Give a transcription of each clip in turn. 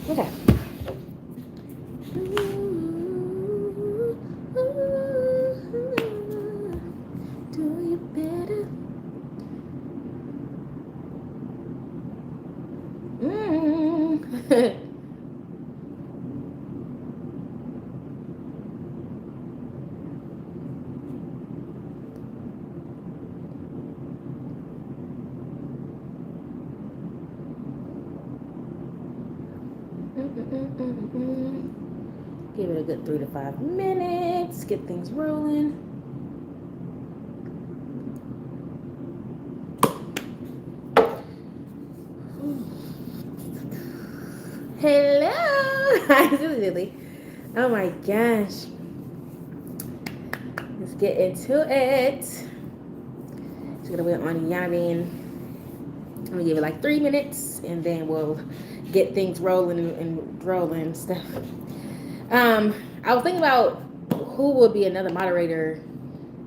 Okay. Do you better? Mm. Give it a good 3 to 5 minutes. Get things rolling. Hello. Hi, Lily. Oh my gosh. Let's get into it. Just gonna wait on Yamin. I'm gonna give it like 3 minutes, and then we'll get things rolling and rolling and stuff. I was thinking about who would be another moderator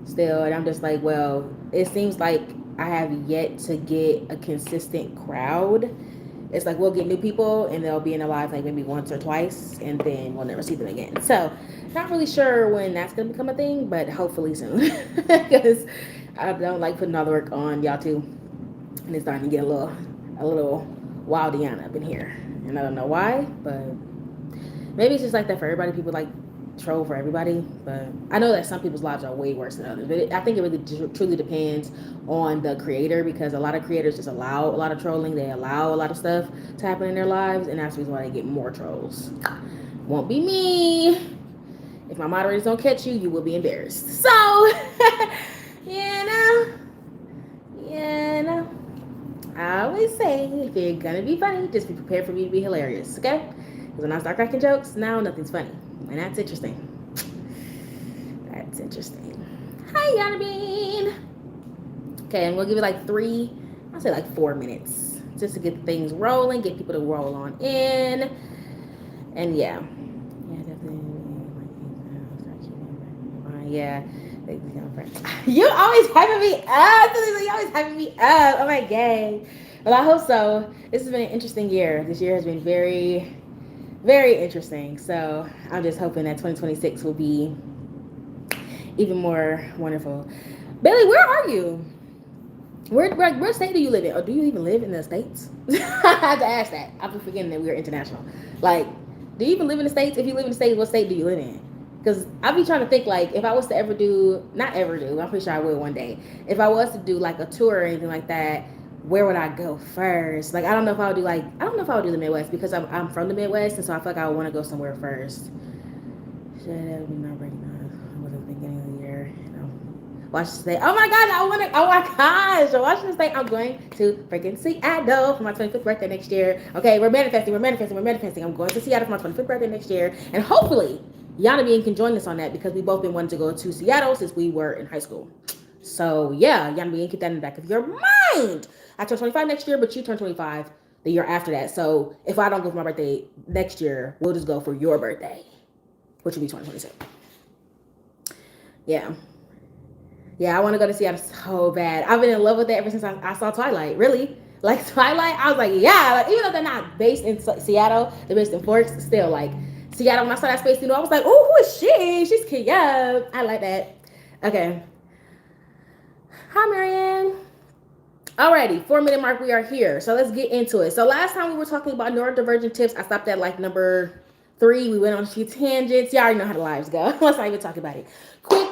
still, and I'm just like, well, it seems like I have yet to get a consistent crowd. It's like we'll get new people and they'll be in our lives like maybe once or twice, and then we'll never see them again. So, not really sure when that's gonna become a thing, but hopefully soon, because I don't like putting all the work on y'all too, and it's starting to get a little wildiana up in here, and I don't know why, but maybe it's just like that for everybody. People like troll for everybody, but I know that some people's lives are way worse than others. But I think it really truly depends on the creator, because a lot of creators just allow a lot of trolling. They allow a lot of stuff to happen in their lives, and that's the reason why they get more trolls. Won't be me. If my moderators don't catch you, you will be embarrassed. So, you know, you know. I always say, if you're gonna be funny, just be prepared for me to be hilarious, okay? Because when I start cracking jokes, now nothing's funny. And that's interesting. That's interesting. Hi, Yana. Okay, and we'll give it like I'll say like 4 minutes. Just to get things rolling, get people to roll on in. And yeah. Yeah, definitely. Yeah. You always hyping me up. You always hyping me up. Oh my god. Well, I hope so. This has been an interesting year. This year has been very, very interesting. So I'm just hoping that 2026 will be even more wonderful. Billy, where are you? Where state do you live in? Or do you even live in the States? I had to ask that. I've been forgetting that we are international. Like, do you even live in the States? If you live in the States, what state do you live in? Because I be trying to think, like, if I was to ever do, not ever do, I'm pretty sure I will one day. If I was to do like a tour or anything like that, where would I go first? Like, I don't know if I would do I don't know if I would do the Midwest, because I'm from the Midwest, and so I feel like I would want to go somewhere first. Should have been my breaking up. Was at the beginning of the year. Washington State. Oh my God, I want to. Oh my gosh, Washington State. I'm going to freaking Seattle for my 25th birthday next year. Okay, we're manifesting. We're manifesting. We're manifesting. I'm going to Seattle for my 25th birthday next year, and hopefully, Yana Bean can join us on that, because we both been wanting to go to Seattle since we were in high school. So yeah, Yana Bean, keep that in the back of your mind. I turn 25 next year, but you turn 25 the year after that. So if I don't go for my birthday next year, we'll just go for your birthday, which will be 2026. Yeah. Yeah, I want to go to Seattle so bad. I've been in love with it ever since I saw Twilight. Really, like Twilight, I was like, yeah. Like, even though they're not based in Seattle, they're based in Forks. Still, like Seattle. When I saw that space, I was like, oh, who is she? She's cute. I like that. Okay. Hi, Marianne. Alrighty, 4 minute mark. We are here. So let's get into it. So last time we were talking about neurodivergent tips. I stopped at like number 3. We went on a few tangents. Y'all already know how the lives go. Let's not even talk about it. Quick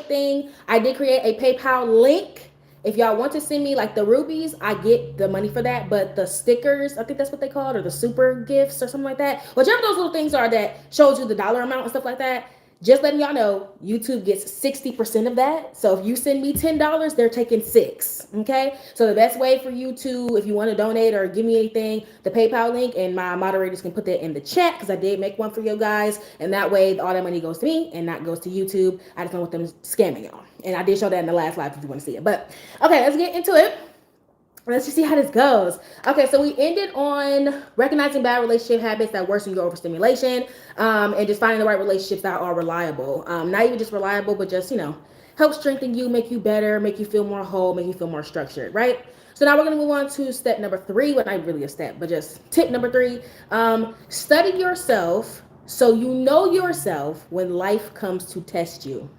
thing. I did create a PayPal link. If y'all want to send me like the rubies, I get the money for that. But the stickers, I think that's what they call it, or the super gifts or something like that. Whichever those little things are that shows you the dollar amount and stuff like that. Just letting y'all know, YouTube gets 60% of that. So if you send me $10, they're taking 6. Okay. So the best way for you to, if you want to donate or give me anything, the PayPal link, and my moderators can put that in the chat, because I did make one for you guys. And that way all that money goes to me and not goes to YouTube. I just don't want them scamming y'all. And I did show that in the last live if you want to see it. But okay, let's get into it. Let's just see how this goes. Okay, so we ended on recognizing bad relationship habits that worsen your overstimulation, and just finding the right relationships that are reliable. Not even just reliable, but just, help strengthen you, make you better, make you feel more whole, make you feel more structured, right? So now we're going to move on to step number 3. Well, not really a step, but just tip number 3. Study yourself so you know yourself when life comes to test you.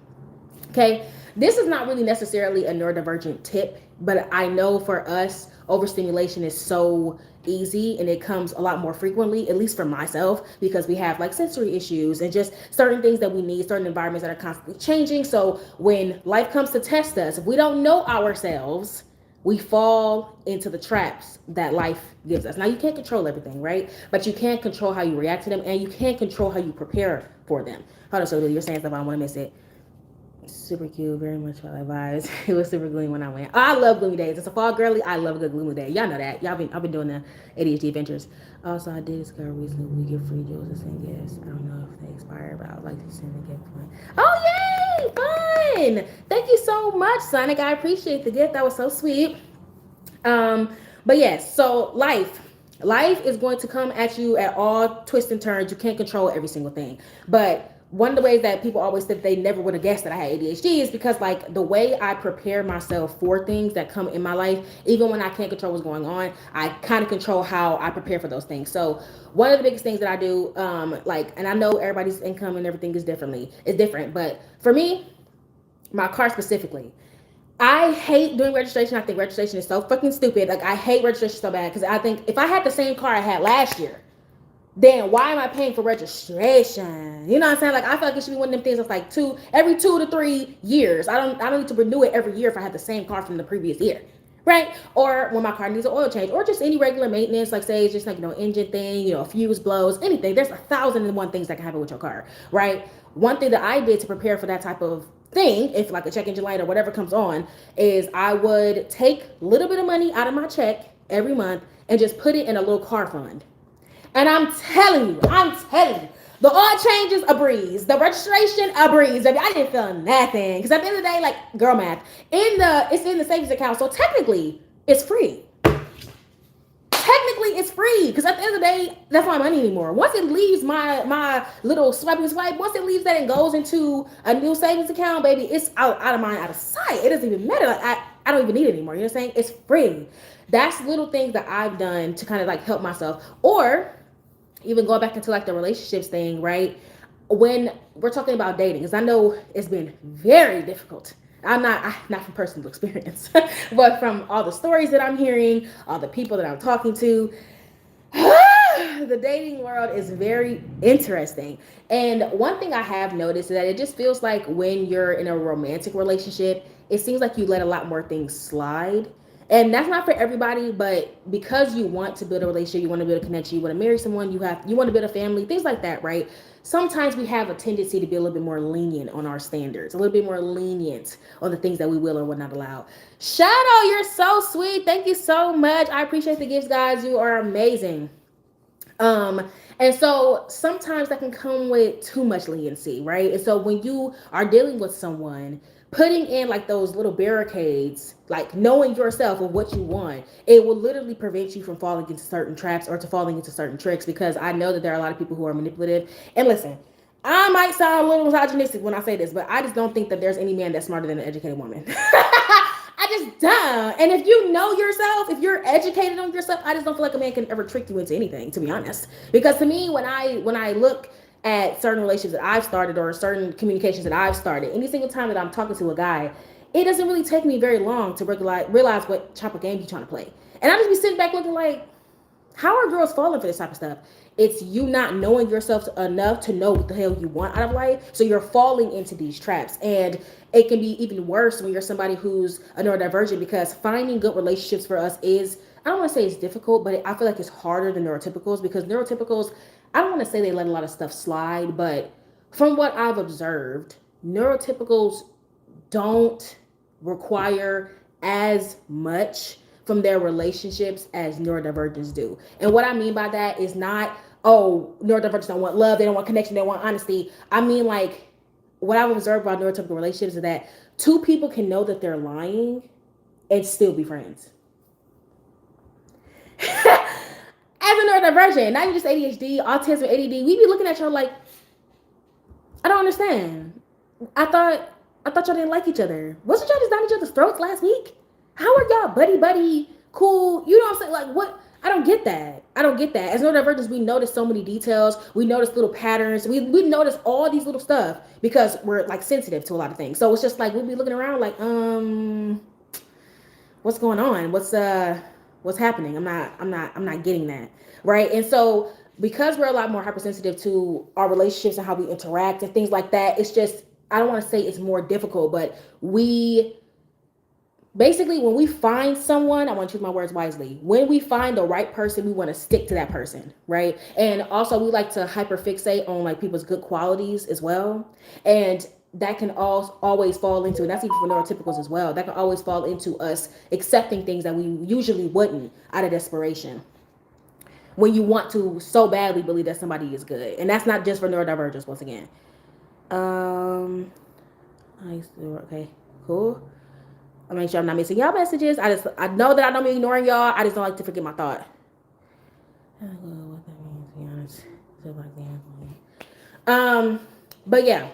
Okay, this is not really necessarily a neurodivergent tip, but I know for us, overstimulation is so easy and it comes a lot more frequently, at least for myself, because we have like sensory issues and just certain things that we need, certain environments that are constantly changing. So when life comes to test us, if we don't know ourselves, we fall into the traps that life gives us. Now, you can't control everything, right? But you can control how you react to them, and you can control how you prepare for them. Hold on, so you're saying stuff, I don't want to miss it. Super cute, very much my vibes. It was super gloomy when I went. Oh, I love gloomy days. It's a fall girly. I love a good gloomy day. Y'all know that. I've been doing the ADHD adventures. Also, I did discover recently we get free jewels to send gifts. I don't know if they expire, but I would like to send a gift one. Oh, yay! Fun! Thank you so much, Sonic. I appreciate the gift. That was so sweet. But yes, so life is going to come at you at all twists and turns. You can't control every single thing, but one of the ways that people always said they never would have guessed that I had ADHD is because like the way I prepare myself for things that come in my life, even when I can't control what's going on, I kind of control how I prepare for those things. So one of the biggest things that I do, and I know everybody's income and everything is different, but for me, my car specifically, I hate doing registration. I think registration is so fucking stupid. Like I hate registration so bad because I think if I had the same car I had last year, then why am I paying for registration? You know what I'm saying? Like I feel like it should be one of them things that's like every 2 to 3 years. I don't need to renew it every year if I had the same car from the previous year. Right? Or when my car needs an oil change, or just any regular maintenance, like say it's just like, engine thing, a fuse blows, anything. There's 1,001 things that can happen with your car, right? One thing that I did to prepare for that type of thing, if like a check engine light or whatever comes on, is I would take a little bit of money out of my check every month and just put it in a little car fund. And I'm telling you, the oil changes a breeze, the registration a breeze. I didn't feel nothing because at the end of the day, like girl math, it's in the savings account, so technically it's free. Technically it's free because at the end of the day, that's my money anymore. Once it leaves my little swipe, once it leaves that and goes into a new savings account, baby, it's out of mind, out of sight. It doesn't even matter. Like, I don't even need it anymore. You know what I'm saying? It's free. That's little things that I've done to kind of like help myself, or even going back into like the relationships thing, right? When we're talking about dating, because I know it's been very difficult. I'm not from personal experience, but from all the stories that I'm hearing, all the people that I'm talking to, the dating world is very interesting. And one thing I have noticed is that it just feels like when you're in a romantic relationship, it seems like you let a lot more things slide. And that's not for everybody, but because you want to build a relationship, you want to build a connection, you want to marry someone, you want to build a family, things like that, right? Sometimes we have a tendency to be a little bit more lenient on our standards, a little bit more lenient on the things that we will or will not allow. Shadow, you're so sweet. Thank you so much. I appreciate the gifts, guys. You are amazing. And so sometimes that can come with too much leniency, right? And so when you are dealing with someone, putting in like those little barricades, like knowing yourself of what you want, it will literally prevent you from falling into certain traps or to falling into certain tricks, because I know that there are a lot of people who are manipulative. And listen, I might sound a little misogynistic when I say this, but I just don't think that there's any man that's smarter than an educated woman. I just don't. And if you know yourself, if you're educated on yourself, I just don't feel like a man can ever trick you into anything, to be honest. Because to me, when I look at certain relationships that I've started or certain communications that I've started, any single time that I'm talking to a guy, it doesn't really take me very long to realize what type of game he's trying to play. And I just be sitting back looking like, how are girls falling for this type of stuff? It's you not knowing yourself enough to know what the hell you want out of life. So you're falling into these traps. And it can be even worse when you're somebody who's a neurodivergent, because finding good relationships for us is, I don't want to say it's difficult, but I feel like it's harder than neurotypicals, because neurotypicals, I don't want to say they let a lot of stuff slide, but from what I've observed, neurotypicals don't require as much from their relationships as neurodivergents do. And what I mean by that is not, neurodivergents don't want love, they don't want connection, they want honesty. I mean, like, what I've observed about neurotypical relationships is that two people can know that they're lying and still be friends. As a neurodivergent, not even just ADHD, autism, ADD, we be looking at y'all like, I don't understand. I thought y'all didn't like each other. Wasn't y'all just down each other's throats last week? How are y'all buddy cool. You know what I'm saying? Like, what? I don't get that. I don't get that. As neurodivergents, we notice so many details. We notice little patterns. We notice all these little stuff because we're like sensitive to a lot of things. So it's just like we'll be looking around like, what's going on? What's happening? I'm not getting that. Right. And so because we're a lot more hypersensitive to our relationships and how we interact and things like that, it's just, I don't want to say it's more difficult, but we basically, when we find someone, I want to choose my words wisely. When we find the right person, we want to stick to that person, right? And also, we like to hyperfixate on like people's good qualities as well, and that can always fall into, and that's even for neurotypicals as well. That can always fall into us accepting things that we usually wouldn't out of desperation. When you want to so badly believe that somebody is good, and that's not just for neurodivergence. Once again, I still okay, cool. I make sure I'm not missing y'all messages. I know that I don't be ignoring y'all. I just don't like to forget my thought. I don't know what that means, to be honest. But yeah.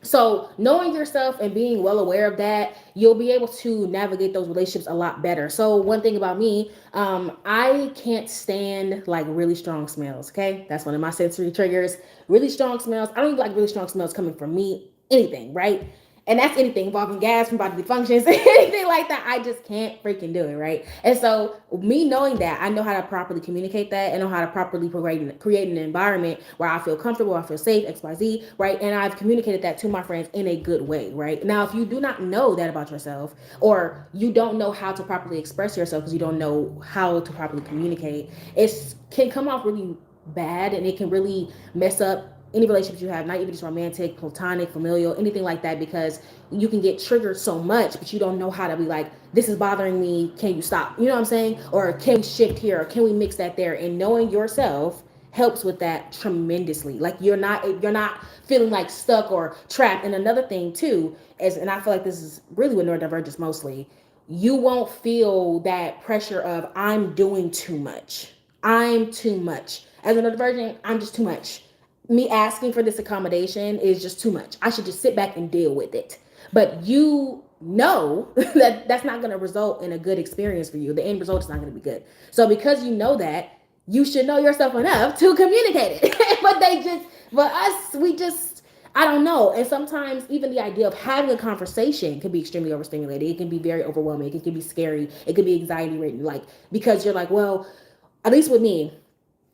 So knowing yourself and being well aware of that, you'll be able to navigate those relationships a lot better. So one thing about me, I can't stand like really strong smells. Okay, that's one of my sensory triggers. Really strong smells. I don't even like really strong smells coming from me. Anything, right? And that's anything involving gas from bodily functions, anything like that. I just can't freaking do it, right? And so, me knowing that, I know how to properly communicate that. I know how to properly create an environment where I feel comfortable, I feel safe, XYZ, right? And I've communicated that to my friends in a good way, right? Now, if you do not know that about yourself, or you don't know how to properly express yourself because you don't know how to properly communicate, it can come off really bad, and it can really mess up any relationships you have, not even just romantic, platonic, familial, anything like that, because you can get triggered so much, but you don't know how to be like, this is bothering me, can you stop? You know what I'm saying? Or can we shift here? Or can we mix that there? And knowing yourself helps with that tremendously. Like you're not feeling like stuck or trapped. And another thing too is, and I feel like this is really with neurodivergence mostly, you won't feel that pressure of I'm doing too much. I'm too much. As a neurodivergent, I'm just too much. Me asking for this accommodation is just too much. I should just sit back and deal with it. But you know that that's not going to result in a good experience for you. The end result is not going to be good. So because you know that, you should know yourself enough to communicate it. But us, we just, I don't know. And sometimes even the idea of having a conversation can be extremely overstimulated. It can be very overwhelming. It can be scary. It can be anxiety ridden. Like, because you're like, well, at least with me,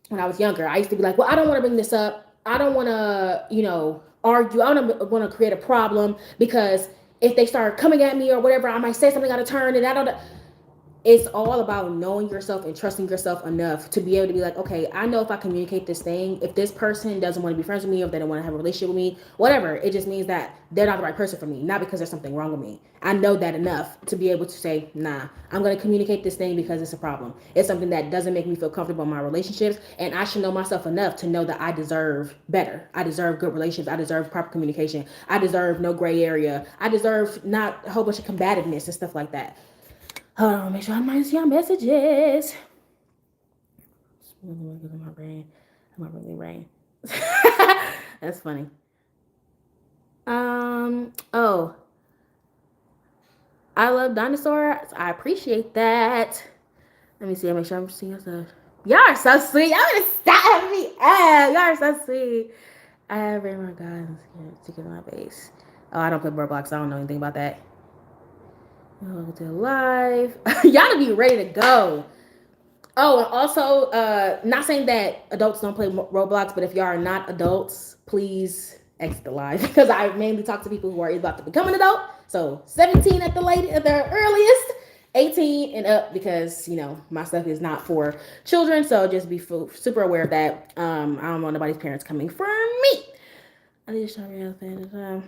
when I was younger, I used to be like, well, I don't want to bring this up. I don't want to, argue. I don't want to create a problem because if they start coming at me or whatever, I might say something out of turn, and I don't. It's all about knowing yourself and trusting yourself enough to be able to be like, okay, I know if I communicate this thing, if this person doesn't want to be friends with me, or if they don't want to have a relationship with me, whatever, it just means that they're not the right person for me, not because there's something wrong with me. I know that enough to be able to say, nah, I'm going to communicate this thing because it's a problem. It's something that doesn't make me feel comfortable in my relationships, and I should know myself enough to know that I deserve better. I deserve good relationships. I deserve proper communication. I deserve no gray area. I deserve not a whole bunch of combativeness and stuff like that. Hold on, make sure I minus your messages. My brain. My really brain. That's funny. Oh. I love dinosaurs. I appreciate that. Let me see. Make sure I'm seeing stuff. Y'all are so sweet. Y'all gonna stop me. Y'all are so sweet. I have very my God to get my base. Oh, I don't play Roblox. I don't know anything about that. Oh, they're live. Y'all to be ready to go. Oh, and also, not saying that adults don't play Roblox, but if y'all are not adults, please exit the live because I mainly talk to people who are about to become an adult. So 17 at the earliest, 18 and up, because my stuff is not for children. So just be super aware of that. I don't want nobody's parents coming for me. I need to show you.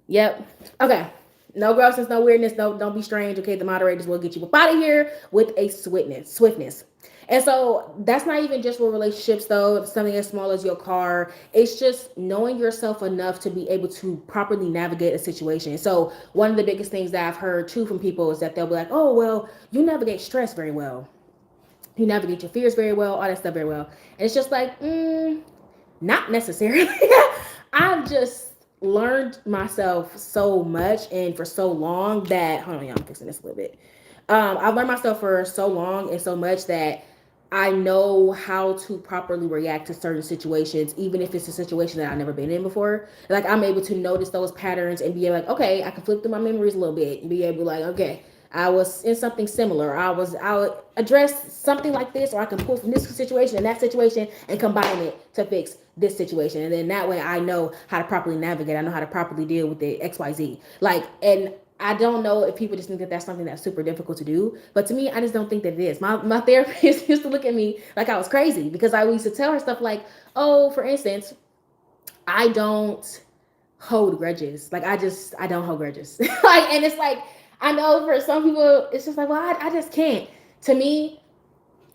Yep. Okay. No grossness, no weirdness, don't be strange. Okay, the moderators will get you up out of here with a swiftness. And so that's not even just for relationships, though. It's something as small as your car. It's just knowing yourself enough to be able to properly navigate a situation. So one of the biggest things that I've heard too from people is that they'll be like, oh, well, you navigate stress very well. You navigate your fears very well, all that stuff very well. And it's just like, not necessarily. I've just learned myself so much and for so long that, hold on, y'all, I'm fixing this a little bit. I've learned myself for so long and so much that I know how to properly react to certain situations, even if it's a situation that I've never been in before. Like I'm able to notice those patterns and be like, okay, I can flip through my memories a little bit and be able to like, okay, I was in something similar. I'll address something like this, or I can pull from this situation and that situation and combine it to fix this situation. And then that way I know how to properly navigate. I know how to properly deal with the XYZ. Like, and I don't know if people just think that that's something that's super difficult to do, but to me, I just don't think that it is. My therapist used to look at me like I was crazy because I used to tell her stuff like, oh, for instance, I don't hold grudges. Like I don't hold grudges. Like, and it's like, I know for some people, it's just like, well, I just can't. To me,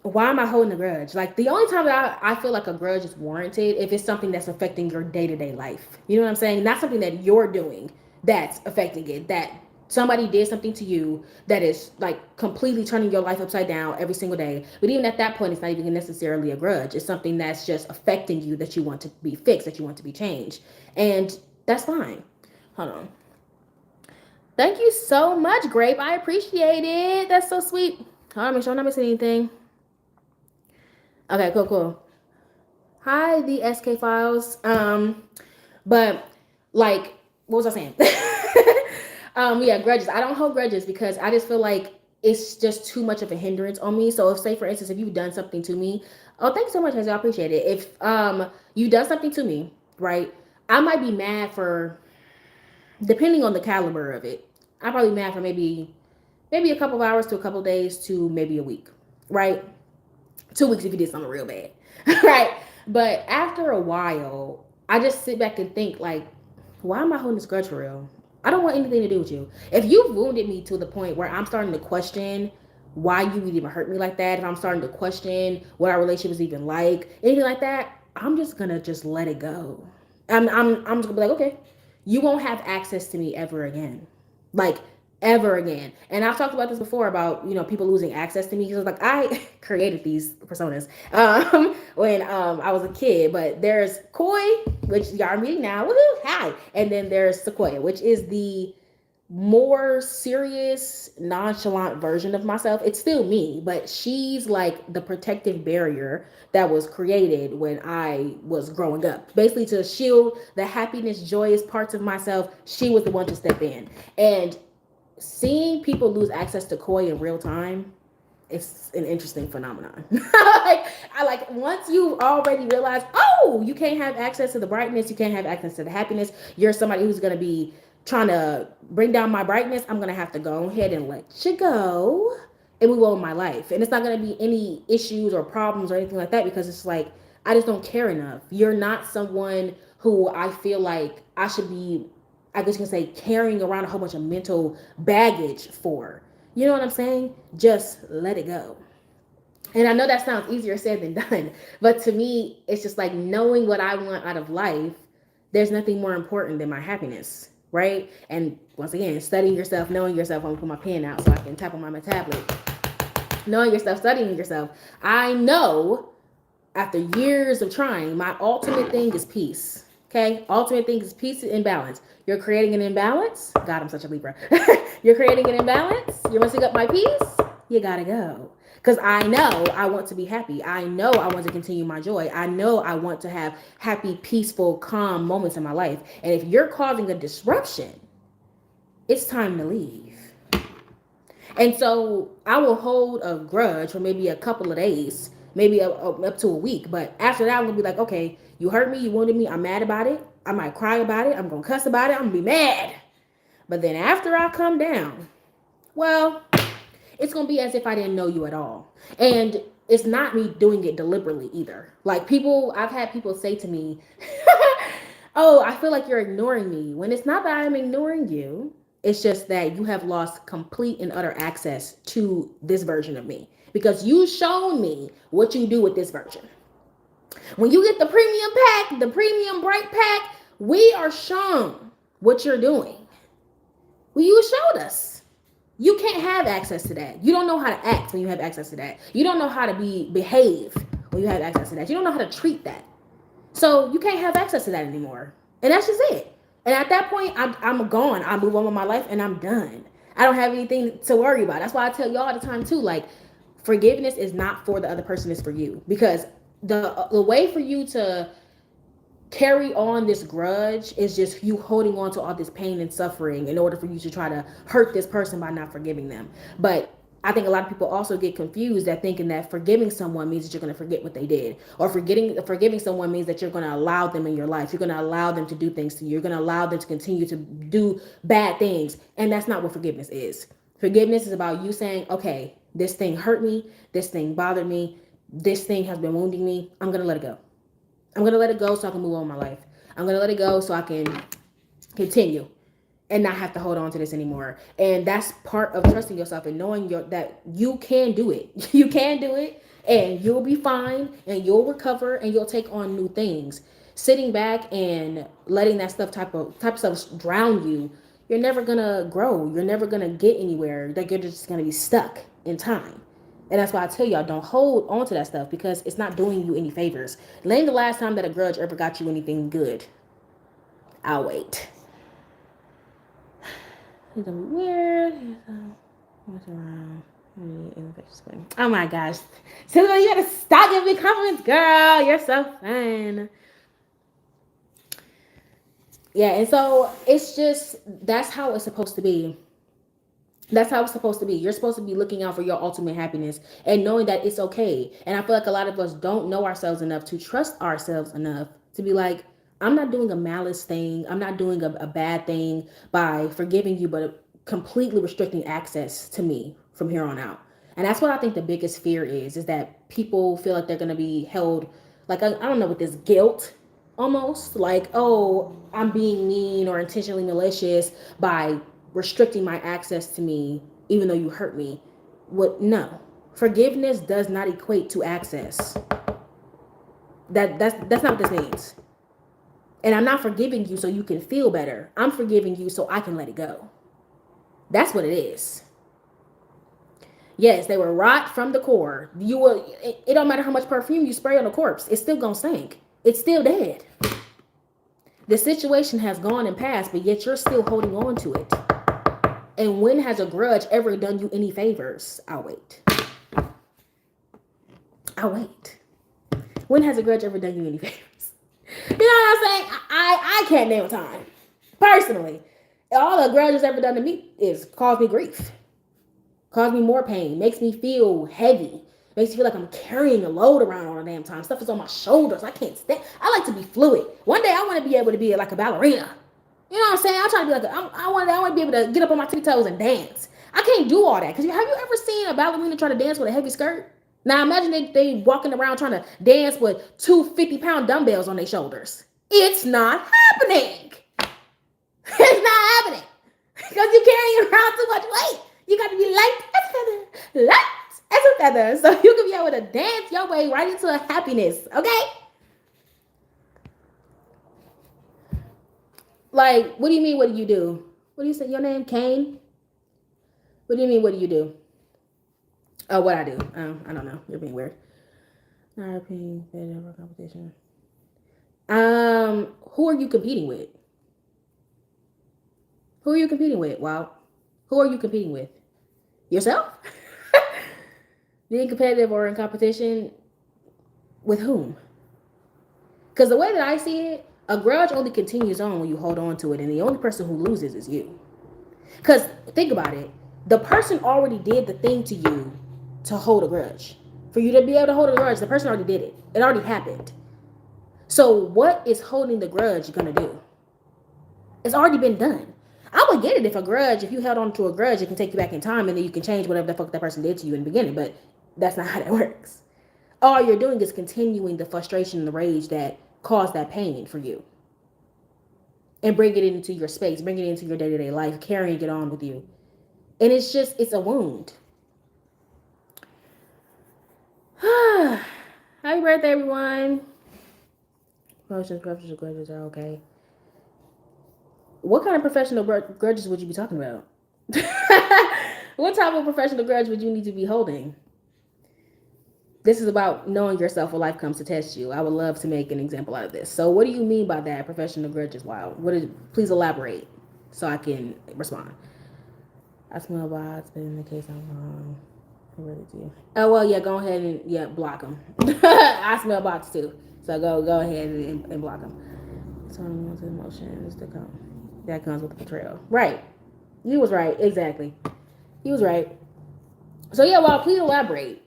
why am I holding a grudge? Like the only time that I feel like a grudge is warranted if it's something that's affecting your day-to-day life. You know what I'm saying? Not something that you're doing that's affecting it. That somebody did something to you that is like completely turning your life upside down every single day. But even at that point, it's not even necessarily a grudge. It's something that's just affecting you that you want to be fixed, that you want to be changed. And that's fine. Hold on. Thank you so much, Grape. I appreciate it. That's so sweet. Hold on, make sure I'm not missing anything. Okay, cool, cool. Hi, the SK files. But like, what was I saying? Yeah, grudges. I don't hold grudges because I just feel like it's just too much of a hindrance on me. So if, say, for instance, if you've done something to me, oh, thanks so much, Hazel. I appreciate it. If you've done something to me, right? I might be mad for, depending on the caliber of it. I'm probably mad for maybe a couple of hours to a couple of days to maybe a week, right? 2 weeks if you did something real bad, right? But after a while, I just sit back and think like, why am I holding this grudge for real? I don't want anything to do with you. If you've wounded me to the point where I'm starting to question why you would even hurt me like that, if I'm starting to question what our relationship is even like, anything like that, I'm just gonna just let it go. I'm just gonna be like, okay, you won't have access to me ever again. Like ever again. And I've talked about this before about, people losing access to me because like I created these personas when I was a kid. But there's Koi, which y'all are meeting now. Woohoo! Hi. And then there's Sequoia, which is the more serious, nonchalant version of myself. It's still me, but she's like the protective barrier that was created when I was growing up. Basically, to shield the happiness, joyous parts of myself, she was the one to step in. And seeing people lose access to Koi in real time, it's an interesting phenomenon. I like once you already realize, oh, you can't have access to the brightness, you can't have access to the happiness. You're somebody who's gonna be trying to bring down my brightness. I'm gonna have to go ahead and let you go and move on with my life. And it's not gonna be any issues or problems or anything like that because it's like I just don't care enough. You're not someone who I feel like I should be, I guess you can say, carrying around a whole bunch of mental baggage for. You know what I'm saying? Just let it go. And I know that sounds easier said than done, but to me, it's just like knowing what I want out of life. There's nothing more important than my happiness, right? And once again, studying yourself, knowing yourself. I'm gonna put my pen out so I can tap on my tablet. Knowing yourself, studying yourself. I know after years of trying, my ultimate thing is peace. Okay? Ultimate thing is peace and balance. You're creating an imbalance. God, I'm such a Libra. You're creating an imbalance. You're messing up my peace. You gotta go. Because I know I want to be happy. I know I want to continue my joy. I know I want to have happy, peaceful, calm moments in my life. And if you're causing a disruption, it's time to leave. And so I will hold a grudge for maybe a couple of days, maybe up to a week. But after that, I'm going to be like, okay, you hurt me, you wounded me, I'm mad about it. I might cry about it. I'm going to cuss about it. I'm going to be mad. But then after I come down, well, it's going to be as if I didn't know you at all. And it's not me doing it deliberately either. Like I've had people say to me, oh, I feel like you're ignoring me. When it's not that I'm ignoring you. It's just that you have lost complete and utter access to this version of me because you've shown me what you do with this version. When you get the premium pack, the premium bright pack, we are shown what you're doing. Well, you showed us. You can't have access to that. You don't know how to act when you have access to that. You don't know how to behave when you have access to that. You don't know how to treat that. So you can't have access to that anymore. And that's just it. And at that point, I'm gone. I move on with my life and I'm done. I don't have anything to worry about. That's why I tell y'all all the time too, like forgiveness is not for the other person, it's for you. Because the way for you to carry on this grudge is just you holding on to all this pain and suffering in order for you to try to hurt this person by not forgiving them. But I think a lot of people also get confused at thinking that forgiving someone means that you're going to forget what they did, or forgiving someone means that you're going to allow them in your life. You're going to allow them to do things to you. You're going to allow them to continue to do bad things, and that's not what forgiveness is. Forgiveness is about you saying, okay, this thing hurt me, this thing bothered me, this thing has been wounding me. I'm going to let it go. I'm going to let it go so I can move on with my life. I'm going to let it go so I can continue and not have to hold on to this anymore. And that's part of trusting yourself and knowing that you can do it. You can do it, and you'll be fine, and you'll recover, and you'll take on new things. Sitting back and letting that type of stuff drown you, you're never gonna grow. You're never gonna get anywhere. Like you're just gonna be stuck in time. And that's why I tell y'all, don't hold on to that stuff because it's not doing you any favors. Name the last time that a grudge ever got you anything good. I'll wait. It's gonna be weird. What's around? Oh my gosh. So you gotta stop giving me compliments, girl. You're so fun. Yeah, and so it's just that's how it's supposed to be. That's how it's supposed to be. You're supposed to be looking out for your ultimate happiness and knowing that it's okay. And I feel like a lot of us don't know ourselves enough to trust ourselves enough to be like, I'm not doing a malice thing. I'm not doing a bad thing by forgiving you, but completely restricting access to me from here on out. And that's what I think the biggest fear is that people feel like they're going to be held, like, I don't know, with this guilt almost like, oh, I'm being mean or intentionally malicious by restricting my access to me even though you hurt me. What? No, forgiveness does not equate to access. That's not what this means. And I'm not forgiving you so you can feel better. I'm forgiving you so I can let it go. That's what it is. Yes, they will rot from the core. It don't matter how much perfume you spray on a corpse, it's still gonna stink. It's still dead. The situation has gone and passed, but yet you're still holding on to it. And when has a grudge ever done you any favors? I'll wait. When has a grudge ever done you any favors? You know what I'm saying? I can't name a time. Personally, all the grudge has ever done to me is cause me grief. Cause me more pain. Makes me feel heavy. Makes me feel like I'm carrying a load around all the damn time. Stuff is on my shoulders. I can't stand. I like to be fluid. One day I want to be able to be like a ballerina. You know what I'm saying? I'm trying to be like I want to be able to get up on my tiptoes and dance. I can't do all that. Because have you ever seen a ballerina try to dance with a heavy skirt? Now imagine they walking around trying to dance with 250-pound dumbbells on their shoulders. It's not happening. It's not happening. Because you're carrying around too much weight. You got to be light as a feather. Light as a feather. So you can be able to dance your way right into happiness. Okay? Like, what do you mean, what do you do? What do you say? Your name, Kane? What do you mean, what do you do? Oh, what I do? I don't know. You're being weird. Competition. Who are you competing with? Who are you competing with? Wow. Who are you competing with? Yourself? Being competitive or in competition with whom? Because the way that I see it, a grudge only continues on when you hold on to it, and the only person who loses is you. Because think about it. The person already did the thing to you to hold a grudge. For you to be able to hold a grudge, the person already did it. It already happened. So what is holding the grudge going to do? It's already been done. I would get it if you held on to a grudge, it can take you back in time and then you can change whatever the fuck that person did to you in the beginning, but that's not how that works. All you're doing is continuing the frustration and the rage that caused that pain for you. And bringing it into your space, bringing it into your day-to-day life, carrying it on with you. And it's a wound. Happy birthday, everyone. Promotions, preferences, grudges are okay. What kind of professional grudges would you be talking about? What type of professional grudge would you need to be holding? This is about knowing yourself when life comes to test you. I would love to make an example out of this. So what do you mean by that? Professional grudges? Wow. Please elaborate so I can respond. I smell bots, but in the case I'm wrong, I really do. Oh well, yeah. Go ahead and block them. I smell bots too, so go ahead and block them. So emotions to come. That comes with the betrayal. Right. You was right. Exactly. He was right. So yeah, well, please elaborate.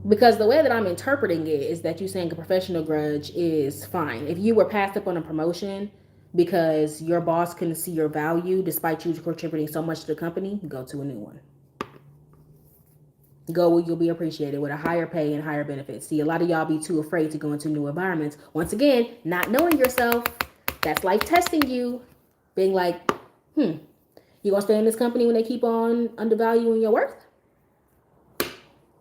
Because the way that I'm interpreting it is that you saying a professional grudge is fine. If you were passed up on a promotion because your boss couldn't see your value despite you contributing so much to the company, go to a new one. Go where you'll be appreciated with a higher pay and higher benefits. See, a lot of y'all be too afraid to go into new environments. Once again, not knowing yourself. That's like testing you. Being like, you gonna stay in this company when they keep on undervaluing your worth?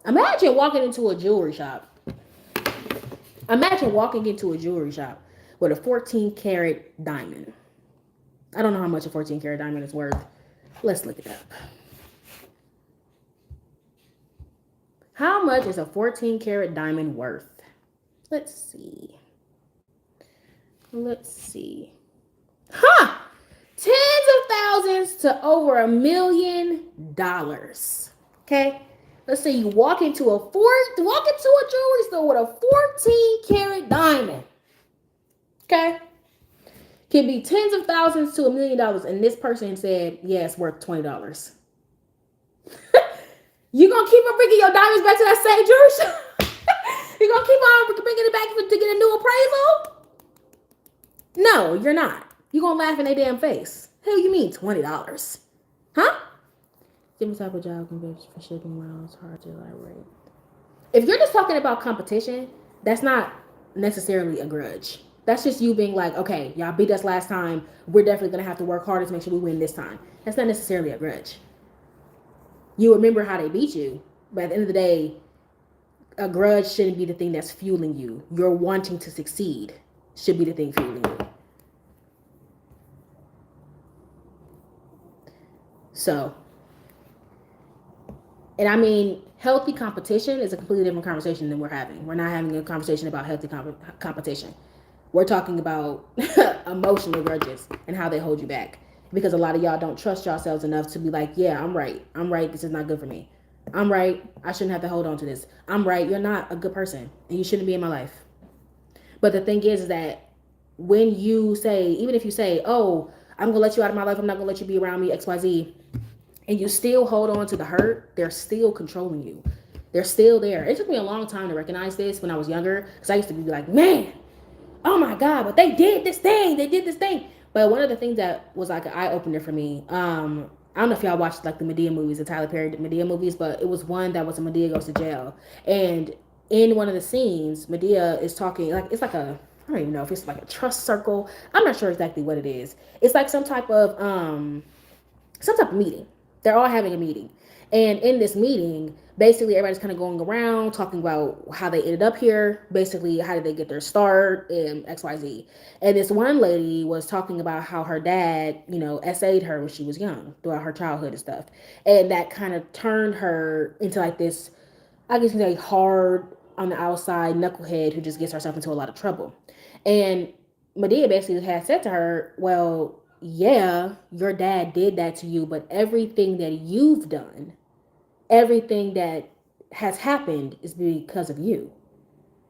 Imagine walking into a jewelry shop. Imagine walking into a jewelry shop with a 14 karat diamond. I don't know how much a 14 karat diamond is worth. Let's look it up. How much is a 14 karat diamond worth? Let's see. Huh! Tens of thousands to over $1 million. Okay? Let's say you walk into a jewelry store with a 14 karat diamond. Okay? Can be tens of thousands to $1 million. And this person said, yeah, it's worth $20. You gonna keep on bringing your diamonds back to that same jewelry shop? You gonna keep on bringing it back to get a new appraisal? No, you're not. You gonna laugh in their damn face. Hell, you mean $20? Huh? Different type of job can be for shipping well. It's hard to elaborate. If you're just talking about competition, that's not necessarily a grudge. That's just you being like, okay, y'all beat us last time. We're definitely gonna have to work harder to make sure we win this time. That's not necessarily a grudge. You remember how they beat you, but at the end of the day, a grudge shouldn't be the thing that's fueling you. Your wanting to succeed should be the thing fueling you. So, and I mean, healthy competition is a completely different conversation than we're having. We're not having a conversation about healthy competition. We're talking about emotional grudges and how they hold you back. Because a lot of y'all don't trust yourselves enough to be like, yeah, I'm right. This is not good for me. I'm right. I shouldn't have to hold on to this. I'm right. You're not a good person and you shouldn't be in my life. But the thing is that when you say, even if you say, oh, I'm going to let you out of my life, I'm not going to let you be around me, XYZ, and you still hold on to the hurt, they're still controlling you. They're still there. It took me a long time to recognize this when I was younger because I used to be like, man, oh my God, but they did this thing. But one of the things that was like an eye opener for me, I don't know if y'all watched like the Madea movies, the Tyler Perry Madea movies, but it was one that was a Madea goes to jail. And in one of the scenes, Madea is talking, like it's like a, I don't even know if it's like a trust circle. I'm not sure exactly what it is. It's like some type of meeting. They're all having a meeting. And in this meeting, basically everybody's kind of going around talking about how they ended up here. Basically, how did they get their start and XYZ. And this one lady was talking about how her dad, essayed her when she was young throughout her childhood and stuff. And that kind of turned her into like this, I guess you can say, hard on the outside knucklehead who just gets herself into a lot of trouble. And Madea basically had said to her, well, yeah, your dad did that to you, but everything that you've done, everything that has happened is because of you.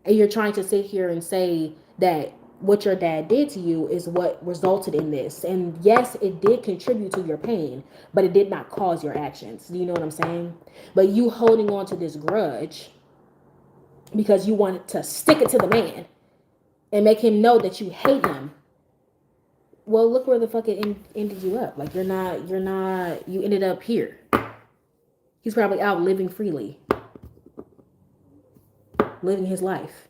And you're trying to sit here and say that what your dad did to you is what resulted in this. And yes, it did contribute to your pain, but it did not cause your actions. Do you know what I'm saying? But you holding on to this grudge because you wanted to stick it to the man and make him know that you hate him. Well, look where the fuck it ended you up. Like, you ended up here. He's probably out living freely. Living his life.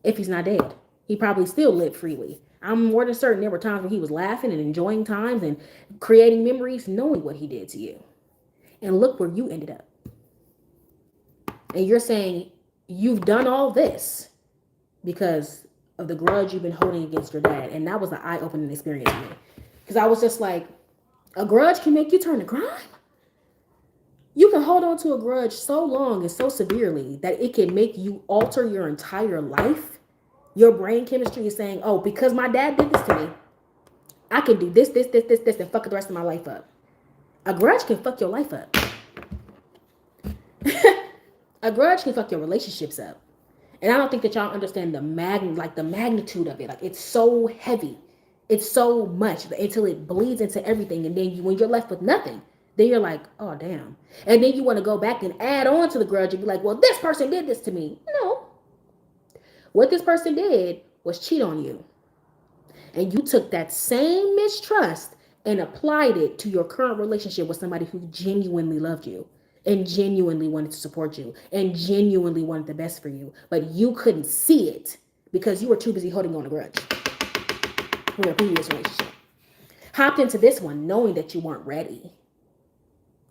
If he's not dead. He probably still lived freely. I'm more than certain there were times when he was laughing and enjoying times and creating memories knowing what he did to you. And look where you ended up. And you're saying you've done all this because of the grudge you've been holding against your dad. And that was an eye-opening experience for me. Because I was just like, a grudge can make you turn to crime? You can hold on to a grudge so long and so severely that it can make you alter your entire life. Your brain chemistry is saying, oh, because my dad did this to me, I can do this, and fuck the rest of my life up. A grudge can fuck your life up. A grudge can fuck your relationships up. And I don't think that y'all understand the magnitude of it. Like, it's so heavy. It's so much until it bleeds into everything. And then when you're left with nothing, then you're like, oh, damn. And then you want to go back and add on to the grudge and be like, well, this person did this to me. No. What this person did was cheat on you. And you took that same mistrust and applied it to your current relationship with somebody who genuinely loved you and genuinely wanted to support you and genuinely wanted the best for you. But you couldn't see it because you were too busy holding on a grudge from your previous relationship. Hopped into this one knowing that you weren't ready.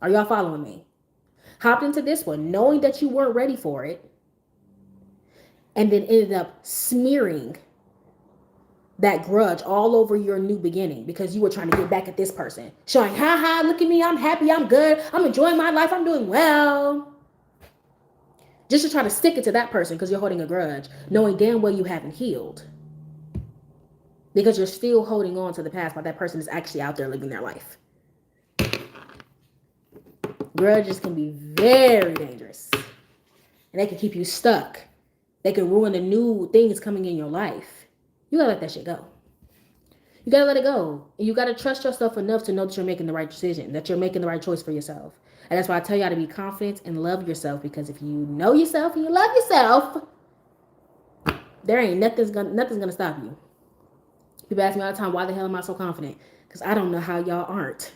Are y'all following me? Hopped into this one knowing that you weren't ready for it, and then ended up smearing that grudge all over your new beginning because you were trying to get back at this person, showing, ha, look at me, I'm happy, I'm good, I'm enjoying my life, I'm doing well. Just to try to stick it to that person because you're holding a grudge, knowing damn well you haven't healed. Because you're still holding on to the past while that person is actually out there living their life. Grudges can be very dangerous. And they can keep you stuck. They can ruin the new things coming in your life. You gotta let that shit go. You gotta let it go. And you gotta trust yourself enough to know that you're making the right decision, that you're making the right choice for yourself. And that's why I tell y'all to be confident and love yourself, because if you know yourself and you love yourself, there ain't nothing's gonna stop you. People ask me all the time, why the hell am I so confident? Because I don't know how y'all aren't.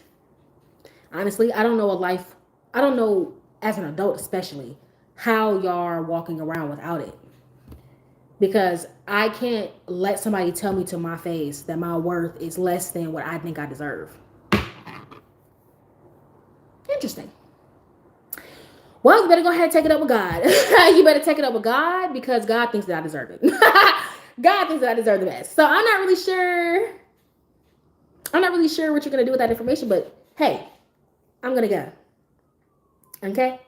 Honestly, I don't know as an adult especially, how y'all are walking around without it. Because I can't let somebody tell me to my face that my worth is less than what I think I deserve. Interesting. Well, you better go ahead and take it up with God. You better take it up with God, because God thinks that I deserve it. God thinks that I deserve the best. So I'm not really sure what you're going to do with that information, but hey, I'm going to go. Okay?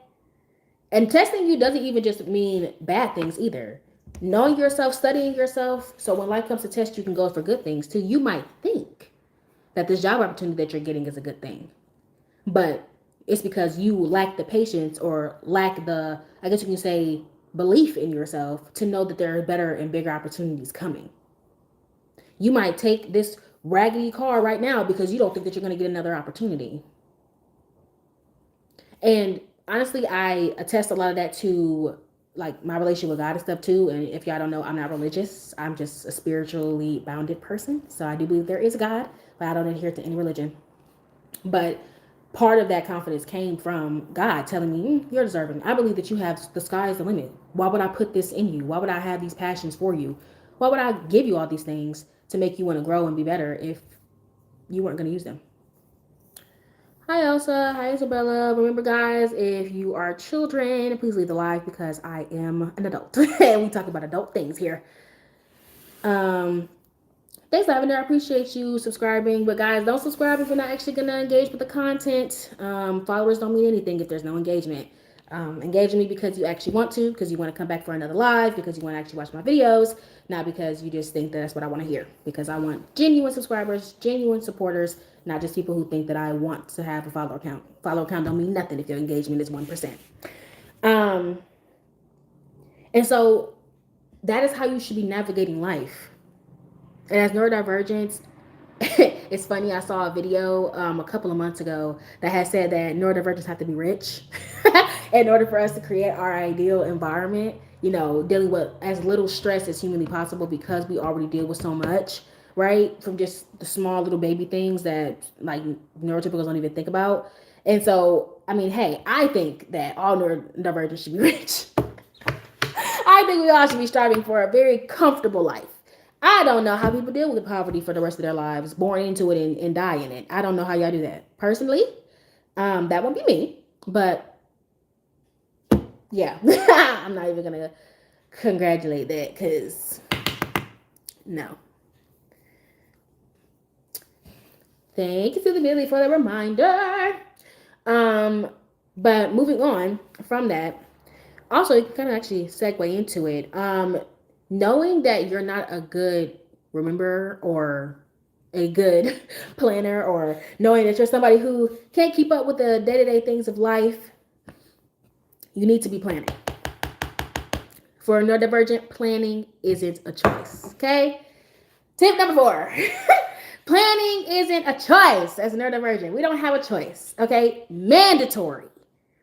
And testing you doesn't even just mean bad things either. Knowing yourself, studying yourself, so when life comes to test, you can go for good things too. You might think that this job opportunity that you're getting is a good thing, but it's because you lack the patience or lack the, I guess you can say, belief in yourself to know that there are better and bigger opportunities coming. You might take this raggedy car right now because you don't think that you're going to get another opportunity. And honestly, I attest a lot of that to like my relationship with God and stuff too. And if y'all don't know, I'm not religious. I'm just a spiritually bounded person. So I do believe there is a God, but I don't adhere to any religion. But part of that confidence came from God telling me, you're deserving. I believe that you have, the sky is the limit. Why would I put this in you? Why would I have these passions for you? Why would I give you all these things to make you want to grow and be better if you weren't going to use them? Hi Elsa, hi Isabella. Remember guys, if you are children, please leave the live because I am an adult. And we talk about adult things here. Thanks, Lavender. I appreciate you subscribing. But guys, don't subscribe if you're not actually going to engage with the content. Followers don't mean anything if there's no engagement. Engage with me because you actually want to, because you want to come back for another live, because you want to actually watch my videos, not because you just think that's what I want to hear. Because I want genuine subscribers, genuine supporters, not just people who think that I want to have a follower count. Follower count don't mean nothing if your engagement is 1%. And so that is how you should be navigating life. And as neurodivergents, it's funny, I saw a video a couple of months ago that had said that neurodivergents have to be rich in order for us to create our ideal environment, you know, dealing with as little stress as humanly possible, because we already deal with so much, right? From just the small little baby things that like neurotypicals don't even think about. And so, I mean, hey, I think that all neurodivergents should be rich. I think we all should be striving for a very comfortable life. I don't know how people deal with poverty for the rest of their lives, born into it and die in it. I don't know how y'all do that. Personally, that won't be me. But yeah, I'm not even going to congratulate that because no. Thank you to the Billy for the reminder. But moving on from that, also you can kind of actually segue into it. Knowing that you're not a good rememberer or a good planner, or knowing that you're somebody who can't keep up with the day-to-day things of life, you need to be planning. For a neurodivergent, planning isn't a choice. Okay? Tip number 4. Planning isn't a choice as a neurodivergent. We don't have a choice. Okay? Mandatory.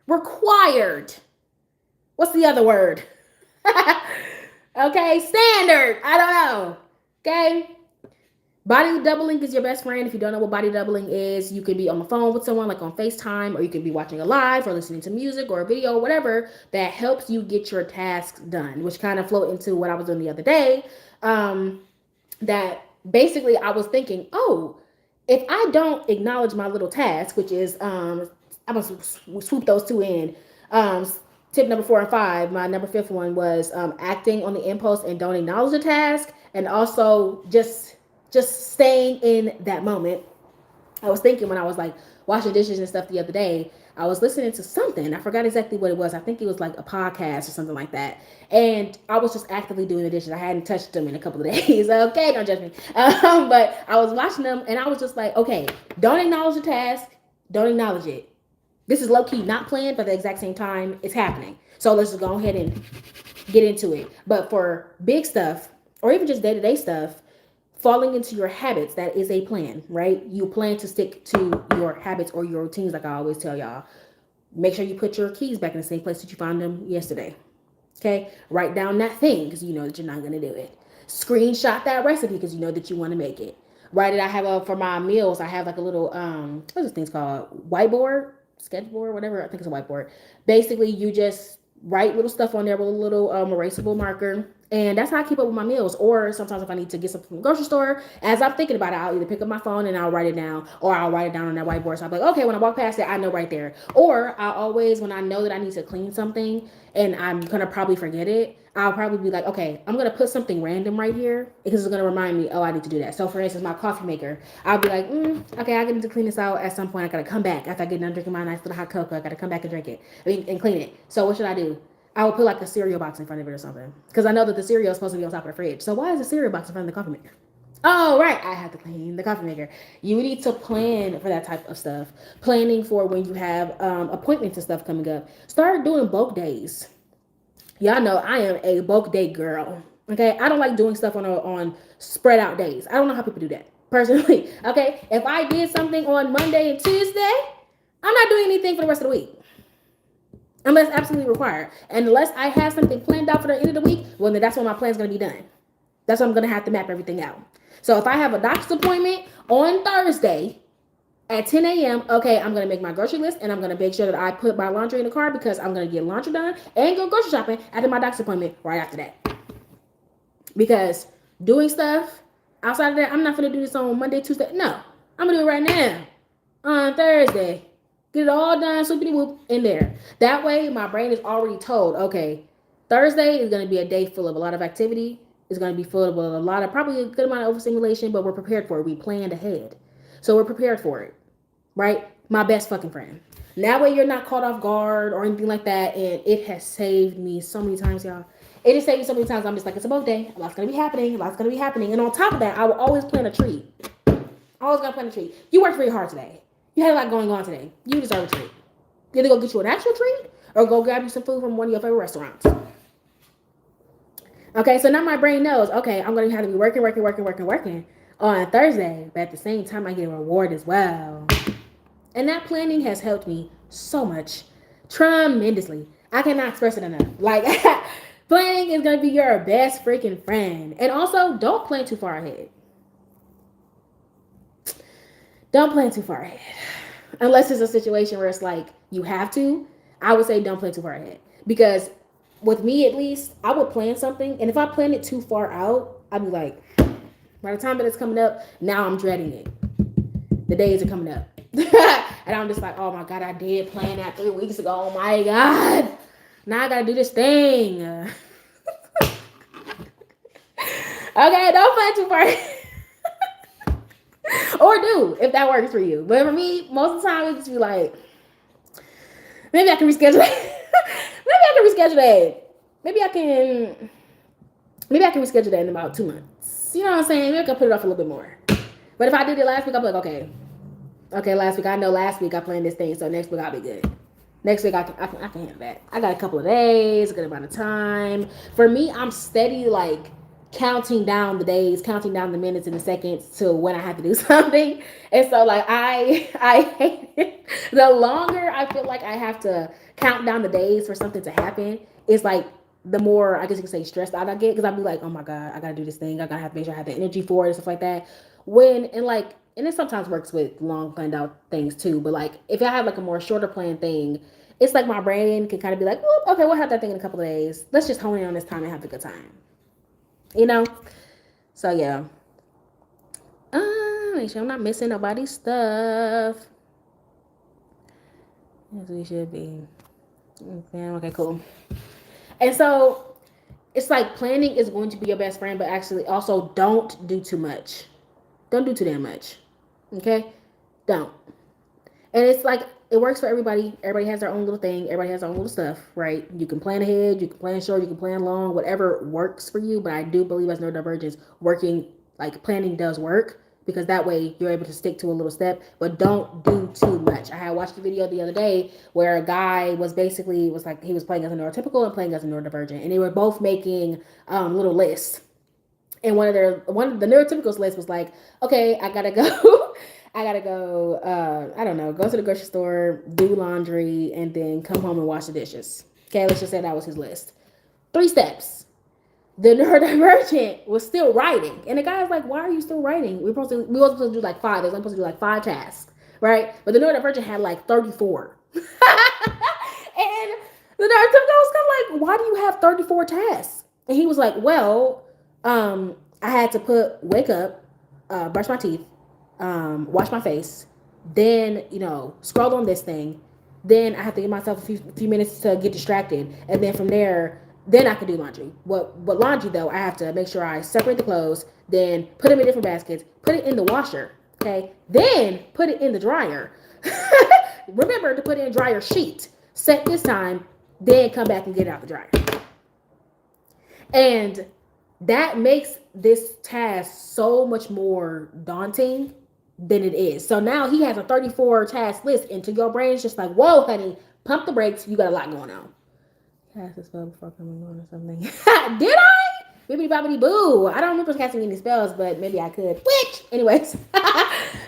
Required. What's the other word? Okay? Standard. I don't know. Okay? Body doubling is your best friend. If you don't know what body doubling is, you can be on the phone with someone, like on FaceTime, or you can be watching a live or listening to music or a video, whatever that helps you get your tasks done, which kind of flow into what I was doing the other day. That basically I was thinking, oh, if I don't acknowledge my little task, which is, I'm going to swoop those two in. Tip number 4 and 5, my number 5th one was acting on the impulse and don't acknowledge the task, and also just staying in that moment. I was thinking when I was like washing dishes and stuff the other day, I was listening to something. I forgot exactly what it was. I think it was like a podcast or something like that. And I was just actively doing the dishes. I hadn't touched them in a couple of days. Okay, don't judge me. But I was watching them and I was just like, okay, don't acknowledge the task. Don't acknowledge it. This is low-key not planned, but at the exact same time, it's happening. So let's just go ahead and get into it. But for big stuff, or even just day-to-day stuff, falling into your habits, that is a plan, right? You plan to stick to your habits or your routines, like I always tell y'all. Make sure you put your keys back in the same place that you found them yesterday. Okay? Write down that thing because you know that you're not going to do it. Screenshot that recipe because you know that you want to make it. Write it. I have for my meals, I have like a little, what's this thing's called? Whiteboard? Sketchboard? Whatever. I think it's a whiteboard. Basically, you just write little stuff on there with a little erasable marker. And that's how I keep up with my meals. Or sometimes if I need to get something from the grocery store, as I'm thinking about it, I'll either pick up my phone and I'll write it down, or I'll write it down on that whiteboard. So I'm like, okay, when I walk past it, I know right there. Or I always, when I know that I need to clean something and I'm going to probably forget it, I'll probably be like, okay, I'm going to put something random right here because it's going to remind me, oh, I need to do that. So for instance, my coffee maker, I'll be like, okay, I need to clean this out at some point. I got to come back after I get done drinking my nice little hot cocoa. I got to come back and drink it and clean it. So what should I do? I would put like a cereal box in front of it or something. Because I know that the cereal is supposed to be on top of the fridge. So why is the cereal box in front of the coffee maker? Oh, right. I have to clean the coffee maker. You need to plan for that type of stuff. Planning for when you have appointments and stuff coming up. Start doing bulk days. Y'all know I am a bulk day girl. Okay. I don't like doing stuff on spread out days. I don't know how people do that. Personally. Okay. If I did something on Monday and Tuesday, I'm not doing anything for the rest of the week. Unless absolutely required. And unless I have something planned out for the end of the week, well, then that's when my plan's going to be done. That's when I'm going to have to map everything out. So if I have a doctor's appointment on Thursday at 10 a.m., okay, I'm going to make my grocery list and I'm going to make sure that I put my laundry in the car because I'm going to get laundry done and go grocery shopping after my doctor's appointment right after that. Because doing stuff outside of that, I'm not going to do this on Monday, Tuesday. No, I'm going to do it right now on Thursday. Get it all done, swoopity whoop in there. That way, my brain is already told, okay, Thursday is going to be a day full of a lot of activity. It's going to be full of a lot of, probably a good amount of overstimulation, but we're prepared for it. We planned ahead. So we're prepared for it, right? My best fucking friend. That way, you're not caught off guard or anything like that, and it has saved me so many times, y'all. It has saved me so many times. I'm just like, it's a both day. A lot's going to be happening. A lot's going to be happening. And on top of that, I will always plan a treat. Always going to plan a treat. You worked very hard today. You had a lot going on today. You deserve a treat. You either go get you an actual treat or go grab you some food from one of your favorite restaurants. Okay, so now my brain knows, okay, I'm going to have to be working on Thursday, but at the same time, I get a reward as well. And that planning has helped me so much, tremendously. I cannot express it enough. Like, planning is going to be your best freaking friend. And also, don't plan too far ahead. Don't plan too far ahead. Unless it's a situation where it's like you have to, I would say don't plan too far ahead. Because with me at least, I would plan something. And if I plan it too far out, I'd be like, by the time that it's coming up, now I'm dreading it. The days are coming up. And I'm just like, oh my God, I did plan that 3 weeks ago. Oh my God. Now I got to do this thing. Okay, don't plan too far ahead. Or do, if that works for you. But for me, most of the time, it just be like, maybe I can reschedule it. Maybe I can reschedule that in about 2 months. You know what I'm saying? Maybe I can put it off a little bit more. But if I did it last week, I'm like, okay, last week I know last week I planned this thing, so next week I'll be good. Next week I can handle that. I got a couple of days, a good amount of time. For me, I'm steady like counting down the days, counting down the minutes and the seconds to when I have to do something. And so like I hate it. The longer I feel like I have to count down the days for something to happen, it's like the more I guess you can say stressed out I get because I'll be like, oh my god, I gotta do this thing. I gotta have to make sure I have the energy for it and stuff like that. When and like and it sometimes works with long planned out things too. But like if I have like a more shorter planned thing, it's like my brain can kind of be like, okay, we'll have that thing in a couple of days. Let's just hone in on this time and have a good time. You know? So yeah. Make sure I'm not missing nobody's stuff. As we should be. Okay, cool. And so it's like planning is going to be your best friend, but actually also don't do too much. Don't do too damn much. Okay? Don't. And it's like it works for everybody. Everybody has their own little thing. Everybody has their own little stuff, right? You can plan ahead, you can plan short, you can plan long, whatever works for you. But I do believe as neurodivergents, working like planning does work because that way you're able to stick to a little step. But don't do too much. I had watched a video the other day where a guy was like he was playing as a neurotypical and playing as a neurodivergent, and they were both making little lists. And one of the neurotypicals list was like, okay, I gotta go. I gotta go, I don't know, go to the grocery store, do laundry, and then come home and wash the dishes. Okay, let's just say that was his list. 3 steps. The neurodivergent was still writing. And the guy was like, why are you still writing? We were supposed to do like 5. They were supposed to do like 5 tasks, right? But the neurodivergent had like 34. And the neurotypical was kind of like, why do you have 34 tasks? And he was like, well, I had to wake up, brush my teeth, wash my face, then scroll on this thing, then I have to give myself a few minutes to get distracted, and then from there, then I can do laundry. But laundry though, I have to make sure I separate the clothes, then put them in different baskets, put it in the washer, okay, then put it in the dryer. Remember to put it in dryer sheet. Set this time, then come back and get it out the dryer. And that makes this task so much more daunting than it is. So now he has a 34 task list, and to your brain, it's just like, whoa, honey, pump the brakes. You got a lot going on. Cast a spell before coming on or something. Did I? Bibbidi bobbidi boo. I don't remember casting any spells, but maybe I could. Which, anyways,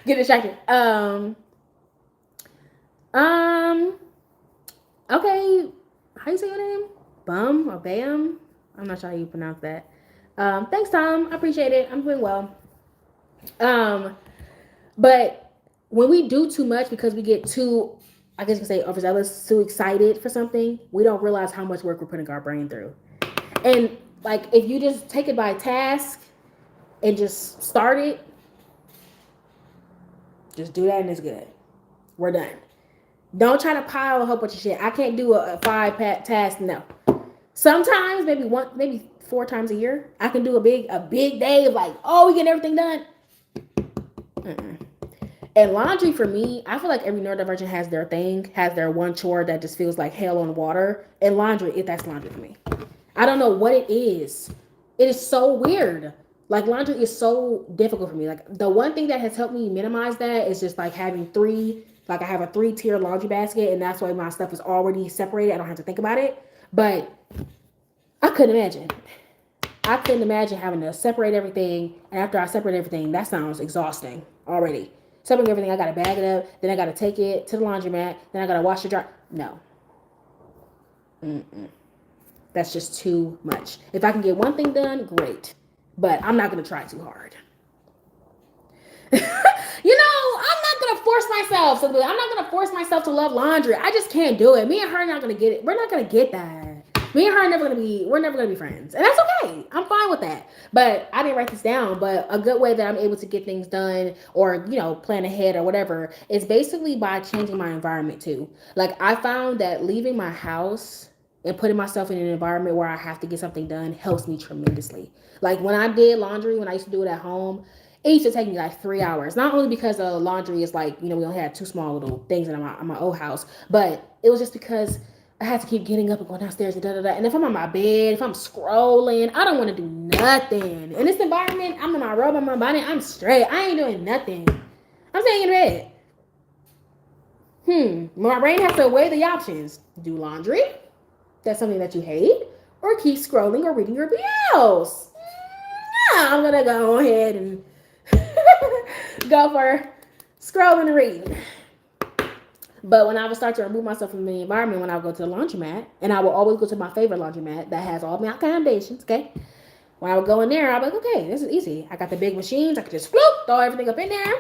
get distracted. Okay. How you say your name? Bum or Bam? I'm not sure how you pronounce that. Thanks, Tom. I appreciate it. I'm doing well. But when we do too much because we get too, I guess you could say, overzealous, too excited for something, we don't realize how much work we're putting our brain through. And like, if you just take it by task and just start it, just do that and it's good. We're done. Don't try to pile a whole bunch of shit. I can't do a 5 task. No. Sometimes maybe 4 times a year, I can do a big day of like, oh, we get everything done. And laundry for me, I feel like every neurodivergent has their thing, has their one chore that just feels like hell on water. And laundry, that's laundry for me. I don't know what it is. It is so weird. Like laundry is so difficult for me. Like the one thing that has helped me minimize that is just like having 3, like I have a 3-tier laundry basket, and that's why my stuff is already separated. I don't have to think about it. But I couldn't imagine. I couldn't imagine having to separate everything. And after I separate everything, that sounds exhausting already. Separate everything, I got to bag it up. Then I got to take it to the laundromat. Then I got to wash it dry. No. That's just too much. If I can get one thing done, great. But I'm not going to try too hard. I'm not going to force myself. I'm not going to force myself to love laundry. I just can't do it. Me and her are not going to get it. We're not going to get that. Me and her are never going to be friends. And that's okay. I'm fine with that. But I didn't write this down. But a good way that I'm able to get things done or, plan ahead or whatever is basically by changing my environment too. Like I found that leaving my house and putting myself in an environment where I have to get something done helps me tremendously. Like when I did laundry, when I used to do it at home, it used to take me like 3 hours. Not only because laundry is like, we only had 2 small little things in my old house, but it was just because I have to keep getting up and going downstairs and da da da. And if I'm on my bed, if I'm scrolling, I don't want to do nothing. In this environment, I'm in my robe, I'm in my body, I'm straight. I ain't doing nothing. I'm staying in bed. My brain has to weigh the options. Do laundry. That's something that you hate. Or keep scrolling or reading your BLs. I'm going to go ahead and go for scrolling and reading. But when I would start to remove myself from the environment, when I would go to the laundromat, and I would always go to my favorite laundromat that has all my accommodations, okay? When I would go in there, I'd be like, okay, this is easy. I got the big machines. I could just throw everything up in there,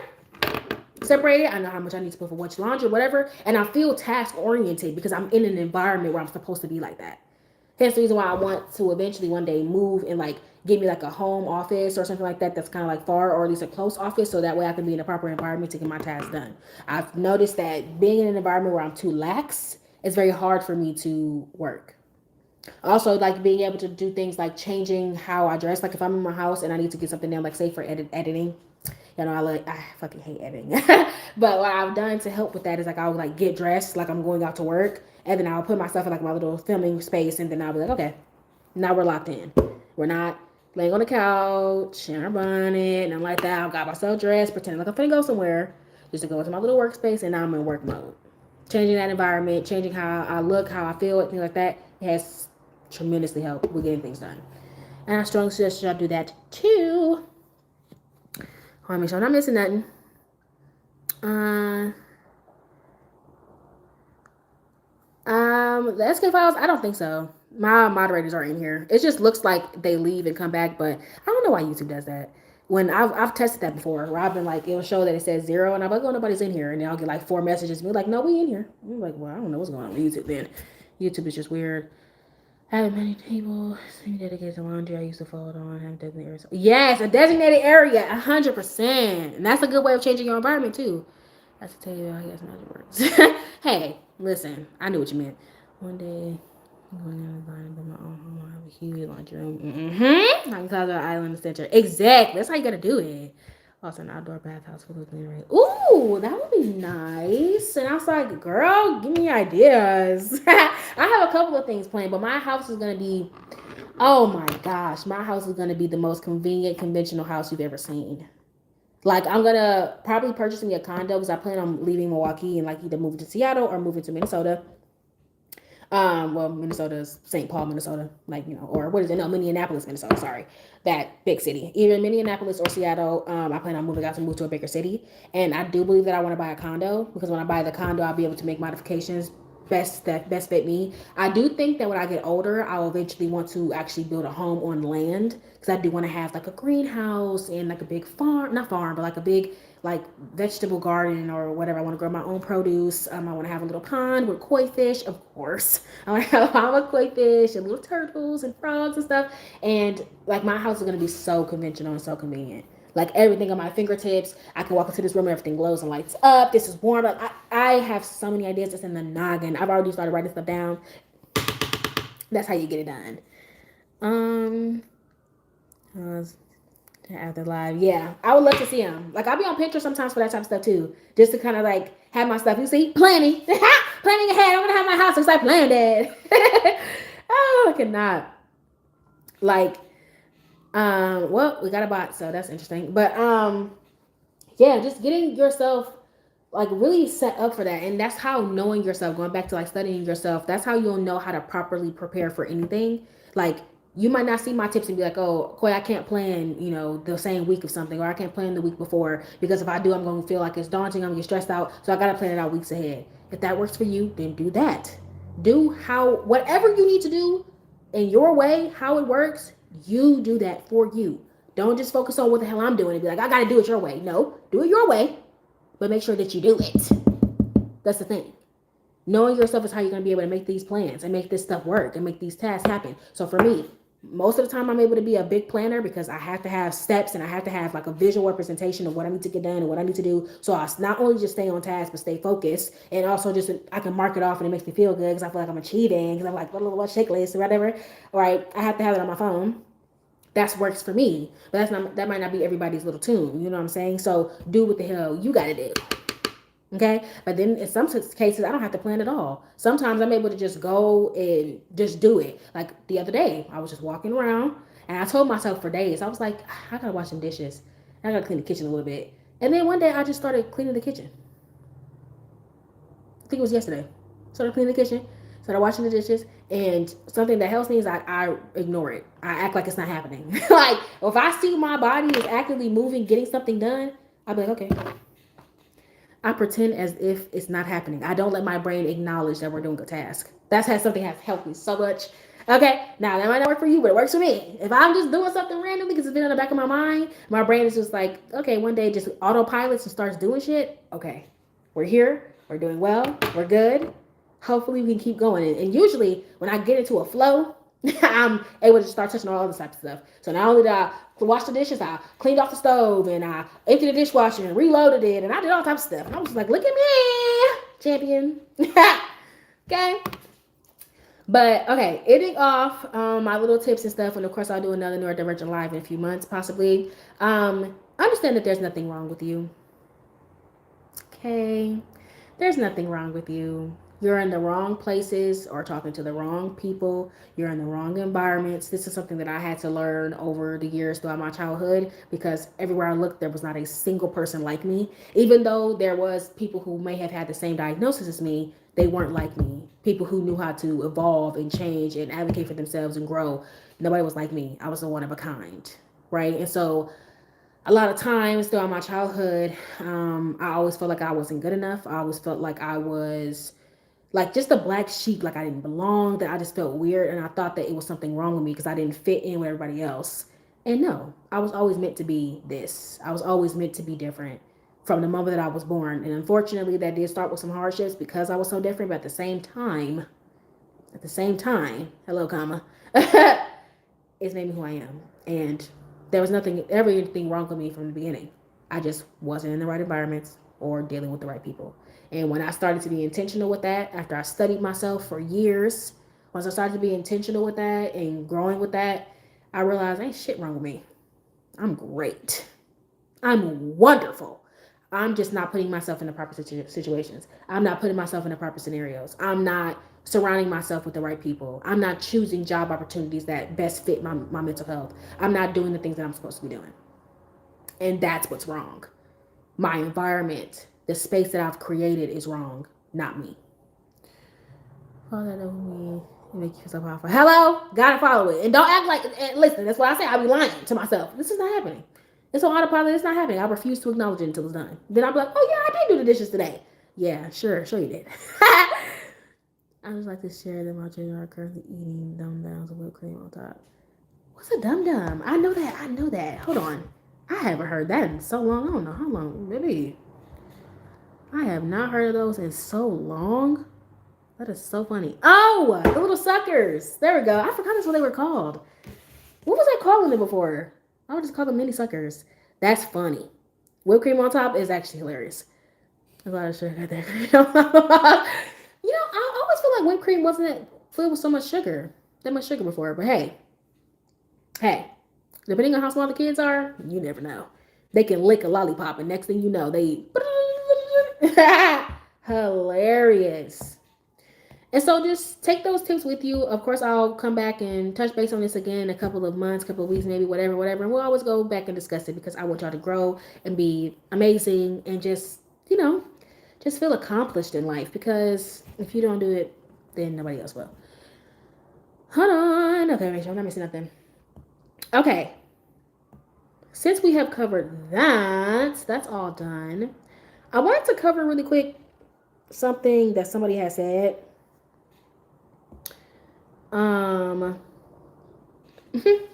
separate it. I know how much I need to put for which laundry, whatever. And I feel task oriented because I'm in an environment where I'm supposed to be like that. Hence the reason why I want to eventually one day move and like give me like a home office or something like that that's kind of like far or at least a close office so that way I can be in a proper environment to get my tasks done. I've noticed that being in an environment where I'm too lax, it's very hard for me to work. Also, like being able to do things like changing how I dress. Like if I'm in my house and I need to get something done, like say for editing, I fucking hate editing. But what I've done to help with that is like I'll like get dressed like I'm going out to work, and then I'll put myself in like my little filming space, and then I'll be like, okay, now we're locked in. We're not laying on the couch and I'm running and like that. I got myself dressed, pretending like I'm finna go somewhere, just to go into my little workspace, and now I'm in work mode. Changing that environment, changing how I look, how I feel, things like that, it has tremendously helped with getting things done. And I strongly suggest y'all do that too. I want to make sure I'm not missing nothing. The SK files, I don't think so. My moderators are in here. It just looks like they leave and come back, but I don't know why YouTube does that. When I've tested that before, where I've been like, it'll show that it says 0, and I'm like, oh, nobody's in here, and then I'll get like 4 messages, and be like, no, we in here. I'm like, well, I don't know what's going on with YouTube then. YouTube is just weird. Having many people dedicated to laundry, I used to fold on. Have designated area. Yes, a designated area, 100%. And that's a good way of changing your environment too. I have to tell you, I guess magic works. Hey, listen, I knew what you meant. One day, I'm going to buy my own home. I have a huge laundry room. I can call it an island center. Exactly. That's how you gotta do it. Also, an outdoor bathhouse for the rain. Ooh, that would be nice. And I was like, girl, give me ideas. I have a couple of things planned, but my house is going to be, oh my gosh, my house is going to be the most convenient, conventional house you've ever seen. Like, I'm going to probably purchase me a condo because I plan on leaving Milwaukee and like either moving to Seattle or moving to Minnesota. Well, Minnesota's St. Paul, Minnesota, like, or what is it? No, Minneapolis, Minnesota, sorry. That big city. Either Minneapolis or Seattle. I plan on moving out to move to a bigger city. And I do believe that I want to buy a condo because when I buy the condo, I'll be able to make modifications that best fit me. I do think that when I get older, I'll eventually want to actually build a home on land because I do want to have like a greenhouse and like a big farm, not farm, but like a big like vegetable garden or whatever. I want to grow my own produce. I want to have a little pond with koi fish, of course. I want to have a pond with koi fish and little turtles and frogs and stuff. And like my house is going to be so conventional and so convenient. Like everything on my fingertips. I can walk into this room and everything glows and lights up. This is warm. Like I have so many ideas just in the noggin. I've already started writing stuff down. That's how you get it done. After live, yeah, I would love to see them. Like I'll be on Pinterest sometimes for that type of stuff too, just to kind of like have my stuff. You see, planning, planning ahead. I'm gonna have my house and start planning that. Oh, I cannot. Like, well, we got a bot, so that's interesting. But yeah, just getting yourself like really set up for that, and that's how knowing yourself. Going back to like studying yourself, that's how you'll know how to properly prepare for anything. Like you might not see my tips and be like, oh, Koi, I can't plan, the same week of something, or I can't plan the week before because if I do, I'm going to feel like it's daunting. I'm going to get stressed out. So I got to plan it out weeks ahead. If that works for you, then do that. Do whatever you need to do in your way, how it works, you do that for you. Don't just focus on what the hell I'm doing and be like, I got to do it your way. No, do it your way, but make sure that you do it. That's the thing. Knowing yourself is how you're going to be able to make these plans and make this stuff work and make these tasks happen. So for me, most of the time I'm able to be a big planner because I have to have steps and I have to have like a visual representation of what I need to get done and what I need to do. So I not only just stay on task, but stay focused. And also just I can mark it off and it makes me feel good because I feel like I'm achieving because I'm like, what checklist or whatever. All right, I have to have it on my phone. That works for me. But that might not be everybody's little tune. You know what I'm saying? So do what the hell you got to do. Okay. But then in some cases, I don't have to plan at all. Sometimes I'm able to just go and just do it. Like the other day, I was just walking around and I told myself for days, I was like, I gotta wash some dishes. I gotta clean the kitchen a little bit. And then one day I just started cleaning the kitchen. I think it was yesterday. Started cleaning the kitchen, started washing the dishes, and something that helps me is I ignore it. I act like it's not happening. Like if I see my body is actively moving, getting something done, I'll be like, okay. I pretend as if it's not happening. I don't let my brain acknowledge that we're doing a task. That's how something has helped me so much. Okay, now that might not work for you, but it works for me. If I'm just doing something randomly because it's been in the back of my mind, my brain is just like, okay, one day just autopilots and starts doing shit. Okay, we're here, we're doing well, we're good. Hopefully we can keep going. And usually when I get into a flow, I'm able to start touching all other types of stuff. So not only did I wash the dishes, I cleaned off the stove and I emptied the dishwasher and reloaded it and I did all types of stuff. And I was like, look at me, champion. Okay. But okay, ending off my little tips and stuff, and of course I'll do another neurodivergent live in a few months, possibly. Understand that there's nothing wrong with you. Okay, there's nothing wrong with you. You're in the wrong places or talking to the wrong people. You're in the wrong environments. This is something that I had to learn over the years throughout my childhood because everywhere I looked, there was not a single person like me. Even though there was people who may have had the same diagnosis as me, they weren't like me. People who knew how to evolve and change and advocate for themselves and grow. Nobody was like me. I was a one of a kind, right? And so a lot of times throughout my childhood, I always felt like I wasn't good enough. I always felt like I was like just a black sheep, like I didn't belong, that I just felt weird. And I thought that it was something wrong with me because I didn't fit in with everybody else. And no, I was always meant to be this. I was always meant to be different from the moment that I was born. And unfortunately, that did start with some hardships because I was so different. But at the same time, hello, comma, it's made me who I am. And there was everything wrong with me from the beginning. I just wasn't in the right environments or dealing with the right people. And when I started to be intentional with that, after I studied myself for years, once I started to be intentional with that and growing with that, I realized ain't shit wrong with me. I'm great. I'm wonderful. I'm just not putting myself in the proper situations. I'm not putting myself in the proper scenarios. I'm not surrounding myself with the right people. I'm not choosing job opportunities that best fit my mental health. I'm not doing the things that I'm supposed to be doing. And that's what's wrong. My environment, the space that I've created is wrong, not me. Follow that over me. Make you feel so powerful. Hello? Gotta follow it. And don't act like, and listen, that's what I say. I be lying to myself. This is not happening. It's on autopilot. It's not happening. I refuse to acknowledge it until it's done. Then I'll be like, oh, yeah, I did do the dishes today. Yeah, sure you did. I just like to share that my children are currently eating Dum Dums with whipped cream on top. What's a Dum Dum? I know that. Hold on. I haven't heard that in so long. I don't know how long. Maybe. I have not heard of those in so long. That is so funny. Oh, the little suckers. There we go. I forgot that's what they were called. What was I calling them before? I would just call them mini suckers. That's funny. Whipped cream on top is actually hilarious. A lot of sugar there. I always feel like whipped cream wasn't filled with so much sugar. That much sugar before. But hey, depending on how small the kids are, you never know. They can lick a lollipop, and next thing you know, they hilarious. And so just take those tips with you. Of course, I'll come back and touch base on this again in a couple of months, couple of weeks, maybe whatever. And we'll always go back and discuss it because I want y'all to grow and be amazing and just feel accomplished in life. Because if you don't do it, then nobody else will. Hold on. Okay, make sure I'm not missing nothing. Okay. Since we have covered that's all done. I wanted to cover really quick something that somebody has said.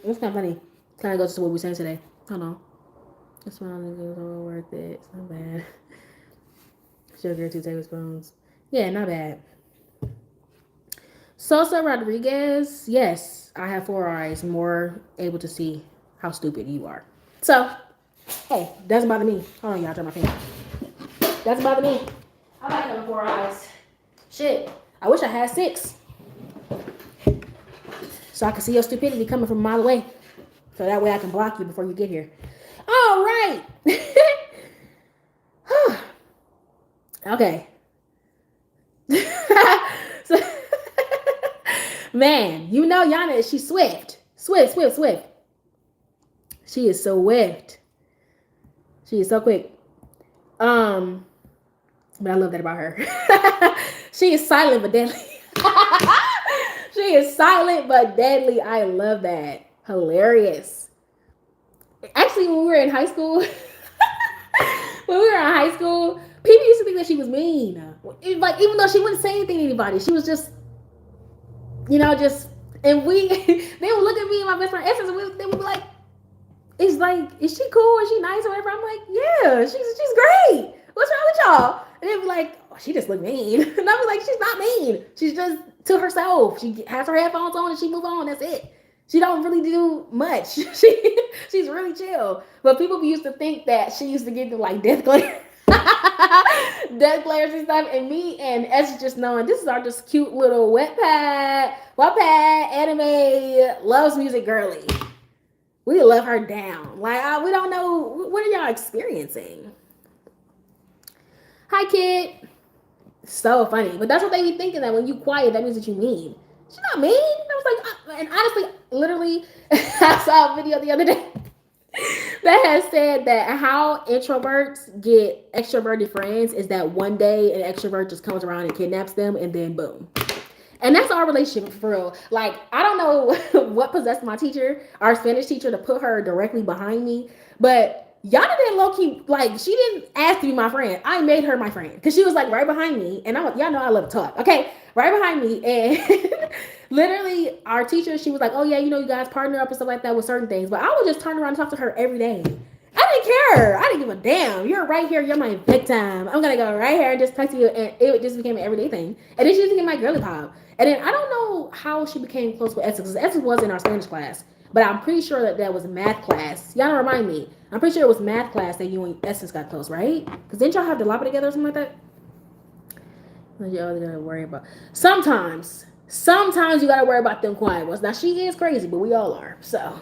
It's kind of funny. Kind of goes to what we were saying today. Hold on. This one is all worth it. It's not bad. Sugar, 2 tablespoons. Yeah, not bad. Sosa Rodriguez. Yes, I have 4 eyes. More able to see how stupid you are. So, hey, doesn't bother me. Hold on, y'all. Turn my finger. Doesn't bother me. I like having 4 eyes. Shit. I wish I had 6. So I can see your stupidity coming from a mile away. So that way I can block you before you get here. All right. Okay. So, man, you know Yana, she's swift. Swift, swift, swift. She is so swift. She is so quick. Um, but I love that about her. She is silent but deadly. She is silent but deadly. I love that. Hilarious. Actually, when we were in high school, when we were in high school, people used to think that she was mean. Like even though she wouldn't say anything to anybody, she was just, just. And we, they would look at me and my best friend Essence, and they would be like, "It's like, is she cool? Is she nice or whatever?" I'm like, "Yeah, she's great. What's wrong with y'all?" And they'd be like, "Oh, she just look mean." And I was like, "She's not mean. She's just to herself. She has her headphones on and she move on. That's it. She don't really do much. She's really chill." But people used to think that she used to get them like death glare. Death glares and stuff, and me and S just knowing this is our just cute little Wattpad anime loves music girly. We love her down. Like we don't know what are y'all experiencing. Hi, kid. So funny, but that's what they be thinking, that when you quiet, that means that you mean. She's not mean. I was like, and honestly, literally, I saw a video the other day that has said that how introverts get extroverted friends is that one day an extrovert just comes around and kidnaps them, and then boom. And that's our relationship for real. Like, I don't know what possessed my teacher, our Spanish teacher, to put her directly behind me, but Yana didn't low key, like, she didn't ask to be my friend. I made her my friend because she was like right behind me, and y'all know I love to talk, okay? Right behind me, and literally, our teacher, she was like, "Oh yeah, you guys partner up and stuff like that with certain things," but I would just turn around and talk to her every day. I didn't care. I didn't give a damn. You're right here. You're my victim. I'm gonna go right here and just talk to you, and it just became an everyday thing. And then she used to get my girly pop. And then I don't know how she became close with Essex, because Essex was in our Spanish class, but I'm pretty sure that was math class. Y'all remind me. I'm pretty sure it was math class that you and Essex got close, right? Because didn't y'all have the lapa together or something like that? Y'all gotta worry about. Sometimes you gotta worry about them quiet ones. Now she is crazy, but we all are. So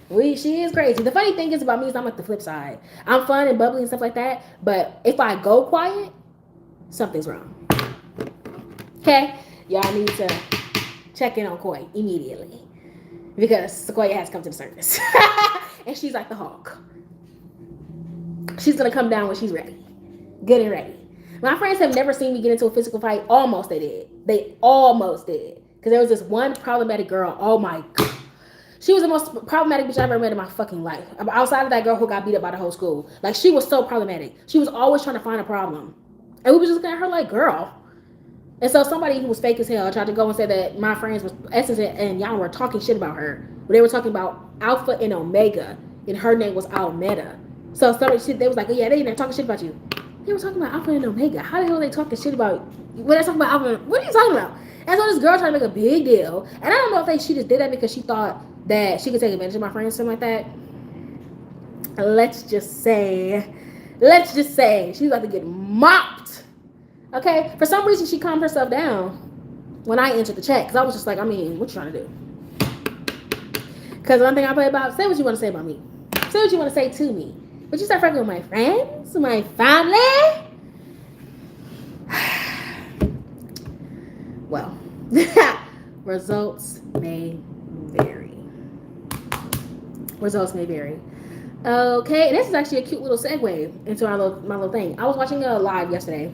she is crazy. The funny thing is about me is I'm like the flip side. I'm fun and bubbly and stuff like that, but if I go quiet, something's wrong. Okay, y'all need to check in on Koi immediately because Sequoia has come to the surface, and she's like the Hulk. She's gonna come down when she's ready, good and ready. My friends have never seen me get into a physical fight. Almost they did. They almost did. Because there was this one problematic girl. Oh my God. She was the most problematic bitch I've ever met in my fucking life. Outside of that girl who got beat up by the whole school. Like, she was so problematic. She was always trying to find a problem. And we was just looking at her like, girl. And so somebody who was fake as hell tried to go and say that my friends was Essence and Yana were talking shit about her. But they were talking about Alpha and Omega. And her name was Almeda. So they was like, oh yeah, they ain't talking shit about you. They were talking about Alpha and Omega. How the hell are they talking shit about? When they're talking about Alpha, what are you talking about? And so this girl tried to make a big deal. And I don't know if she just did that because she thought that she could take advantage of my friends or something like that. Let's just say she's about to get mopped. Okay? For some reason, she calmed herself down when I entered the chat. Because I was just like, what you trying to do? Because one thing I play about, say what you want to say about me. Say what you want to say to me. But you start fucking with my friends, my family. Well, results may vary. Okay, and this is actually a cute little segue into my little thing. I was watching a live yesterday.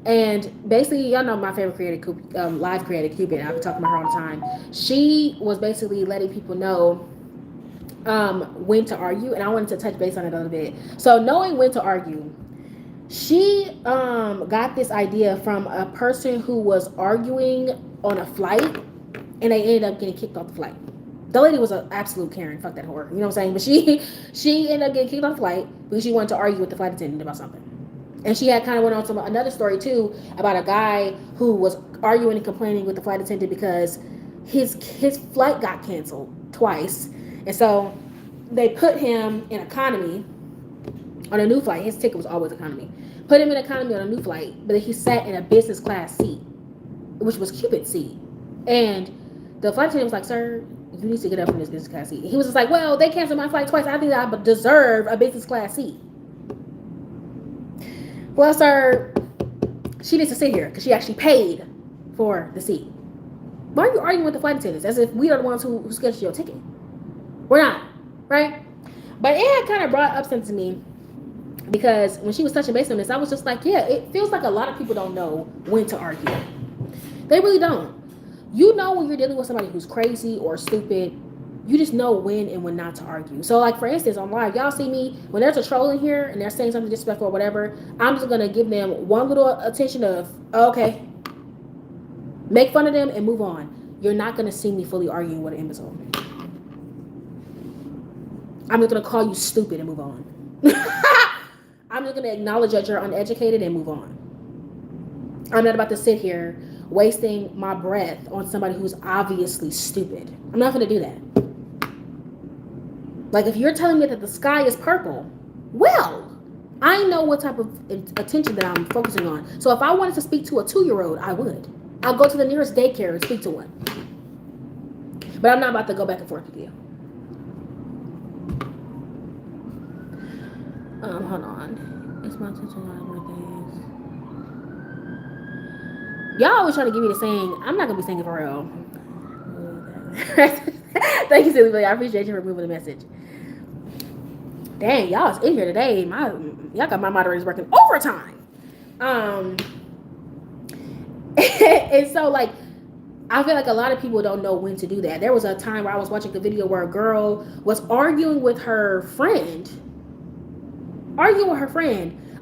And basically, y'all know my favorite creator, live creator, Cupid. I've been talking about her all the time. She was basically letting people know when to argue, and I wanted to touch base on it a little bit. So knowing when to argue, she got this idea from a person who was arguing on a flight, and they ended up getting kicked off the flight. The lady was an absolute Karen. Fuck that whore. You know what I'm saying? But she ended up getting kicked off the flight because she wanted to argue with the flight attendant about something. And she had kind of went on to another story too about a guy who was arguing and complaining with the flight attendant because his flight got canceled twice. And so they put him in economy on a new flight. His ticket was always economy. Put him in economy on a new flight, but he sat in a business class seat, which was Cupid's seat. And The flight attendant was like, "Sir, you need to get up from this business class seat." He was just like, "Well, they canceled my flight twice. I think I deserve a business class seat." Well, sir, she needs to sit here because she actually paid for the seat. Why are you arguing with the flight attendants as if we are the ones who scheduled your ticket? We're not, right? But it had kind of brought up something to me because when she was touching base on this, I was just like, yeah, it feels like a lot of people don't know when to argue. They really don't. You know when you're dealing with somebody who's crazy or stupid, you just know when and when not to argue. So, like, for instance, on live, y'all see me, when there's a troll in here and they're saying something disrespectful or whatever, I'm just going to give them one little attention of, okay, make fun of them and move on. You're not going to see me fully arguing with an imbecile. I'm just going to call you stupid and move on. I'm just going to acknowledge that you're uneducated and move on. I'm not about to sit here wasting my breath on somebody who's obviously stupid. I'm not going to do that. Like, if you're telling me that the sky is purple, well, I know what type of attention that I'm focusing on. So if I wanted to speak to a 2-year-old, I would. I'll go to the nearest daycare and speak to one. But I'm not about to go back and forth with you. Hold on. It's my attention on my days. Y'all always trying to give me the saying. I'm not going to be singing for real. Thank you, Silly. I appreciate you removing the message. Dang, y'all is in here today. Y'all got my moderators working overtime. And so, like, I feel like a lot of people don't know when to do that. There was a time where I was watching a video where a girl was arguing with her friend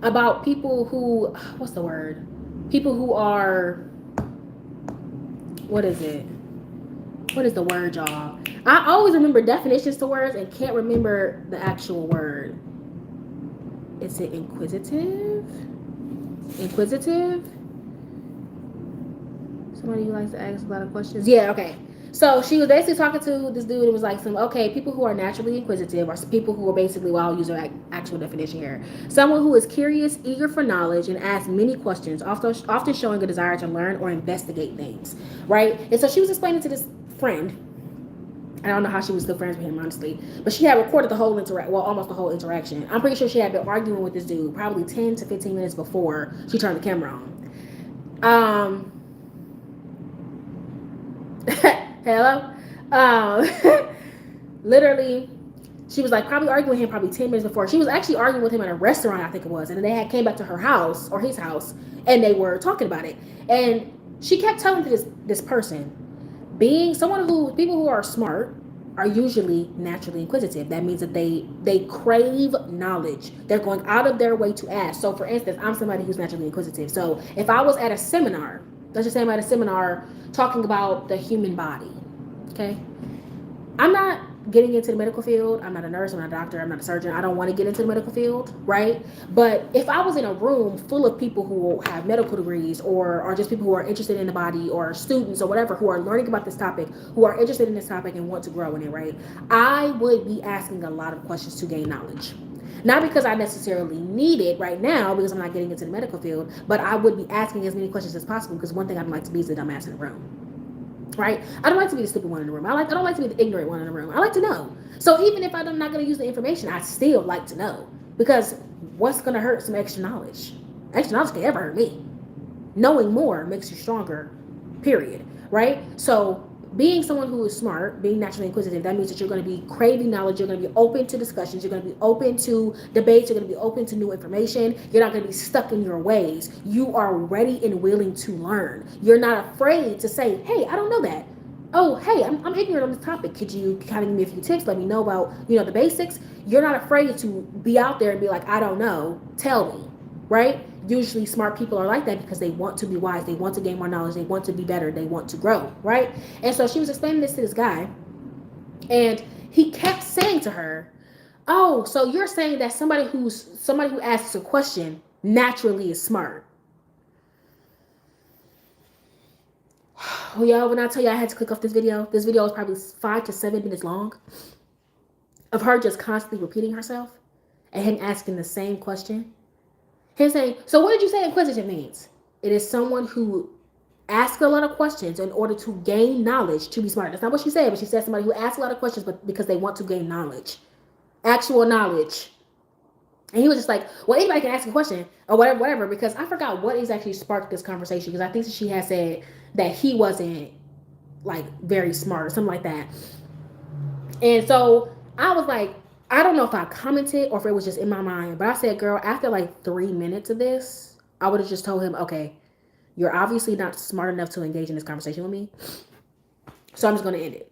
about people who, what's the word? People who are, what is it? What is the word, y'all? I always remember definitions to words and can't remember the actual word. Is it inquisitive? Inquisitive? Somebody who likes to ask a lot of questions? Yeah, okay. So she was basically talking to this dude. It was like people who are naturally inquisitive are people who are basically, well, I'll use an actual definition here. Someone who is curious, eager for knowledge, and asks many questions, often showing a desire to learn or investigate things, right? And so she was explaining to this friend, I don't know how she was still friends with him, honestly, but she had recorded the whole almost the whole interaction. I'm pretty sure she had been arguing with this dude probably 10 to 15 minutes before she turned the camera on. Hello? Literally, she was like probably arguing with him probably 10 minutes before. She was actually arguing with him at a restaurant, I think it was. And then they came back to her house or his house and they were talking about it. And she kept telling this person, people who are smart are usually naturally inquisitive. That means that they crave knowledge. They're going out of their way to ask. So for instance, I'm somebody who's naturally inquisitive. So if I was at a seminar, let's just say I'm at a seminar talking about the human body, okay? I'm not getting into the medical field. I'm not a nurse, I'm not a doctor, I'm not a surgeon. I don't want to get into the medical field, right? But if I was in a room full of people who have medical degrees or are just people who are interested in the body or students or whatever who are learning about this topic, who are interested in this topic and want to grow in it, right? I would be asking a lot of questions to gain knowledge. Not because I necessarily need it right now because I'm not getting into the medical field, but I would be asking as many questions as possible because one thing I don't like to be is the dumbass in the room. Right? I don't like to be the stupid one in the room. I don't like to be the ignorant one in the room. I like to know. So even if I'm not going to use the information, I still like to know. Because what's going to hurt some extra knowledge? Extra knowledge can ever hurt me. Knowing more makes you stronger, period. Right? So being someone who is smart, being naturally inquisitive, that means that you're going to be craving knowledge. You're going to be open to discussions. You're going to be open to debates. You're going to be open to new information. You're not going to be stuck in your ways. You are ready and willing to learn. You're not afraid to say, hey, I don't know that. Oh, hey, I'm ignorant on this topic. Could you kind of give me a few tips? Let me know about, the basics. You're not afraid to be out there and be like, I don't know. Tell me, right? Usually smart people are like that because they want to be wise. They want to gain more knowledge. They want to be better. They want to grow, right? And so she was explaining this to this guy, and he kept saying to her, oh, so you're saying that somebody who asks a question naturally is smart. Oh, y'all, when I tell you I had to click off this video was probably 5 to 7 minutes long of her just constantly repeating herself and him asking the same question. Him saying, so what did you say inquisitive means? It is someone who ask a lot of questions in order to gain knowledge, to be smart. That's not what she said, but she said somebody who asks a lot of questions but because they want to gain knowledge, actual knowledge. And he was just like, well, anybody can ask a question or whatever, whatever, because I forgot what exactly sparked this conversation, because I think she had said that he wasn't like very smart or something like that. And so I was like, I don't know if I commented or if it was just in my mind, but I said, girl, after like 3 minutes of this, I would have just told him, okay, you're obviously not smart enough to engage in this conversation with me. So I'm just going to end it.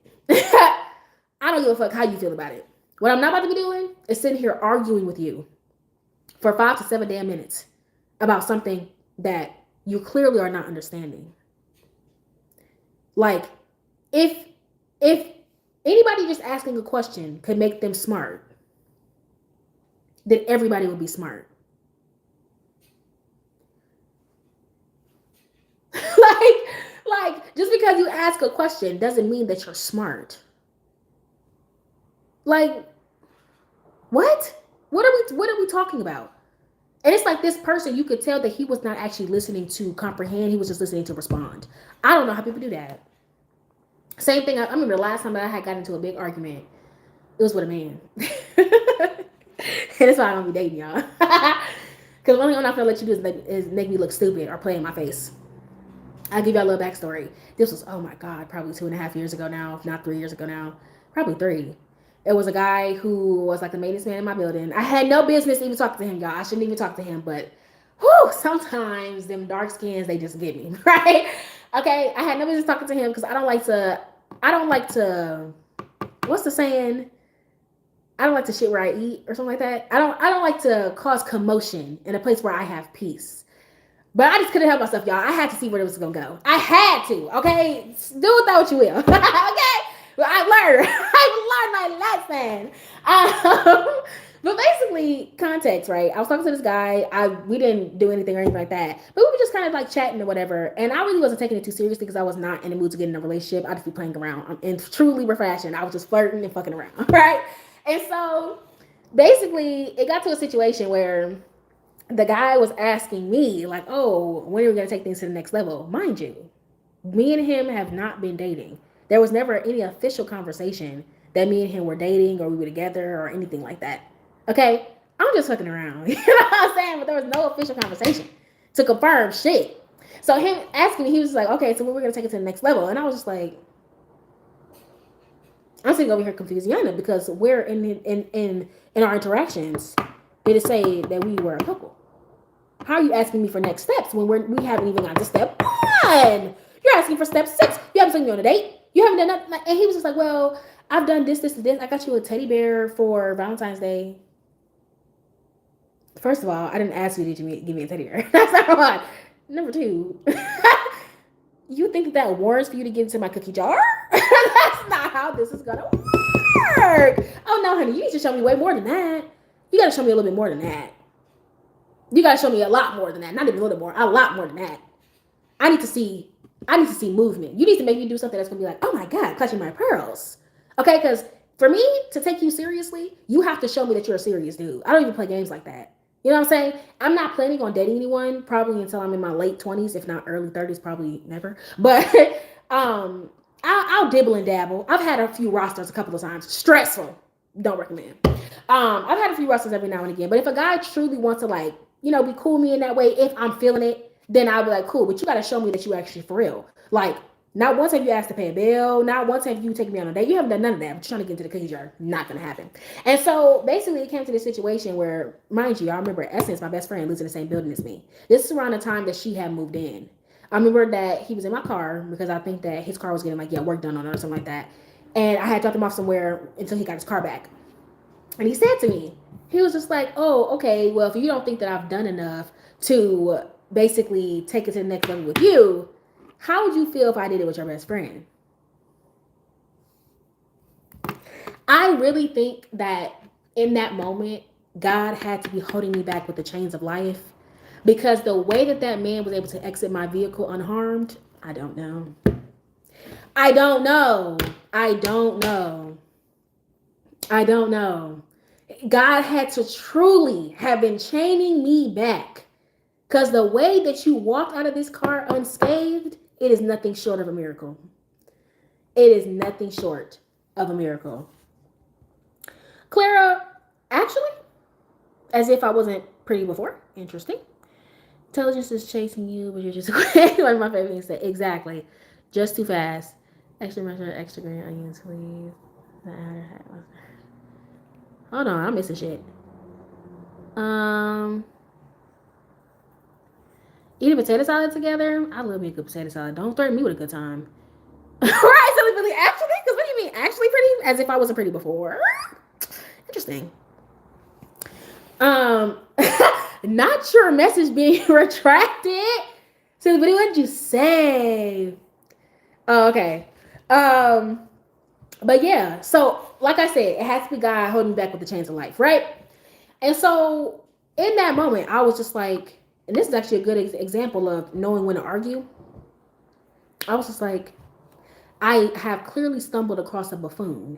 I don't give a fuck how you feel about it. What I'm not about to be doing is sitting here arguing with you for 5 to 7 damn minutes about something that you clearly are not understanding. Like, if anybody just asking a question could make them smart, then everybody would be smart. like just because you ask a question doesn't mean that you're smart. Like, what? What are we talking about? And it's like this person, you could tell that he was not actually listening to comprehend. He was just listening to respond. I don't know how people do that. Same thing. I remember the last time that I had got into a big argument. It was with a man. And that's why I don't be dating y'all. Because one thing I'm not going to let you do is make me look stupid or play in my face. I'll give y'all a little backstory. This was, oh my God, probably 2.5 years ago now, if not 3 years ago now. Probably 3. It was a guy who was like the maintenance man in my building. I had no business even talking to him, y'all. I shouldn't even talk to him, but whew, sometimes them dark skins, they just get me, right? Okay, I had no business talking to him because I don't like to, what's the saying? I don't like to shit where I eat or something like that. I don't like to cause commotion in a place where I have peace. But I just couldn't help myself, y'all. I had to see where it was gonna go. I had to, okay? Do with that what you will. Okay? Well, I learned my lesson. But basically, context, right? I was talking to this guy. We didn't do anything or anything like that. But we were just kind of like chatting or whatever. And I really wasn't taking it too seriously because I was not in the mood to get in a relationship. I'd just be playing around. In true Libra fashion, I was just flirting and fucking around, right? And so basically, it got to a situation where the guy was asking me, like, oh, when are we going to take things to the next level? Mind you, me and him have not been dating. There was never any official conversation that me and him were dating or we were together or anything like that. Okay? I'm just fucking around. You know what I'm saying? But there was no official conversation to confirm shit. So him asking me, he was like, okay, so when we're going to take it to the next level? And I was just like, I'm sitting over here confused Yana because we're in our interactions, they just say that we were a couple. How are you asking me for next steps when we haven't even got to step 1? You're asking for step 6. You haven't taken me on a date. You haven't done nothing. And he was just like, well, I've done this, and this. I got you a teddy bear for Valentine's Day. First of all, I didn't ask you to give me a teddy bear. That's number 1. Number 2, you think that warrants for you to get into my cookie jar? That's not how this is going to work. Oh, no, honey, you need to show me way more than that. You got to show me a little bit more than that. You gotta show me a lot more than that. Not even a little more, a lot more than that. I need to see movement. You need to make me do something that's gonna be like, oh my God, clutching my pearls. Okay, because for me to take you seriously, you have to show me that you're a serious dude. I don't even play games like that. You know what I'm saying? I'm not planning on dating anyone probably until I'm in my late 20s, if not early 30s, probably never. But I'll dibble and dabble. I've had a few rosters a couple of times. Stressful. Don't recommend. I've had a few rosters every now and again. But if a guy truly wants to like, be cool with me in that way, if I'm feeling it, then I'll be like, cool, but you got to show me that you actually for real. Like, not once have you asked to pay a bill, not once have you taken me on a date. You haven't done none of that, but you're trying to get into the cookie jar. Not going to happen. And so, basically, it came to this situation where, mind you, I remember Essence, my best friend, lives in the same building as me. This is around the time that she had moved in. I remember that he was in my car because I think that his car was getting, work done on it or something like that. And I had dropped him off somewhere until he got his car back. And he said to me, he was just like, oh, okay, well, if you don't think that I've done enough to basically take it to the next level with you, how would you feel if I did it with your best friend? I really think that in that moment, God had to be holding me back with the chains of life, because the way that man was able to exit my vehicle unharmed, I don't know. I don't know. God had to truly have been chaining me back, because the way that you walked out of this car unscathed It is nothing short of a miracle. It is nothing short of a miracle. Clara, actually, as if I wasn't pretty before. Interesting. Intelligence is chasing you, but you're just like my favorite thing to say. Exactly. Just too fast. Extra measure, extra green onions, please. Hold on, I'm missing shit. Um, Eating potato salad together. I love me a good potato salad. Don't threaten me with a good time. Right? So really, actually, because what do you mean? Actually, pretty? As if I wasn't pretty before. Interesting. Um, Not your message being retracted. So, but what did you say? Oh, okay. Um, but yeah. So, like I said, it has to be God holding me back with the chains of life, right? And so, in that moment, I was just like, and this is actually a good example of knowing when to argue. I was just like, I have clearly stumbled across a buffoon.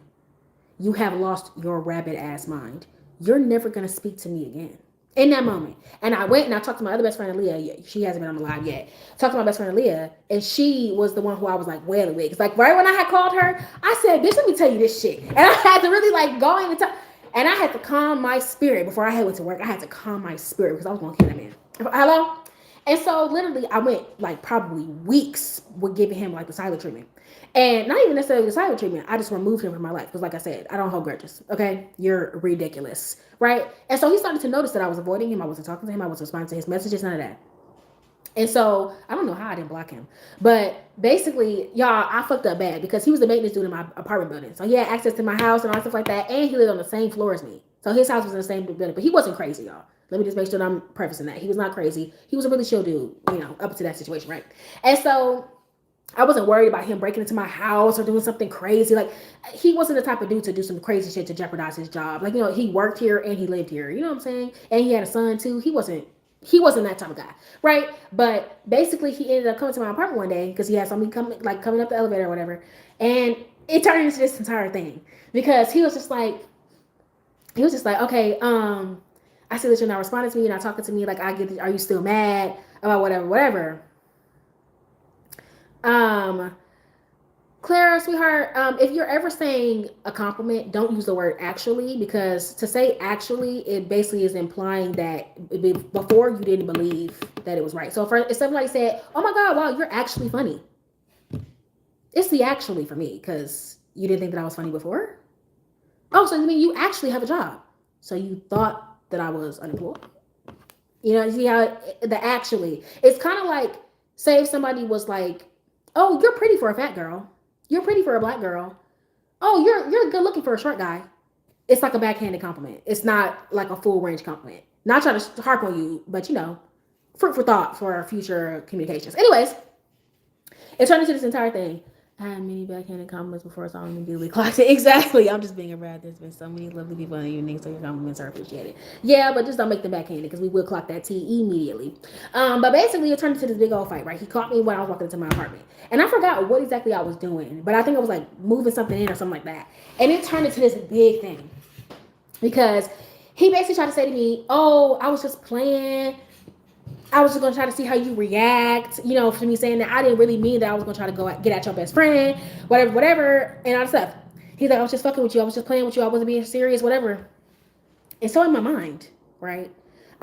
You have lost your rabbit ass mind. You're never gonna speak to me again. In that moment. And I went and I talked to my other best friend, Aaliyah. She hasn't been on the live yet. Talked to my best friend, Aaliyah, and she was the one who I was like wailing with. It's like right when I had called her, I said, bitch, let me tell you this shit. And I had to really like go in and talk. And I had to calm my spirit before I had went to work. I had to calm my spirit because I was gonna kill that man. Hello? And so literally I went like probably weeks with giving him like the silent treatment. And not even necessarily the silent treatment. I just removed him from my life. Because like I said, I don't hold grudges. Okay? You're ridiculous. Right? And so he started to notice that I was avoiding him. I wasn't talking to him. I wasn't responding to his messages. None of that. And so I don't know how I didn't block him. But basically, y'all, I fucked up bad because he was the maintenance dude in my apartment building. So he had access to my house and all stuff like that. And he lived on the same floor as me. So his house was in the same building. But he wasn't crazy, y'all. Let me just make sure that I'm prefacing that. He was not crazy. He was a really chill dude, up to that situation, right? And so I wasn't worried about him breaking into my house or doing something crazy. Like, he wasn't the type of dude to do some crazy shit to jeopardize his job. Like, he worked here and he lived here. You know what I'm saying? And he had a son too. He wasn't that type of guy, right? But basically, he ended up coming to my apartment one day because he had somebody coming up the elevator or whatever, and it turned into this entire thing because he was just like, okay, I see that you're not responding to me, you're not talking to me. Like, I get it. Are you still mad about whatever? Clara, sweetheart, if you're ever saying a compliment, don't use the word actually, because to say actually, it basically is implying that before you didn't believe that it was right. So if somebody said, oh my God, wow, you're actually funny. It's the actually for me, because you didn't think that I was funny before. Oh, so you mean you actually have a job. So you thought that I was unemployed. You see how the actually, it's kind of like, say if somebody was like, oh, you're pretty for a fat girl. You're pretty for a black girl. Oh, you're good looking for a short guy. It's like a backhanded compliment. It's not like a full range compliment. Not trying to harp on you, but fruit for thought for our future communications. Anyways, it turned into this entire thing. I had many backhanded compliments before, so I'm duly clocked it. Exactly. I'm just being a brat. There's been so many lovely people on your so your compliments are appreciated. Yeah, but just don't make them backhanded because we will clock that T immediately. But basically, it turned into this big old fight, right? He caught me when I was walking into my apartment. And I forgot what exactly I was doing, but I think I was like moving something in or something like that. And it turned into this big thing because he basically tried to say to me, oh, I was just playing. I was just going to try to see how you react, for me saying that I didn't really mean that I was going to try to get at your best friend, whatever, and all that stuff. He's like, I was just fucking with you. I was just playing with you. I wasn't being serious, whatever. And so in my mind, right,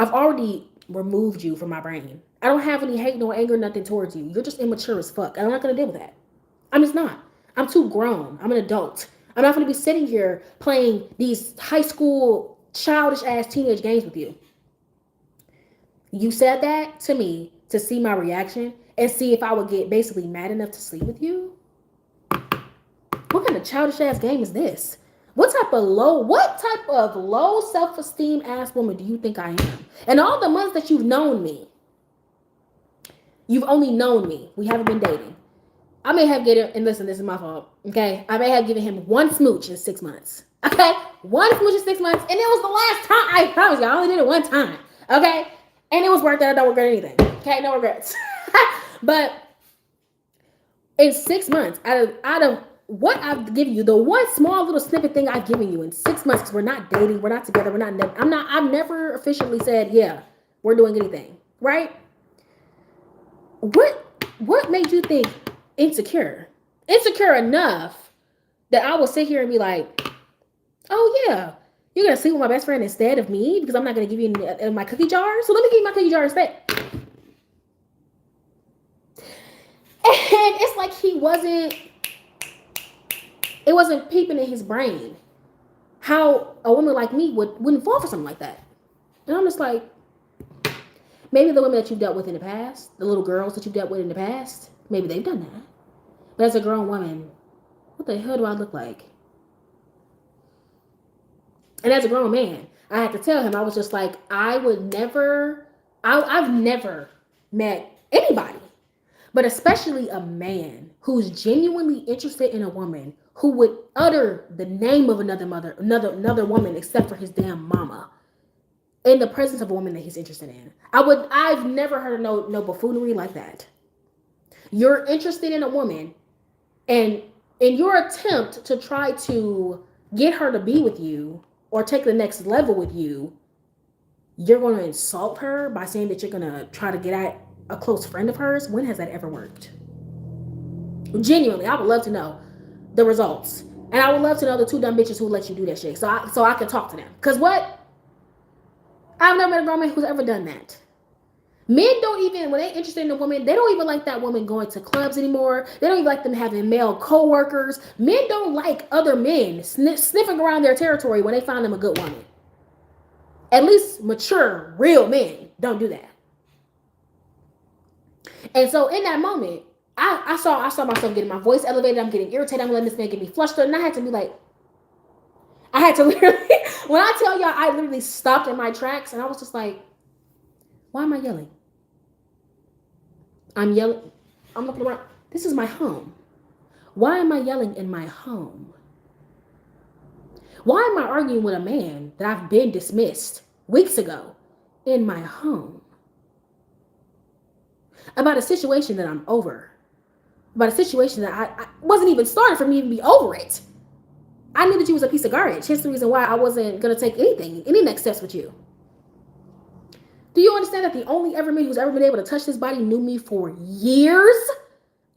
I've already removed you from my brain. I don't have any hate, no anger, nothing towards you. You're just immature as fuck. And I'm not going to deal with that. I'm just not. I'm too grown. I'm an adult. I'm not going to be sitting here playing these high school childish ass teenage games with you. You said that to me to see my reaction and see if I would get basically mad enough to sleep with you. What kind of childish ass game is this? What type of low self-esteem ass woman do you think I am? And all the months that you've known me, you've only known me. We haven't been dating. I may have given, and listen, this is my fault, okay? I may have given him one smooch in 6 months, okay? One smooch in 6 months, and it was the last time. I promise you, I only did it one time, okay? And it was worth it. I don't regret anything. Okay, no regrets. But in 6 months, out of what I've given you, the one small little snippet thing I've given you in 6 months, because we're not dating, we're not together, I've never officially said, yeah, we're doing anything, right? What what made you think insecure? Insecure enough that I will sit here and be like, oh yeah, you're gonna sleep with my best friend instead of me because I'm not gonna give you my cookie jar. So let me give you my cookie jar instead. And it's like it wasn't peeping in his brain how a woman like me wouldn't fall for something like that. And I'm just like, maybe the women that you've dealt with in the past, the little girls that you've dealt with in the past, maybe they've done that. But as a grown woman, what the hell do I look like? And as a grown man, I had to tell him, I was just like, I've never met anybody, but especially a man who's genuinely interested in a woman who would utter the name of another woman except for his damn mama in the presence of a woman that he's interested in. I've never heard of no buffoonery like that. You're interested in a woman, and in your attempt to try to get her to be with you or take the next level with you, you're going to insult her by saying that you're going to try to get at a close friend of hers. When has that ever worked? Genuinely, I would love to know the results. And I would love to know the two dumb bitches who let you do that shit. So I can talk to them. Because what? I've never met a grown man who's ever done that. Men don't even, when they're interested in a woman, they don't even like that woman going to clubs anymore. They don't even like them having male co-workers. Men don't like other men sniffing around their territory when they find them a good woman. At least mature, real men don't do that. And so in that moment, I saw myself getting my voice elevated. I'm getting irritated. I'm letting this man get me flustered. And I had to be like, I had to literally, when I tell y'all, I literally stopped in my tracks and I was just like, why am I yelling? I'm yelling. I'm looking around. This is my home. Why am I yelling in my home? Why am I arguing with a man that I've been dismissed weeks ago in my home? About a situation that I'm over. About a situation that I wasn't even starting for me to be over it. I knew that you was a piece of garbage. Hence the reason why I wasn't going to take any next steps with you. Do you understand that the only ever man who's ever been able to touch this body knew me for years?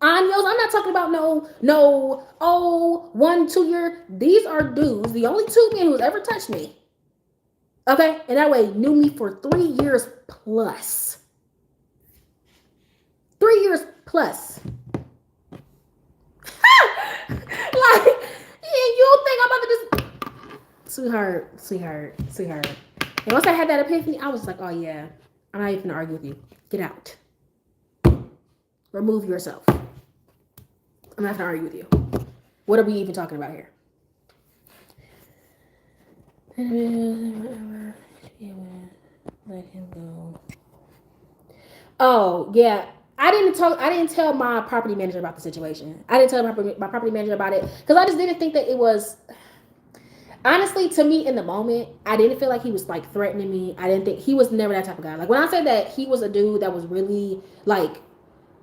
Años. I'm not talking about no 1, 2 year. These are dudes, the only two men who's ever touched me. Okay? And that way knew me for 3 years plus. 3 years plus. Like, you don't think I'm about to just... Sweetheart. And once I had that epiphany, I was like, oh yeah, I'm not even gonna argue with you. Get out. Remove yourself. I'm not gonna argue with you. What are we even talking about here? Let him go. Oh yeah. I didn't tell my property manager about the situation. I didn't tell my property manager about it because I just didn't think that it was... Honestly, to me in the moment, I didn't feel like he was like threatening me. I didn't think he was never that type of guy. Like when I say that he was a dude that was really like,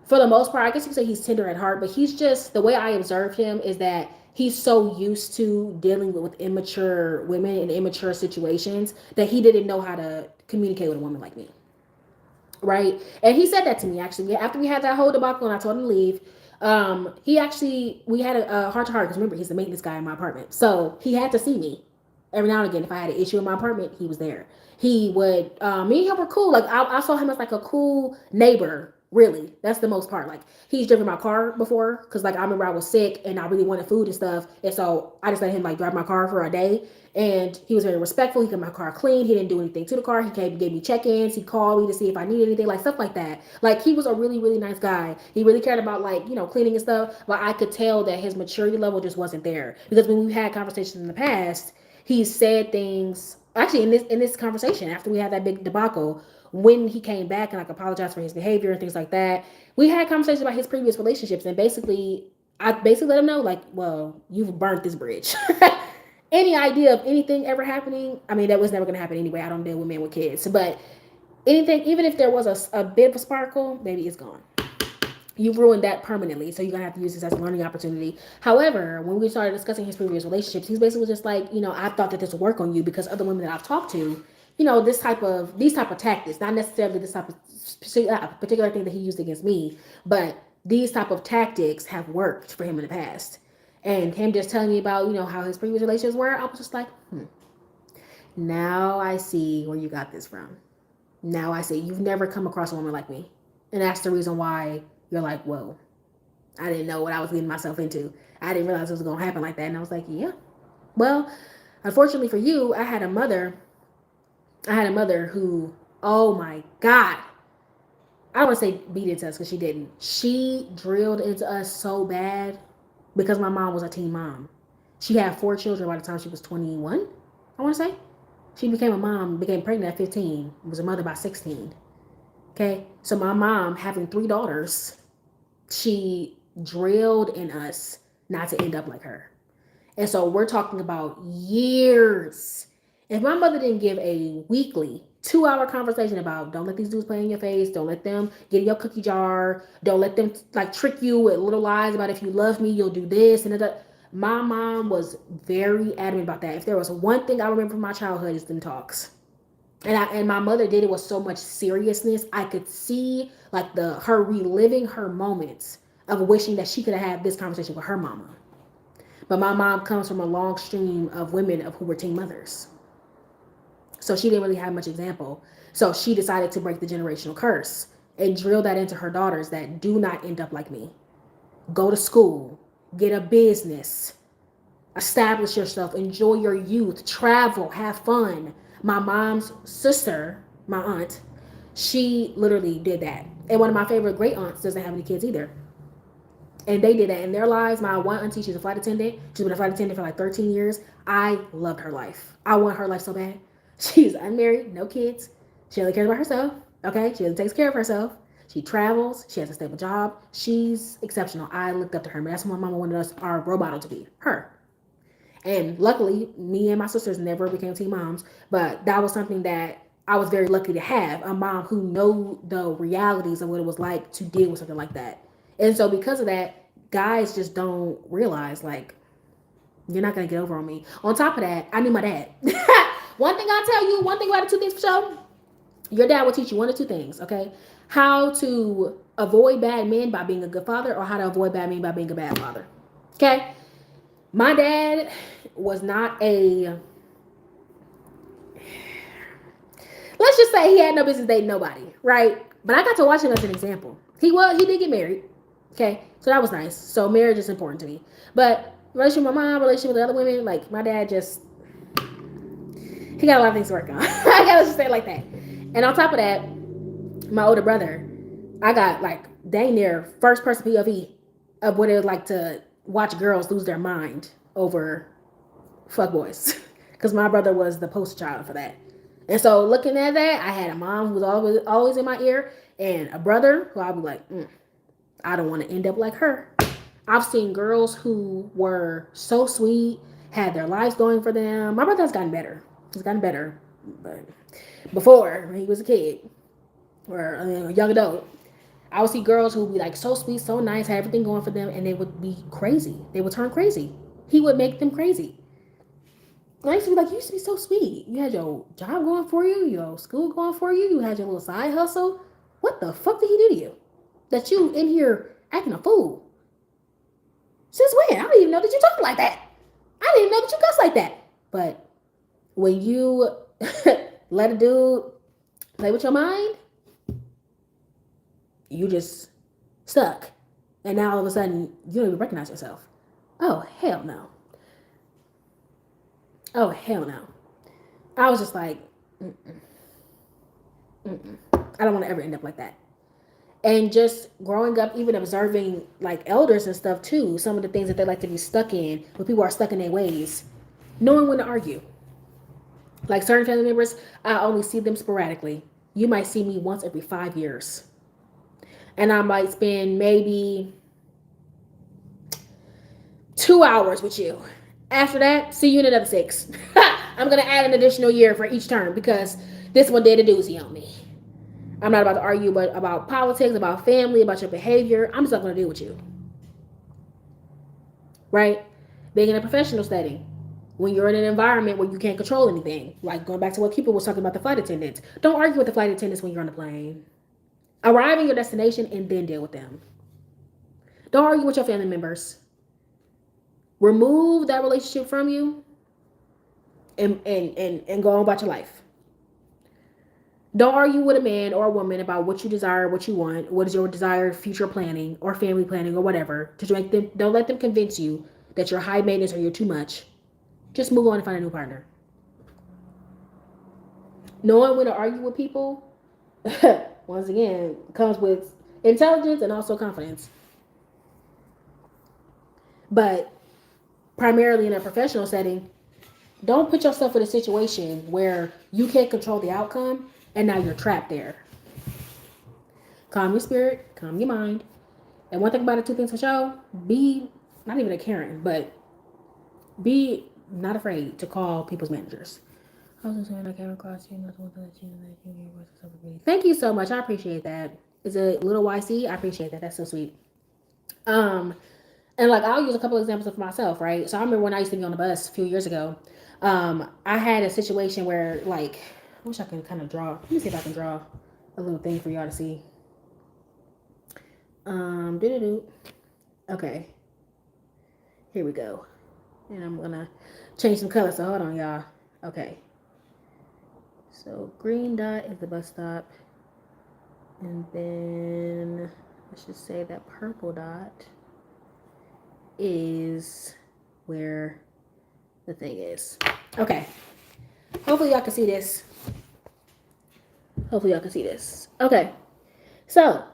for the most part, I guess you could say he's tender at heart, but he's just, the way I observed him is that he's so used to dealing with immature women in immature situations that he didn't know how to communicate with a woman like me. Right? And he said that to me actually. After we had that whole debacle and I told him to leave, we had a heart to heart because remember, he's the maintenance guy in my apartment. So he had to see me every now and again. If I had an issue in my apartment, he was there. He would, me and him were cool. Like I saw him as like a cool neighbor. Really, that's the most part. Like he's driven my car before because like I remember I was sick and I really wanted food and stuff, and so I just let him like drive my car for a day. And he was very respectful. He kept my car clean. He didn't do anything to the car. He gave me check-ins. He called me to see if I needed anything, like stuff like that. Like he was a really, really nice guy. He really cared about like, cleaning and stuff. But I could tell that his maturity level just wasn't there. Because when we had conversations in the past, he said things, actually in this conversation, after we had that big debacle, when he came back and like apologized for his behavior and things like that, we had conversations about his previous relationships. And I basically let him know like, well, you've burnt this bridge. Any idea of anything ever happening? I mean, that was never going to happen anyway. I don't deal with men with kids. But anything, even if there was a bit of a sparkle, baby, it's gone. You've ruined that permanently. So you're going to have to use this as a learning opportunity. However, when we started discussing his previous relationships, he's basically just like, I thought that this would work on you because other women that I've talked to, these type of tactics, not necessarily this type of particular thing that he used against me, but these type of tactics have worked for him in the past. And him just telling me about, how his previous relationships were, I was just like, now I see where you got this from. Now I see you've never come across a woman like me. And that's the reason why you're like, whoa, I didn't know what I was getting myself into. I didn't realize it was going to happen like that. And I was like, yeah. Well, unfortunately for you, I had a mother who, oh my God, I don't want to say beat into us because she didn't. She drilled into us so bad because my mom was a teen mom. She had 4 children by the time she was 21, I want to say. She became pregnant at 15, was a mother by 16. Okay, so my mom, having 3 daughters, she drilled in us not to end up like her. And so we're talking about years. If my mother didn't give a weekly 2-hour conversation about don't let these dudes play in your face, don't let them get in your cookie jar, don't let them like trick you with little lies about if you love me, you'll do this and that. My mom was very adamant about that. If there was one thing I remember from my childhood, it's them talks. And my mother did it with so much seriousness. I could see like her reliving her moments of wishing that she could have had this conversation with her mama. But my mom comes from a long stream of women who were teen mothers. So she didn't really have much example. So she decided to break the generational curse and drill that into her daughters that do not end up like me. Go to school, get a business, establish yourself, enjoy your youth, travel, have fun. My mom's sister, my aunt, she literally did that. And one of my favorite great aunts doesn't have any kids either. And they did that in their lives. My one auntie, she's a flight attendant. She's been a flight attendant for like 13 years. I loved her life. I want her life so bad. She's unmarried, no kids. She only cares about herself. Okay, she only takes care of herself. She travels. She has a stable job. She's exceptional. I looked up to her. That's what my mama wanted us, our role model, to be her. And luckily, me and my sisters never became teen moms. But that was something that I was very lucky to have, a mom who knew the realities of what it was like to deal with something like that. And so because of that, guys just don't realize, like, you're not going to get over on me. On top of that, I knew my dad. One thing about the 2 things for sure, your dad will teach you 1 or 2 things, okay? How to avoid bad men by being a good father, or how to avoid bad men by being a bad father, okay? My dad was not let's just say he had no business dating nobody, right? But I got to watch him as an example. He did get married, okay? So that was nice. So marriage is important to me. But relationship with my mom, relationship with other women, like my dad he got a lot of things to work on. I gotta just say it like that. And on top of that, my older brother, I got like dang near first person POV of what it was like to watch girls lose their mind over fuckboys. Because my brother was the poster child for that. And so looking at that, I had a mom who was always in my ear, and a brother who I'd be like, I don't want to end up like her. I've seen girls who were so sweet, had their lives going for them. My brother has gotten better. He's gotten better. But before, when he was a kid or a young adult, I would see girls who would be like so sweet, so nice, had everything going for them, and they would be crazy. They would turn crazy. He would make them crazy. I used to be like, you used to be so sweet. You had your job going for you, your school going for you, you had your little side hustle. What the fuck did he do to you? That you in here acting a fool? Since when? I didn't even know that you talk like that. I didn't even know that you cuss like that. But when you let a dude play with your mind, you just stuck. And now all of a sudden, you don't even recognize yourself. Oh, hell no. Oh, hell no. I was just like, I don't want to ever end up like that. And just growing up, even observing like elders and stuff too, some of the things that they like to be stuck in, when people are stuck in their ways, knowing when to argue. Like certain family members, I only see them sporadically. You might see me once every 5 years. And I might spend maybe 2 hours with you. After that, see you in another 6. I'm going to add an additional year for each term because this one did a doozy on me. I'm not about to argue about politics, about family, about your behavior. I'm just not going to deal with you. Right? Being in a professional setting, when you're in an environment where you can't control anything, like going back to what people was talking about the flight attendants. Don't argue with the flight attendants when you're on the plane. Arrive at your destination and then deal with them. Don't argue with your family members. Remove that relationship from you and go on about your life. Don't argue with a man or a woman about what you desire, what you want, what is your desired future planning or family planning or whatever. To make them, don't let them convince you that you're high maintenance or you're too much. Just move on and find a new partner. Knowing when to argue with people, once again, comes with intelligence and also confidence. But primarily in a professional setting, don't put yourself in a situation where you can't control the outcome and now you're trapped there. Calm your spirit, calm your mind. And one thing about it, two things for sure, be not even a Karen, but be not afraid to call people's managers. I was just saying I came across you, not to let you. Thank you so much. I appreciate that. Is it little YC? I appreciate that. That's so sweet. And like I'll use a couple examples of myself, right? So I remember when I used to be on the bus a few years ago. I had a situation where like I wish I could kind of draw. Let me see if I can draw a little thing for y'all to see. Okay. Here we go. And I'm gonna change some colors. So hold on, y'all. Okay. So green dot is the bus stop. And then let's just say that purple dot is where the thing is. Okay. Hopefully y'all can see this. Okay. So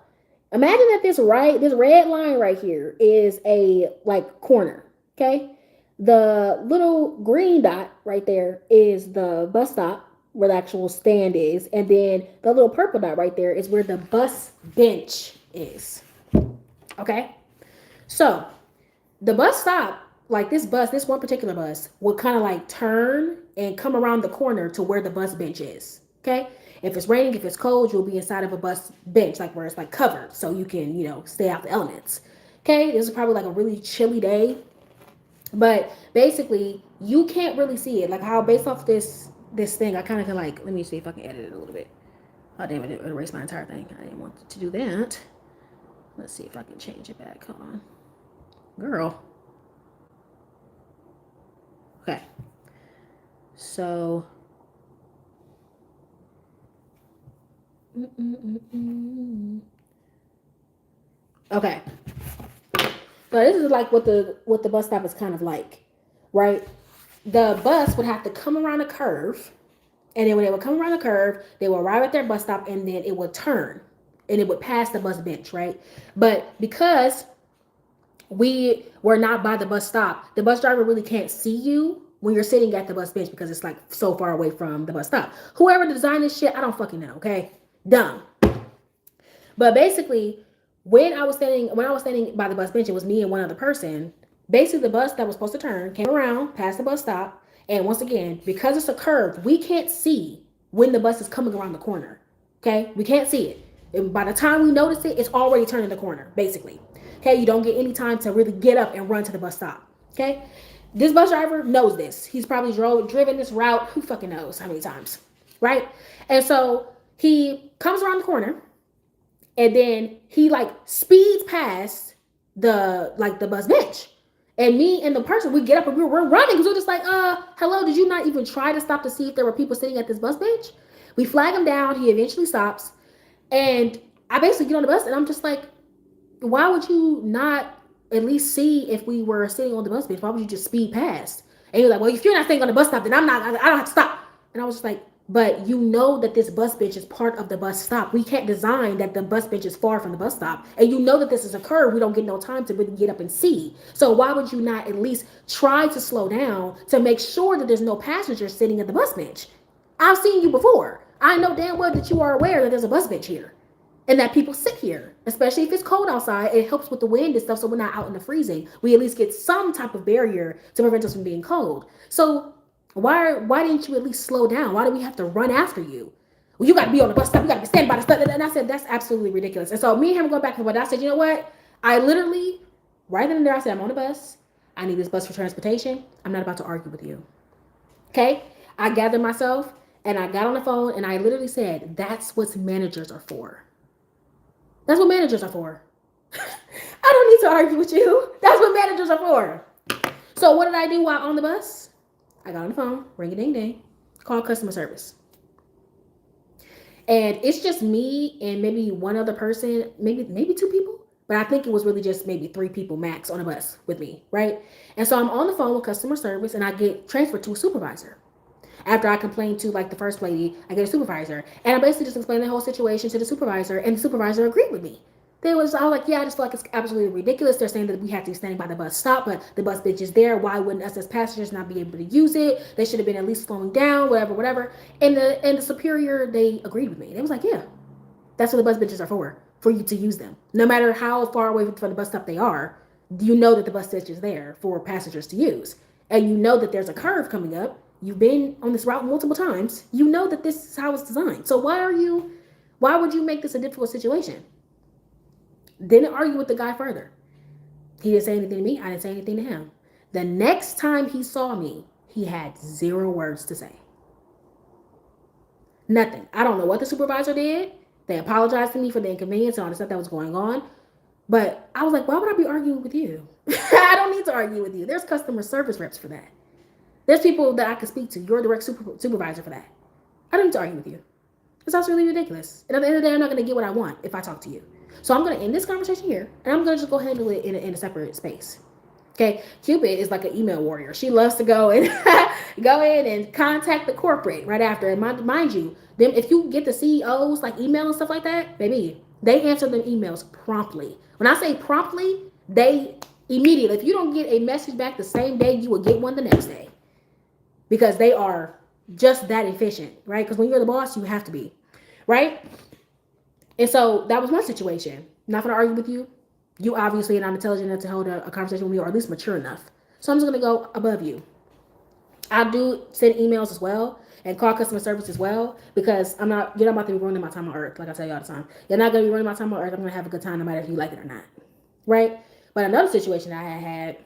imagine that this red line right here is a like corner. Okay. The little green dot right there is the bus stop where the actual stand is. And then the little purple dot right there is where the bus bench is. Okay. So the bus stop, like this one particular bus, will kind of like turn and come around the corner to where the bus bench is. Okay. If it's raining, if it's cold, you'll be inside of a bus bench, like where it's like covered so you can, stay out the elements. Okay. This is probably like a really chilly day. But basically, you can't really see it. Like how based off this thing, I kind of can like, let me see if I can edit it a little bit. Oh, damn it, it erased my entire thing. I didn't want to do that. Let's see if I can change it back. Hold on. Girl. Okay. So. Okay. So this is like what the bus stop is kind of like, right? The bus would have to come around a curve, and then when they would come around the curve, they would arrive at their bus stop, and then it would turn, and it would pass the bus bench, right? But because we were not by the bus stop, the bus driver really can't see you when you're sitting at the bus bench because it's like so far away from the bus stop. Whoever designed this shit, I don't fucking know, okay? Dumb. But basically, when I was standing by the bus bench, it was me and one other person. Basically, the bus that was supposed to turn came around past the bus stop, and once again, because it's a curve, we can't see when the bus is coming around the corner. Okay, we can't see it. And by the time we notice it, it's already turning the corner. Basically, okay, you don't get any time to really get up and run to the bus stop. Okay, this bus driver knows this. He's probably driven this route. Who fucking knows how many times, right? And so he comes around the corner. And then he like speeds past the bus bench. And me and the person, we get up and we're running because we're just like, hello, did you not even try to stop to see if there were people sitting at this bus bench? We flag him down. He eventually stops. And I basically get on the bus and I'm just like, why would you not at least see if we were sitting on the bus bench? Why would you just speed past? And you're like, well, if you're not staying on the bus stop, then I don't have to stop. And I was just like, but you know that this bus bench is part of the bus stop. We can't design that the bus bench is far from the bus stop. And you know that this is a curve. We don't get no time to really get up and see. So why would you not at least try to slow down to make sure that there's no passengers sitting at the bus bench? I've seen you before. I know damn well that you are aware that there's a bus bench here and that people sit here, especially if it's cold outside. It helps with the wind and stuff so we're not out in the freezing. We at least get some type of barrier to prevent us from being cold. So why didn't you at least slow down? Why do we have to run after you? Well, you got to be on the bus stop. You got to be standing by the stop. And I said, that's absolutely ridiculous. And so me and him going back and forth. I said, you know what? I literally, right then and there, I said, I'm on the bus. I need this bus for transportation. I'm not about to argue with you. Okay? I gathered myself and I got on the phone and I literally said, that's what managers are for. That's what managers are for. I don't need to argue with you. That's what managers are for. So what did I do while on the bus? I got on the phone, ring a ding ding, call customer service. And it's just me and maybe one other person, maybe two people. But I think it was really just maybe three people max on a bus with me, right? And so I'm on the phone with customer service and I get transferred to a supervisor. After I complained to like the first lady, I get a supervisor. And I basically just explained the whole situation to the supervisor and the supervisor agreed with me. I was like, yeah, I just feel like it's absolutely ridiculous. They're saying that we have to be standing by the bus stop, but the bus bitch is there. Why wouldn't us as passengers not be able to use it? They should have been at least slowing down, whatever. And the superior, they agreed with me. They was like, yeah, that's what the bus bitches are for you to use them. No matter how far away from the bus stop they are, you know that the bus bitch is there for passengers to use. And you know that there's a curve coming up. You've been on this route multiple times. You know that this is how it's designed. So why would you make this a difficult situation? Didn't argue with the guy further. He didn't say anything to me. I didn't say anything to him. The next time he saw me, he had 0 words to say. Nothing. I don't know what the supervisor did. They apologized to me for the inconvenience and all the stuff that was going on. But I was like, why would I be arguing with you? I don't need to argue with you. There's customer service reps for that. There's people that I can speak to. You're a direct supervisor for that. I don't need to argue with you. It sounds really ridiculous. And at the end of the day, I'm not going to get what I want if I talk to you. So I'm going to end this conversation here, and I'm going to just go handle it in a separate space. Okay, Cupid is like an email warrior. She loves to go and go in and contact the corporate right after. And mind you, them if you get the CEOs like email and stuff like that, baby, they answer them emails promptly. When I say promptly, they immediately. If you don't get a message back the same day, you will get one the next day, because they are just that efficient, right? Because when you're the boss, you have to be, right? And so that was one situation. Not going to argue with you. You obviously are not intelligent enough to hold a conversation with me, or at least mature enough. So I'm just going to go above you. I do send emails as well and call customer service as well, because you're not about to be ruining my time on earth, like I tell you all the time. You're not going to be ruining my time on earth. I'm going to have a good time no matter if you like it or not, right? But another situation I had,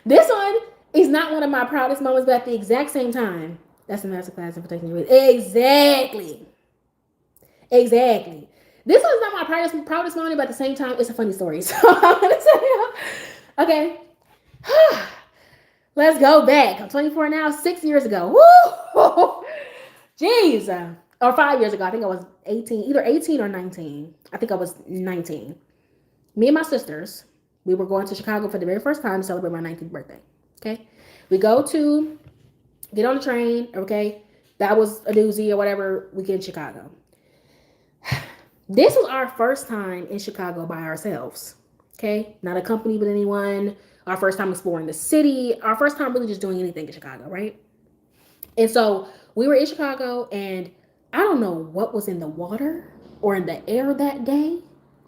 this one is not one of my proudest moments, but at the exact same time, that's a masterclass in protecting your with. Exactly. This one's not my proudest moment, but at the same time, it's a funny story. So I'm going to tell you. Okay. Let's go back. I'm 24 now, 6 years ago. Woo! Jeez. Or 5 years ago. I think I was 18, either 18 or 19. I think I was 19. Me and my sisters, we were going to Chicago for the very first time to celebrate my 19th birthday. Okay. We get on the train. Okay. That was a doozy or whatever. We get in Chicago. This was our first time in Chicago by ourselves, okay? Not accompanied with anyone. Our first time exploring the city. Our first time really just doing anything in Chicago, right? And so we were in Chicago, and I don't know what was in the water or in the air that day,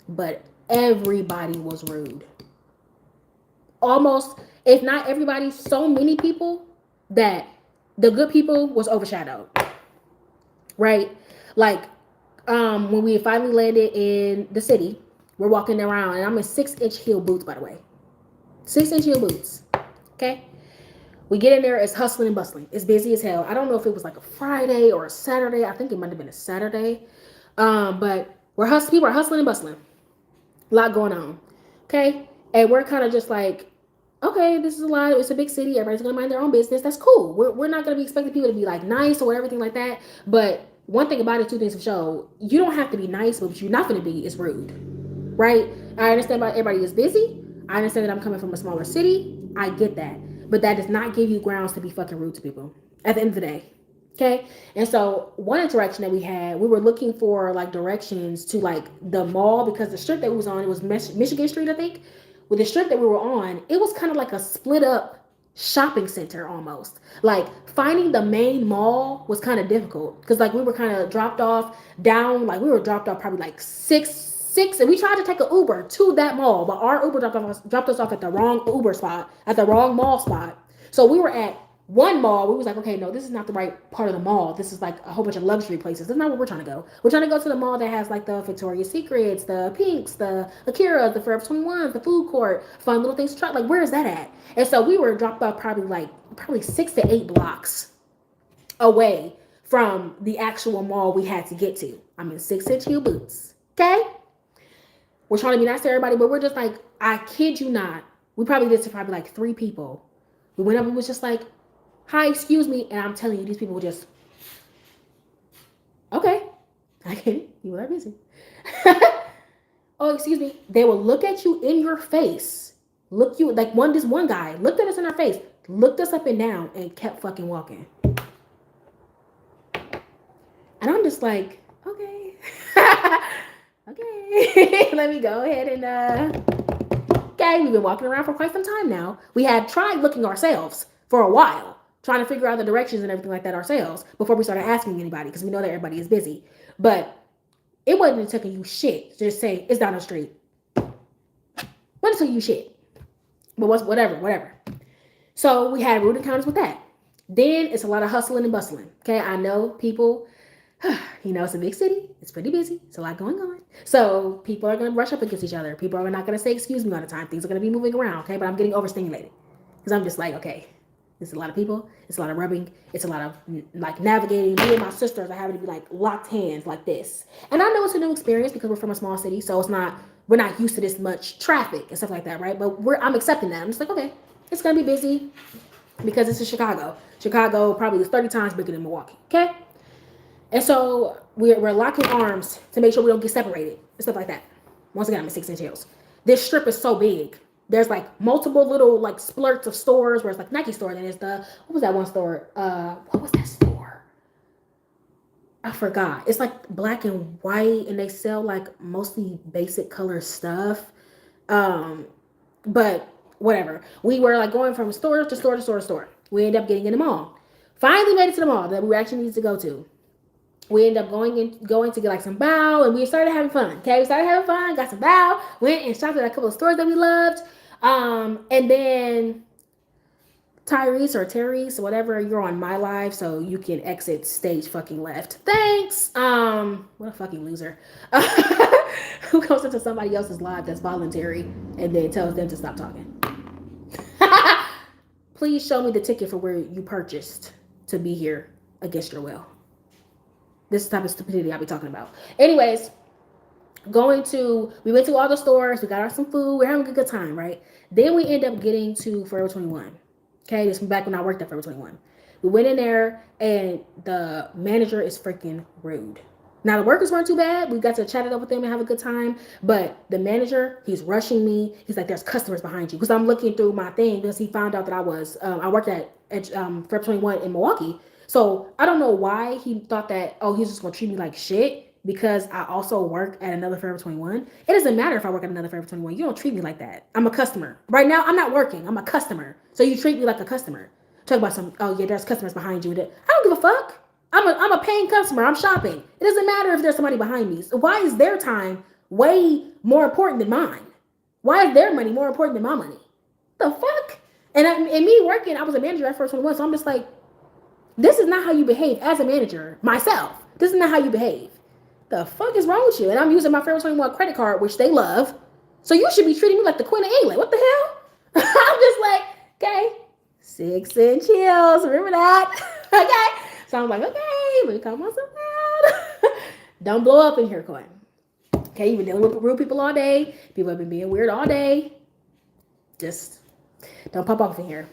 but everybody was rude. Almost, if not everybody, so many people that the good people was overshadowed, right? Like, when we finally landed in the city, we're walking around, and I'm in 6-inch heel boots, by the way. 6-inch heel boots. Okay. We get in there, it's hustling and bustling. It's busy as hell. I don't know if it was like a Friday or a Saturday. I think it might have been a Saturday. But people are hustling and bustling. A lot going on. Okay. And we're kind of just like, okay, this is a lot. It's a big city. Everybody's going to mind their own business. That's cool. We're not going to be expecting people to be like nice or everything like that. But one thing about it, two things for sure. You don't have to be nice, but what you're not going to be is rude, right? I understand about everybody is busy. I understand that I'm coming from a smaller city. I get that. But that does not give you grounds to be fucking rude to people at the end of the day, okay? And so one interaction that we had, we were looking for like directions to like the mall, because the strip that we was on, it was Michigan Street, I think. With the strip that we were on, it was kind of like a split up shopping center almost. Like finding the main mall was kind of difficult, because like we were kind of dropped off probably like six, and we tried to take an Uber to that mall, but our Uber dropped us off at the wrong Uber spot, at the wrong mall spot. So we were at one mall. We was like, okay, no, this is not the right part of the mall. This is like a whole bunch of luxury places. That's not what we're trying to go. We're trying to go to the mall that has like the Victoria's Secrets, the Pinks, the Akira, the Forever 21, the food court, fun little things to try. Like, where is that at? And so we were dropped off probably 6 to 8 blocks away from the actual mall we had to get to. I'm in 6-inch heel boots. Okay. We're trying to be nice to everybody, but we're just like, I kid you not. We probably did to probably like 3 people. We went up and was just like, hi, excuse me. And I'm telling you, these people were just, okay, I get it. You are busy. Oh, excuse me. They will look at you in your face. Look you like this one guy looked at us in our face, looked us up and down, and kept fucking walking. And I'm just like, okay. Okay. Let me go ahead and okay, we've been walking around for quite some time now. We had tried looking ourselves for a while, trying to figure out the directions and everything like that ourselves before we started asking anybody because we know that everybody is busy. But it wasn't taking you shit to just say it's down the street. Wasn't taking you shit. But whatever. So we had rude encounters with that. Then it's a lot of hustling and bustling. Okay, I know people, it's a big city. It's pretty busy. It's a lot going on. So people are going to rush up against each other. People are not going to say excuse me all the time. Things are going to be moving around. Okay, but I'm getting overstimulated because I'm just like, okay, it's a lot of people. It's a lot of rubbing. It's a lot of like navigating. Me and my sisters are having to be like locked hands like this. And I know it's a new experience because we're from a small city, so we're not used to this much traffic and stuff like that, right? But I'm accepting that. I'm just like, okay, it's gonna be busy because it's in Chicago. Chicago probably is 30 times bigger than Milwaukee. Okay, and so we're locking arms to make sure we don't get separated and stuff like that. Once again, I'm at 6-inch heels. This strip is so big. There's like multiple little like splurts of stores where it's like Nike store. Then there's what was that one store? What was that store? I forgot. It's like black and white, and they sell like mostly basic color stuff. But whatever. We were like going from store to store to store to store. We ended up getting in the mall. Finally made it to the mall that we actually needed to go to. We ended up going to get like some bao, and we started having fun. Okay, we started having fun, got some bao, went and shopped at a couple of stores that we loved. And then Tyrese or Terry's, whatever, you're on my live, so you can exit stage fucking left. Thanks. What a fucking loser. Who goes into somebody else's live that's voluntary and then tells them to stop talking? Please show me the ticket for where you purchased to be here against your will. This is the type of stupidity I'll be talking about. Anyways, we went to all the stores, we got us some food, we're having a good time, right? Then we end up getting to Forever 21. Okay, this was back when I worked at Forever 21. We went in there and the manager is freaking rude. Now the workers weren't too bad. We got to chat it up with them and have a good time. But the manager, he's rushing me. He's like, "There's customers behind you." Because I'm looking through my thing because he found out that I worked at Forever 21 in Milwaukee. So I don't know why he thought that, oh, he's just gonna treat me like shit because I also work at another Forever 21. It doesn't matter if I work at another Forever 21. You don't treat me like that. I'm a customer. Right now, I'm not working. I'm a customer. So you treat me like a customer. Talk about oh yeah, there's customers behind you. I don't give a fuck. I'm a paying customer. I'm shopping. It doesn't matter if there's somebody behind me. So why is their time way more important than mine? Why is their money more important than my money? The fuck? And me working, I was a manager at Forever 21, so I'm just like, this is not how you behave as a manager myself. This is not how you behave. The fuck is wrong with you? And I'm using my Forever 21 credit card, which they love. So you should be treating me like the Queen of England. What the hell? I'm just like, okay, 6-inch heels. Remember that? Okay. So I'm like, okay, let me calm myself down. Don't blow up in here, Coin. Okay, you've been dealing with rude people all day. People have been being weird all day. Just don't pop off in here.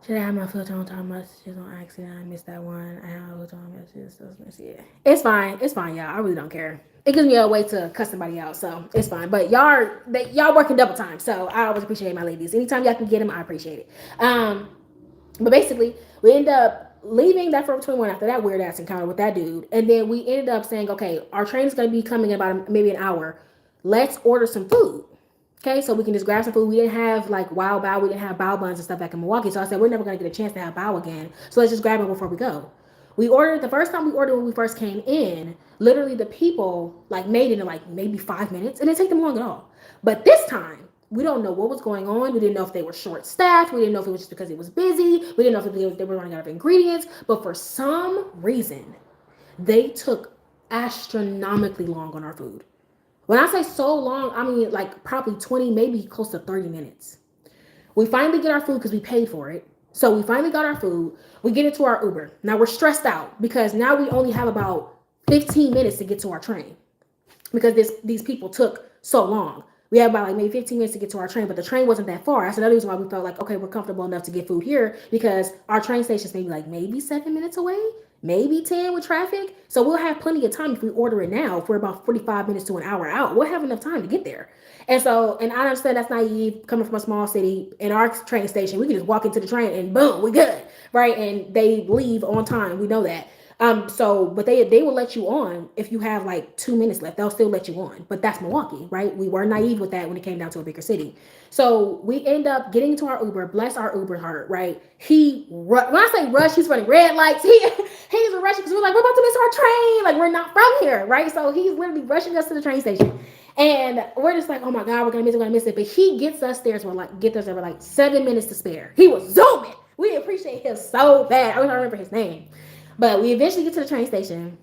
Should I have my filter on time messages on accident? I missed that one. I have filter on messages. Yeah. It's fine, y'all. I really don't care. It gives me a way to cuss somebody out, so it's fine. But y'all working double time, so I always appreciate my ladies. Anytime y'all can get them, I appreciate it. But basically, we end up leaving that Forever 21 after that weird ass encounter with that dude, and then we ended up saying, okay, our train is going to be coming in about maybe an hour. Let's order some food. Okay, so we can just grab some food. We didn't have like Wild Bao. We didn't have bao buns and stuff back in Milwaukee. So I said, we're never going to get a chance to have bao again. So let's just grab it before we go. The first time we ordered when we first came in, literally the people like made it in like maybe 5 minutes. It didn't take them long at all. But this time, we don't know what was going on. We didn't know if they were short-staffed. We didn't know if it was just because it was busy. We didn't know if they were running out of ingredients. But for some reason, they took astronomically long on our food. When I say so long, I mean like probably 20, maybe close to 30 minutes. We finally get our food because we paid for it. So we finally got our food. We get into our Uber. Now we're stressed out because now we only have about 15 minutes to get to our train. because these people took so long. We had about like maybe 15 minutes to get to our train, but the train wasn't that far. That's another reason why we felt like, okay, we're comfortable enough to get food here because our train station's maybe 7 minutes away, maybe 10 with traffic. So we'll have plenty of time if we order it now. If we're about 45 minutes to an hour out, we'll have enough time to get there. And I understand that's naive coming from a small city. In our train station, we can just walk into the train and boom, we good, right? And they leave on time. We know that. But they will let you on if you have like 2 minutes left. They'll still let you on. But that's Milwaukee, right? We were naive with that when it came down to a bigger city. So we end up getting into our Uber. Bless our Uber heart, right? When I say rush, he's running red lights. He's rushing because we're like, we're about to miss our train. Like we're not from here, right? So he's literally rushing us to the train station. And we're just like, oh my God, we're gonna miss it. But he gets us there, so we're like 7 minutes to spare. He was zooming. We appreciate him so bad. I don't remember his name. But we eventually get to the train station.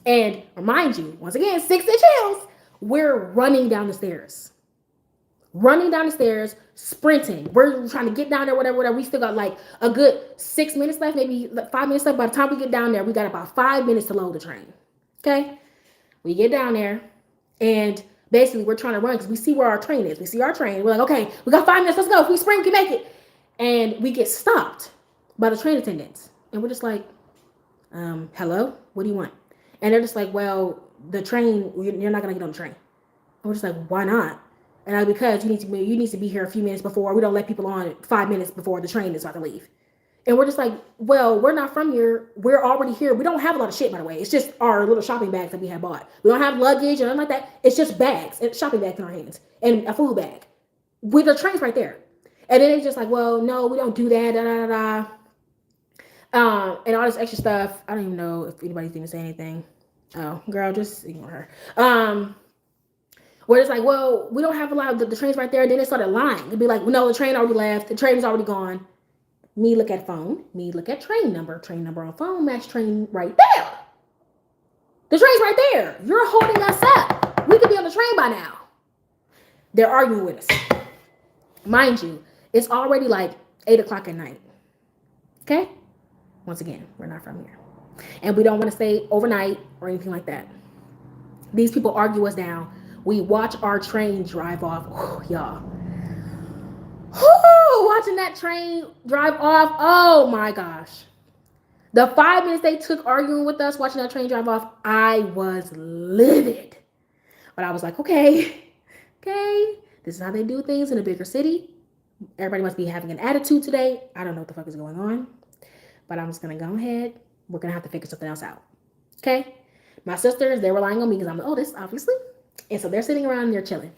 And remind you, once again, 6-inch heels. We're running down the stairs. Sprinting. We're trying to get down there, whatever. We still got like a good 6 minutes left, maybe 5 minutes left. By the time we get down there, we got about 5 minutes to load the train. Okay? We get down there, and basically we're trying to run because we see where our train is. We see our train. We're like, okay, we got 5 minutes. Let's go. If we sprint, we can make it. And we get stopped by the train attendants. And we're just like, hello, what do you want? And they're just like, well, the train, you're not gonna get on the train. And we're just like, why not? And because you need to be here a few minutes before. We don't let people on 5 minutes before the train is about to leave. And we're just like, well, we're not from here. We're already here. We don't have a lot of shit, by the way. It's just our little shopping bags that we have bought. We don't have luggage or nothing like that. It's just bags and shopping bags in our hands and a food bag. With the train's right there. And then it's just like, well, no, we don't do that. Da da da da. And all this extra stuff. I don't even know if anybody's going to say anything. Oh, girl, just ignore her. Where it's like, well, we don't have a lot of the trains right there. And then they started lying. It'd be like, no, the train already left. The train is already gone. Me look at phone. Me look at train number. Train number on phone. Match train right there. The train's right there. You're holding us up. We could be on the train by now. They're arguing with us. Mind you, it's already like 8 o'clock at night. Okay? Once again, we're not from here. And we don't want to stay overnight or anything like that. These people argue us down. We watch our train drive off. Whew, y'all. Whew, watching that train drive off. Oh my gosh. The 5 minutes they took arguing with us, watching that train drive off, I was livid. But I was like, okay. This is how they do things in a bigger city. Everybody must be having an attitude today. I don't know what the fuck is going on. But I'm just going to go ahead. We're going to have to figure something else out. Okay? My sisters, they're relying on me because I'm the oldest, obviously. And so they're sitting around and they're chilling.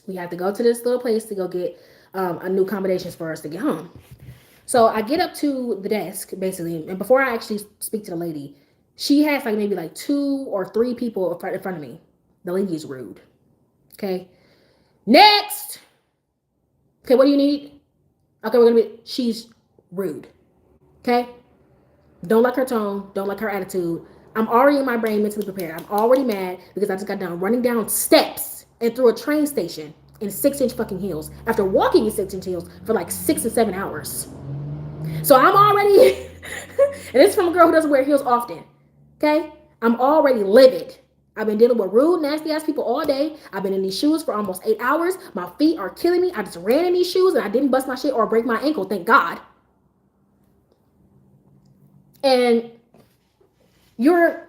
We have to go to this little place to go get a new accommodations for us to get home. So I get up to the desk, basically. And before I actually speak to the lady, she has like maybe like 2 or 3 people in front of me. The lady is rude. Okay? Next! Okay, what do you need? Okay, she's rude. Okay? Don't like her tone. Don't like her attitude. I'm already in my brain mentally prepared. I'm already mad because I just got done running down steps and through a train station in 6-inch fucking heels after walking in 6-inch heels for like 6 or 7 hours. So I'm already, and this is from a girl who doesn't wear heels often. Okay? I'm already livid. I've been dealing with rude, nasty ass people all day. I've been in these shoes for almost 8 hours. My feet are killing me. I just ran in these shoes and I didn't bust my shit or break my ankle, thank God. And you're,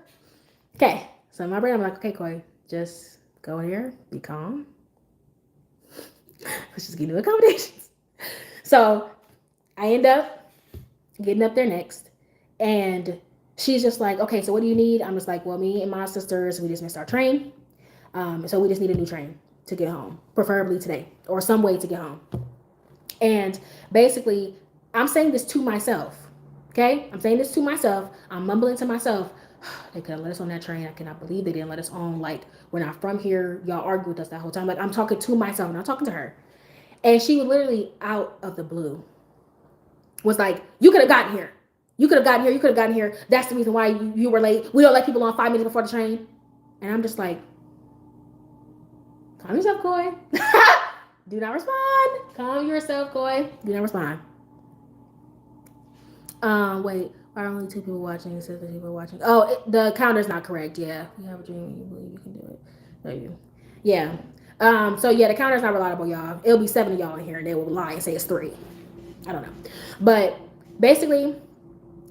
okay. So in my brain, I'm like, okay, Koi, just go in here, be calm. Let's just get new accommodations. So I end up getting up there next. And she's just like, okay, so what do you need? I'm just like, well, me and my sisters, we just missed our train. So we just need a new train to get home, preferably today or some way to get home. And basically, I'm saying this to myself. Okay? I'm saying this to myself. I'm mumbling to myself. They could have let us on that train. I cannot believe they didn't let us on. Like, we're not from here. Y'all argued with us that whole time. Like, I'm talking to myself, not talking to her. And she was literally out of the blue. Was like, you could have gotten here. You could have gotten here. You could have gotten here. That's the reason why you were late. We don't let people on 5 minutes before the train. And I'm just like, calm yourself, Koi. Do not respond. Calm yourself, Koi. Do not respond. Wait, Are only 2 people watching instead of people watching? Oh, the counter's not correct. Yeah, you have a dream and you believe you can do it. Maybe. Yeah. So yeah, the counter's not reliable, y'all. It'll be 7 of y'all in here, and they will lie and say it's 3. I don't know, but basically,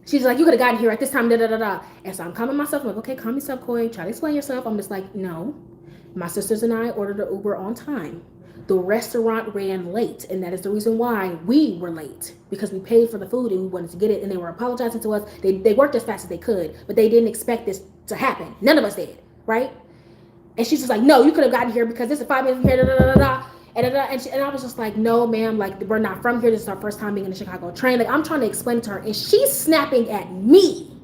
she's like, you could have gotten here at this time, da da da da. And so I'm calming myself. I'm like, okay, calm yourself, Koi. Try to explain yourself. I'm just like, no. My sisters and I ordered an Uber on time. The restaurant ran late, and that is the reason why we were late, because we paid for the food and we wanted to get it, and they were apologizing to us. They worked as fast as they could, but they didn't expect this to happen. None of us did, right? And she's just like, no, you could have gotten here because this is 5 minutes from here, da da da da. And I was just like, no, ma'am, like, we're not from here. This is our first time being in the Chicago train. Like, I'm trying to explain it to her, and she's snapping at me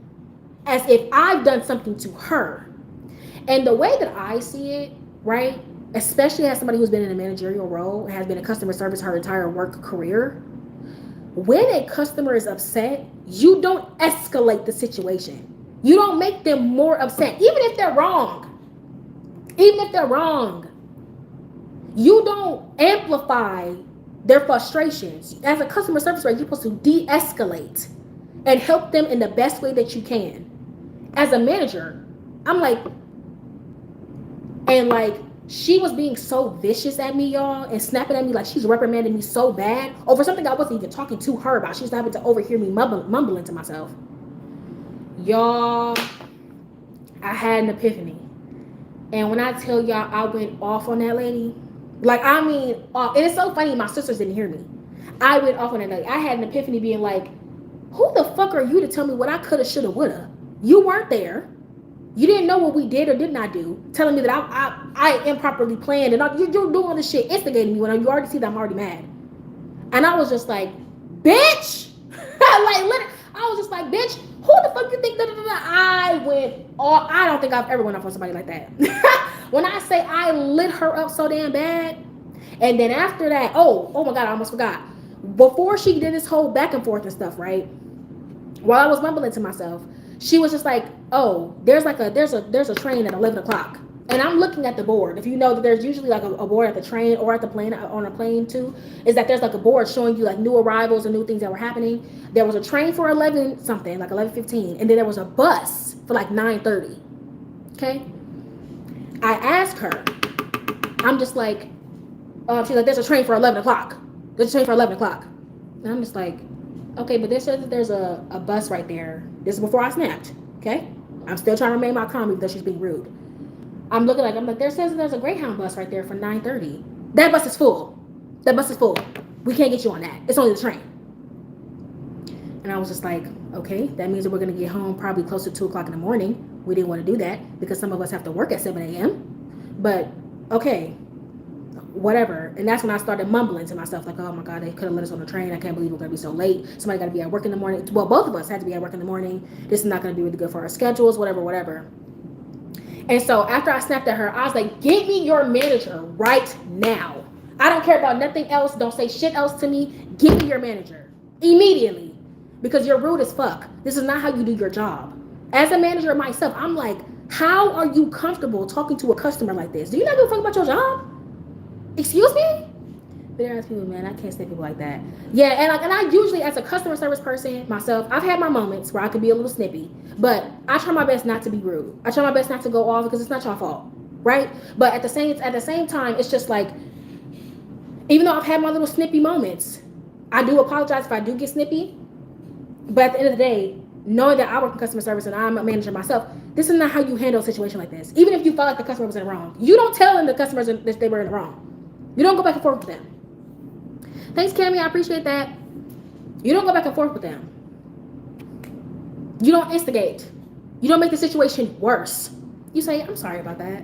as if I've done something to her. And the way that I see it, right, especially as somebody who's been in a managerial role and has been in customer service her entire work career, when a customer is upset, you don't escalate the situation. You don't make them more upset, even if they're wrong. Even if they're wrong. You don't amplify their frustrations. As a customer service rep, you're supposed to de-escalate and help them in the best way that you can. As a manager, I'm like, and like, she was being so vicious at me, y'all, and snapping at me like she's reprimanding me so bad over something I wasn't even talking to her about. She's having to overhear me mumbling to myself. Y'all, I had an epiphany. And when I tell y'all I went off on that lady, like, I mean, and it's so funny, my sisters didn't hear me. I went off on that lady. I had an epiphany being like, who the fuck are you to tell me what I coulda, shoulda, woulda? You weren't there. You didn't know what we did or did not do, telling me that I improperly planned, and you're doing all this shit, instigating me when you already see that I'm already mad. And I was just like, bitch! I was just like, bitch, who the fuck you think? I went off. I don't think I've ever went off on somebody like that. When I say I lit her up so damn bad, and then after that, oh my God, I almost forgot. Before she did this whole back and forth and stuff, right? While I was mumbling to myself, she was just like, oh, there's a train at 11 o'clock. And I'm looking at the board. If you know that there's usually like a board at the train or at the plane, on a plane too, is that there's like a board showing you like new arrivals and new things that were happening. There was a train for 11 something, like 11:15, and then there was a bus for like 9:30. Okay. I asked her, I'm just like, she's like, there's a train for 11 o'clock. There's a train for 11 o'clock. And I'm just like, okay, but there says that there's a bus right there. This is before I snapped. Okay. I'm still trying to remain my calm even though she's being rude. I'm like, there says there's a Greyhound bus right there for 9:30. That bus is full. That bus is full. We can't get you on that. It's only the train. And I was just like, okay, that means that we're going to get home probably close to 2 o'clock in the morning. We didn't want to do that because some of us have to work at 7 a.m. But, okay, whatever. And that's when I started mumbling to myself, like, oh my God, they could have let us on the train. I can't believe we're going to be so late. Somebody got to be at work in the morning. Well, both of us had to be at work in the morning. This is not going to be really good for our schedules, whatever. And so after I snapped at her, I was like, get me your manager right now. I don't care about nothing else. Don't say shit else to me. Give me your manager immediately, because you're rude as fuck. This is not how you do your job. As a manager myself, I'm like, how are you comfortable talking to a customer like this? Do you not give a fuck about your job? Excuse me? But there are people, man, I can't stand people like that. Yeah, and I usually, as a customer service person myself, I've had my moments where I could be a little snippy, but I try my best not to be rude. I try my best not to go off because it's not your fault, right? But at the same time, it's just like, even though I've had my little snippy moments, I do apologize if I do get snippy. But at the end of the day, knowing that I work in customer service and I'm a manager myself, this is not how you handle a situation like this. Even if you felt like the customer was in the wrong, you don't tell them the customers that they were in the wrong. You don't go back and forth with them. Thanks, Cammie. I appreciate that. You don't go back and forth with them. You don't instigate. You don't make the situation worse. You say, I'm sorry about that.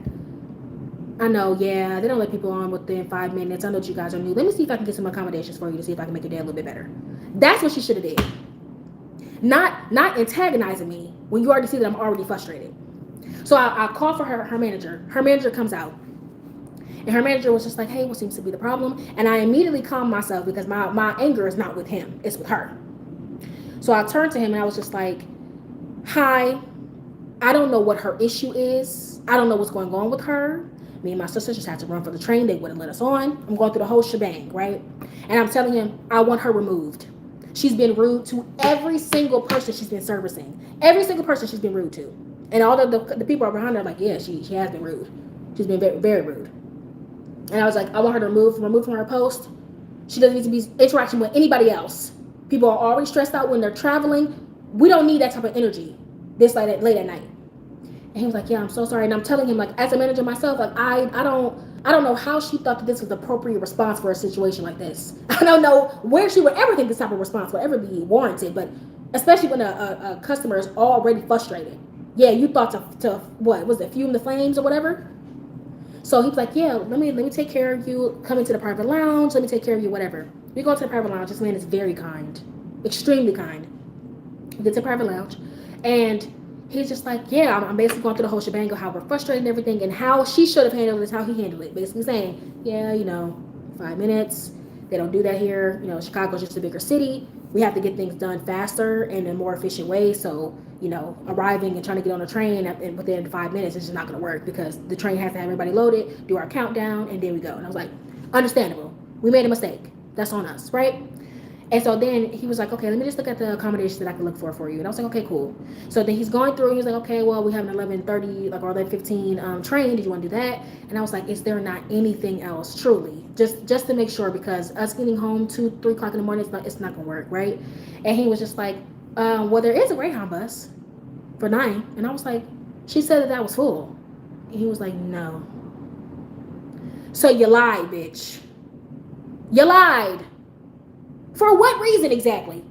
I know, yeah, they don't let people on within 5 minutes. I know that you guys are new. Let me see if I can get some accommodations for you to see if I can make your day a little bit better. That's what she should have did. Not antagonizing me when you already see that I'm already frustrated. So I call for her manager. Her manager comes out. And her manager was just like, hey, what seems to be the problem? And I immediately calmed myself because my anger is not with him. It's with her. So I turned to him and I was just like, hi, I don't know what her issue is. I don't know what's going on with her. Me and my sister just had to run for the train. They wouldn't let us on. I'm going through the whole shebang, right? And I'm telling him, I want her removed. She's been rude to every single person she's been servicing. Every single person she's been rude to. And all the people behind her are like, yeah, she has been rude. She's been very, very rude. And I was like, I want her to remove from her post. She doesn't need to be interacting with anybody else. People are already stressed out when they're traveling. We don't need that type of energy this late at night. And he was like, yeah, I'm so sorry. And I'm telling him, like, as a manager myself, like, I don't know how she thought that this was the appropriate response for a situation like this. I don't know where she would ever think this type of response would ever be warranted, but especially when a customer is already frustrated. Yeah, you thought to what was it, fume the flames or whatever? So he was like, yeah, let me take care of you. Come into the private lounge. Let me take care of you, whatever. We go to the private lounge. This man is very kind, extremely kind. We get to the private lounge, and he's just like, yeah, I'm basically going through the whole shebang of how we're frustrated and everything, and how she should have handled it, how he handled it. Basically saying, yeah, 5 minutes. They don't do that here. Chicago's just a bigger city. We have to get things done faster and in a more efficient way. So, arriving and trying to get on a train within 5 minutes is just not going to work because the train has to have everybody loaded, do our countdown, and then we go. And I was like, understandable. We made a mistake. That's on us, right? And so then he was like, okay, let me just look at the accommodations that I can look for you. And I was like, okay, cool. So then he's going through, he was like, okay, well, we have an 11:30, or 11:15 train. Did you want to do that? And I was like, is there not anything else, truly? Just to make sure, because us getting home 2, 3 o'clock in the morning, it's not going to work, right? And he was just like, well, there is a Greyhound bus for 9. And I was like, she said that was full. And he was like, no. So you lied, bitch. You lied. For what reason exactly?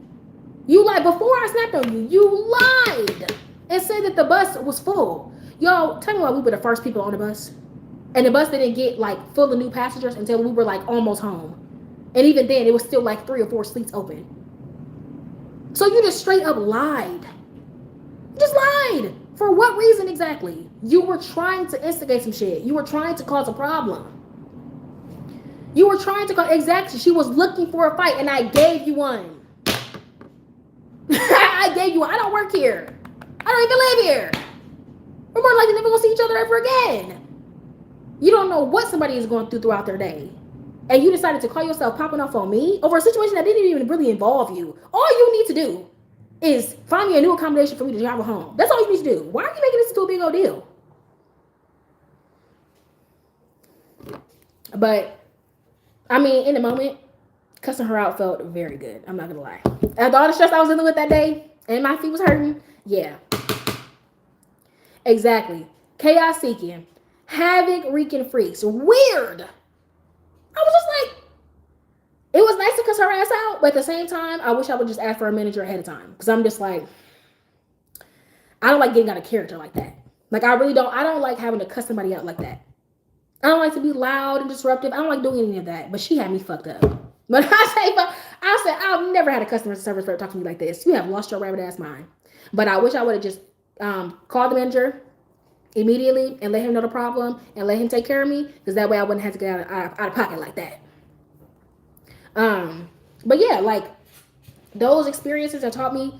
You lied. Before I snapped on you, you lied and said that the bus was full. Yo, tell me why we were the first people on the bus. And the bus didn't get full of new passengers until we were almost home. And even then, it was still 3 or 4 seats open. So you just straight up lied. You just lied. For what reason exactly? You were trying to instigate some shit. You were trying to cause a problem. You were trying to cause, exactly. She was looking for a fight, and I gave you one. I gave you one. I don't work here. I don't even live here. We're more likely never gonna see each other ever again. You don't know what somebody is going through throughout their day. And you decided to call yourself popping off on me over a situation that didn't even really involve you. All you need to do is find me a new accommodation for me to travel home. That's all you need to do. Why are you making this into a big old deal? But I mean, in the moment, cussing her out felt very good. I'm not gonna lie. After all the stress I was dealing with that day, and my feet was hurting, yeah. Exactly. Chaos seeking. Havoc wreaking freaks. Weird. I was just like, it was nice to cuss her ass out, but at the same time, I wish I would just ask for a manager ahead of time. Because I'm just like, I don't like getting out of character like that. I really don't. I don't like having to cuss somebody out like that. I don't like to be loud and disruptive. I don't like doing any of that. But she had me fucked up. But I said, I've never had a customer service rep talk to me like this. You have lost your rabbit ass mind. But I wish I would have just called the manager immediately and let him know the problem and let him take care of me, because that way I wouldn't have to get out of pocket like that. But yeah, those experiences have taught me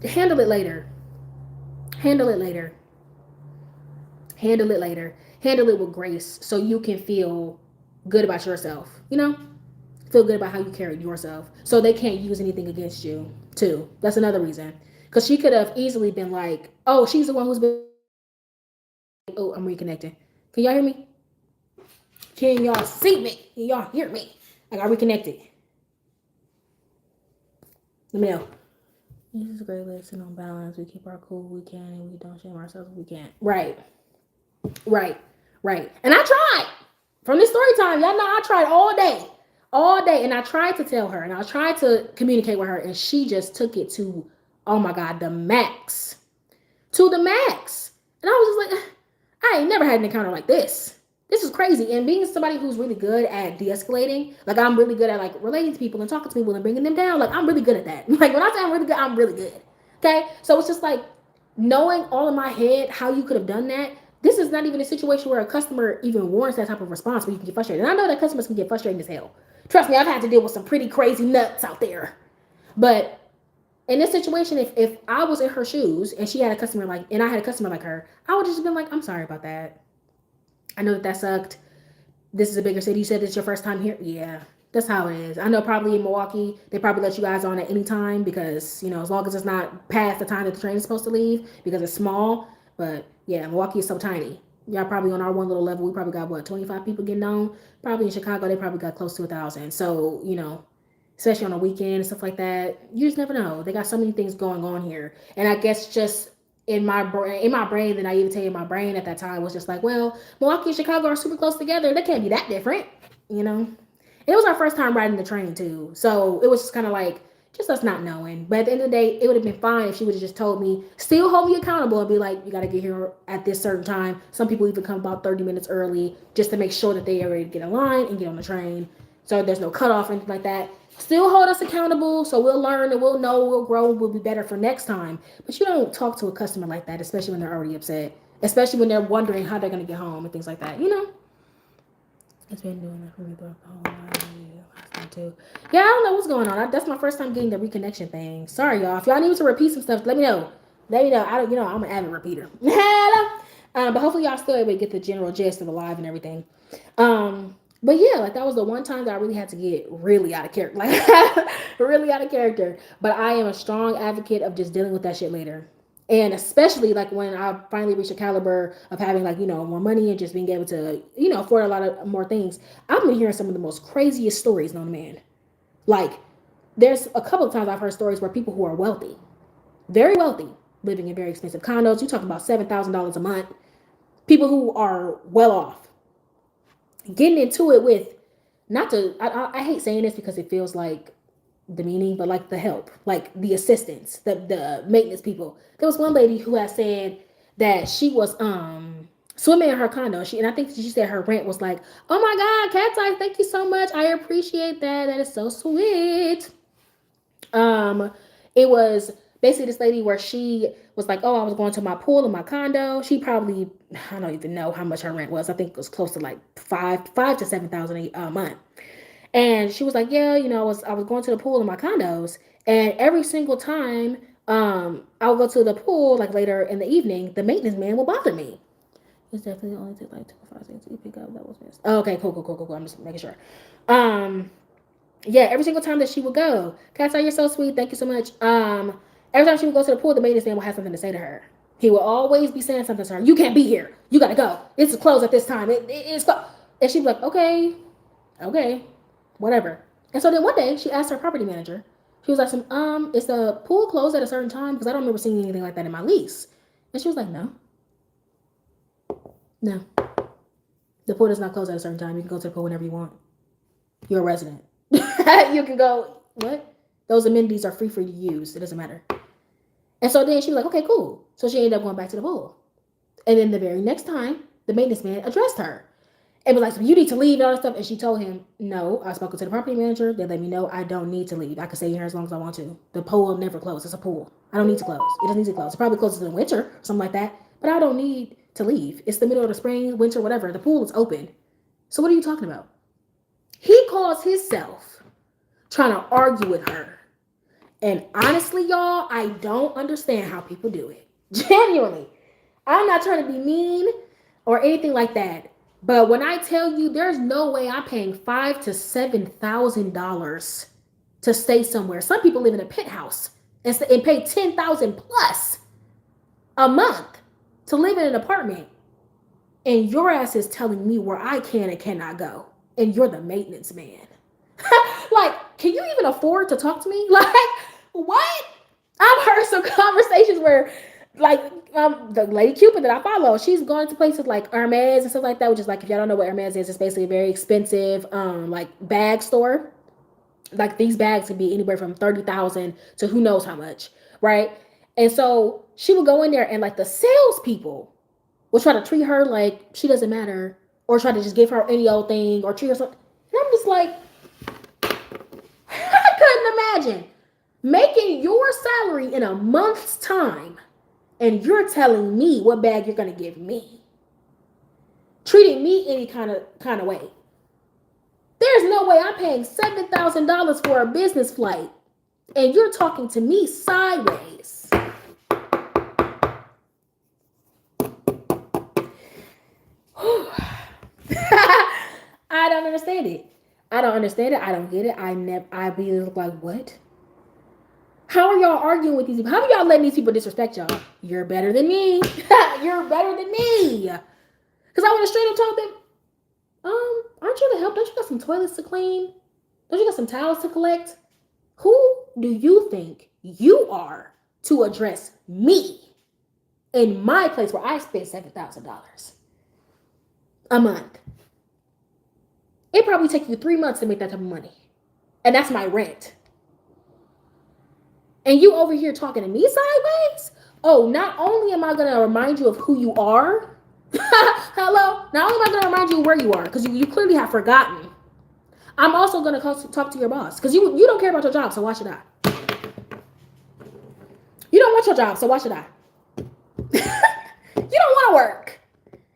to handle it later. Handle it later. Handle it later. Handle it with grace so you can feel good about yourself. Feel good about how you carried yourself, so they can't use anything against you too. That's another reason. Because she could have easily been like, oh, she's the one who's been, oh, I'm reconnecting. Can y'all hear me? Can y'all see me? Can y'all hear me? I got reconnected. Let me know. This is a great lesson on balance. We keep our cool, we can, and we don't shame ourselves if we can't. Right. And I tried. From this story time, y'all know I tried all day. And I tried to tell her, and I tried to communicate with her, and she just took it to, oh my God, the max. To the max. And I was just like, I ain't never had an encounter like this. This is crazy. And being somebody who's really good at de-escalating, I'm really good at relating to people and talking to people and bringing them down. I'm really good at that. When I say I'm really good, I'm really good. Okay? So it's just knowing all in my head how you could have done that. This is not even a situation where a customer even warrants that type of response where you can get frustrated. And I know that customers can get frustrated as hell. Trust me, I've had to deal with some pretty crazy nuts out there. But in this situation, if I was in her shoes and she had a customer and I had a customer like her, I would just been like, I'm sorry about that. I know that sucked. This is a bigger city. You said this is your first time here. Yeah, That's how it is. I know probably in Milwaukee, they probably let you guys on at any time because, as long as it's not past the time that the train is supposed to leave because it's small. But yeah, Milwaukee is so tiny. Y'all probably on our one little level, we probably got 25 people getting on. Probably in Chicago, they probably got close to 1,000. So, especially on a weekend and stuff like that, you just never know. They got so many things going on here. And I guess just in my brain, the naivete in my brain at that time was just like, well, Milwaukee and Chicago are super close together. They can't be that different, you know. It was our first time riding the train too, so it was just kind of like just us not knowing. But at the end of the day, it would have been fine if she would have just told me, still hold me accountable, and be like, you got to get here at this certain time. Some people even come about 30 minutes early just to make sure that they are ready to get in line and get on the train. So there's no cutoff or anything like that. Still hold us accountable, so we'll learn and we'll know, we'll grow, we'll be better for next time. But you don't talk to a customer like that, especially when they're already upset, especially when they're wondering how they're gonna get home and things like that. It's been doing that for me the whole last time too. Yeah, I don't know what's going on. That's my first time getting the reconnection thing. Sorry, y'all. If y'all need me to repeat some stuff, let me know. Let me know. I don't, I'm an avid repeater. But hopefully y'all still able to get the general gist of the live and everything. But yeah, like that was the one time that I really had to get really out of character, like really out of character. But I am a strong advocate of just dealing with that shit later. And especially like when I finally reached a caliber of having like, more money and just being able to, afford a lot of more things. I've been hearing some of the most craziest stories known to man. Like there's a couple of times I've heard stories where people who are wealthy, very wealthy, living in very expensive condos, you talk about $7,000 a month, people who are well off, getting into it with, not to, I hate saying this because it feels like demeaning, but like the help, like the assistants, the maintenance people. There was one lady who had said that she was swimming in her condo. And I think she said her rent was like, oh my God, Cat's Eye, thank you so much. I appreciate that. That is so sweet. It was basically this lady where she was like, oh, I was going to my pool in my condo. She probably, I don't even know how much her rent was. I think it was close to like five to 7,000 a month. And she was like, yeah, I was going to the pool in my condos, and every single time I would go to the pool, like later in the evening, the maintenance man will bother me. It's definitely only took like 2 or 5 seconds to pick up. That was missed. Oh, okay, cool. I'm just making sure. Yeah, every single time that she would go, Cat's Eye, you're so sweet. Thank you so much. Every time she would go to the pool, the maintenance man would have something to say to her. He would always be saying something to her. You can't be here. You gotta go. It's closed at this time. It's closed. And she'd be like, okay, whatever. And so then one day she asked her property manager. She was like, is the pool closed at a certain time? Because I don't remember seeing anything like that in my lease. And she was like, no. The pool does not close at a certain time. You can go to the pool whenever you want. You're a resident. You can go, what? Those amenities are free for you to use. It doesn't matter. And so then she was like, okay, cool. So she ended up going back to the pool. And then the very next time, the maintenance man addressed her. And was like, so you need to leave and all that stuff. And she told him, no, I spoke to the property manager. They let me know I don't need to leave. I can stay here as long as I want to. The pool will never close. It's a pool. I don't need to close. It doesn't need to close. It probably closes in the winter or something like that. But I don't need to leave. It's the middle of the spring, winter, whatever. The pool is open. So what are you talking about? He calls himself trying to argue with her. And honestly, y'all, I don't understand how people do it. Genuinely. I'm not trying to be mean or anything like that. But when I tell you, there's no way I'm paying $5,000 to $7,000 to stay somewhere. Some people live in a penthouse and pay $10,000 plus a month to live in an apartment. And your ass is telling me where I can and cannot go. And you're the maintenance man. Like, can you even afford to talk to me? Like, what? I've heard some conversations where, like, the lady Cupid that I follow, she's going to places like Hermes and stuff like that, which is like, if y'all don't know what Hermes is, it's basically a very expensive, like, bag store. Like, these bags can be anywhere from $30,000 to who knows how much, right? And so she would go in there and, like, the salespeople will try to treat her like she doesn't matter, or try to just give her any old thing, or treat her something. And I'm just like, I couldn't imagine making your salary in a month's time, and you're telling me what bag you're going to give me, treating me any kind of way. There's no way I'm paying $7,000 for a business flight, and you're talking to me sideways. I don't understand it. I don't understand it. I don't get it. I be like, what? How are y'all arguing with these people? How are y'all letting these people disrespect y'all? You're better than me. You're better than me. Because I would have straight up told them, aren't you the help? Don't you got some toilets to clean? Don't you got some towels to collect? Who do you think you are to address me in my place where I spend $7,000 a month? It probably takes you 3 months to make that type of money. And that's my rent. And you over here talking to me sideways? Oh, not only am I going to remind you of who you are, hello, not only am I going to remind you where you are, because you clearly have forgotten, I'm also going to talk to your boss, because you don't care about your job, so why should I? You don't want your job, so why should I? You don't want to work.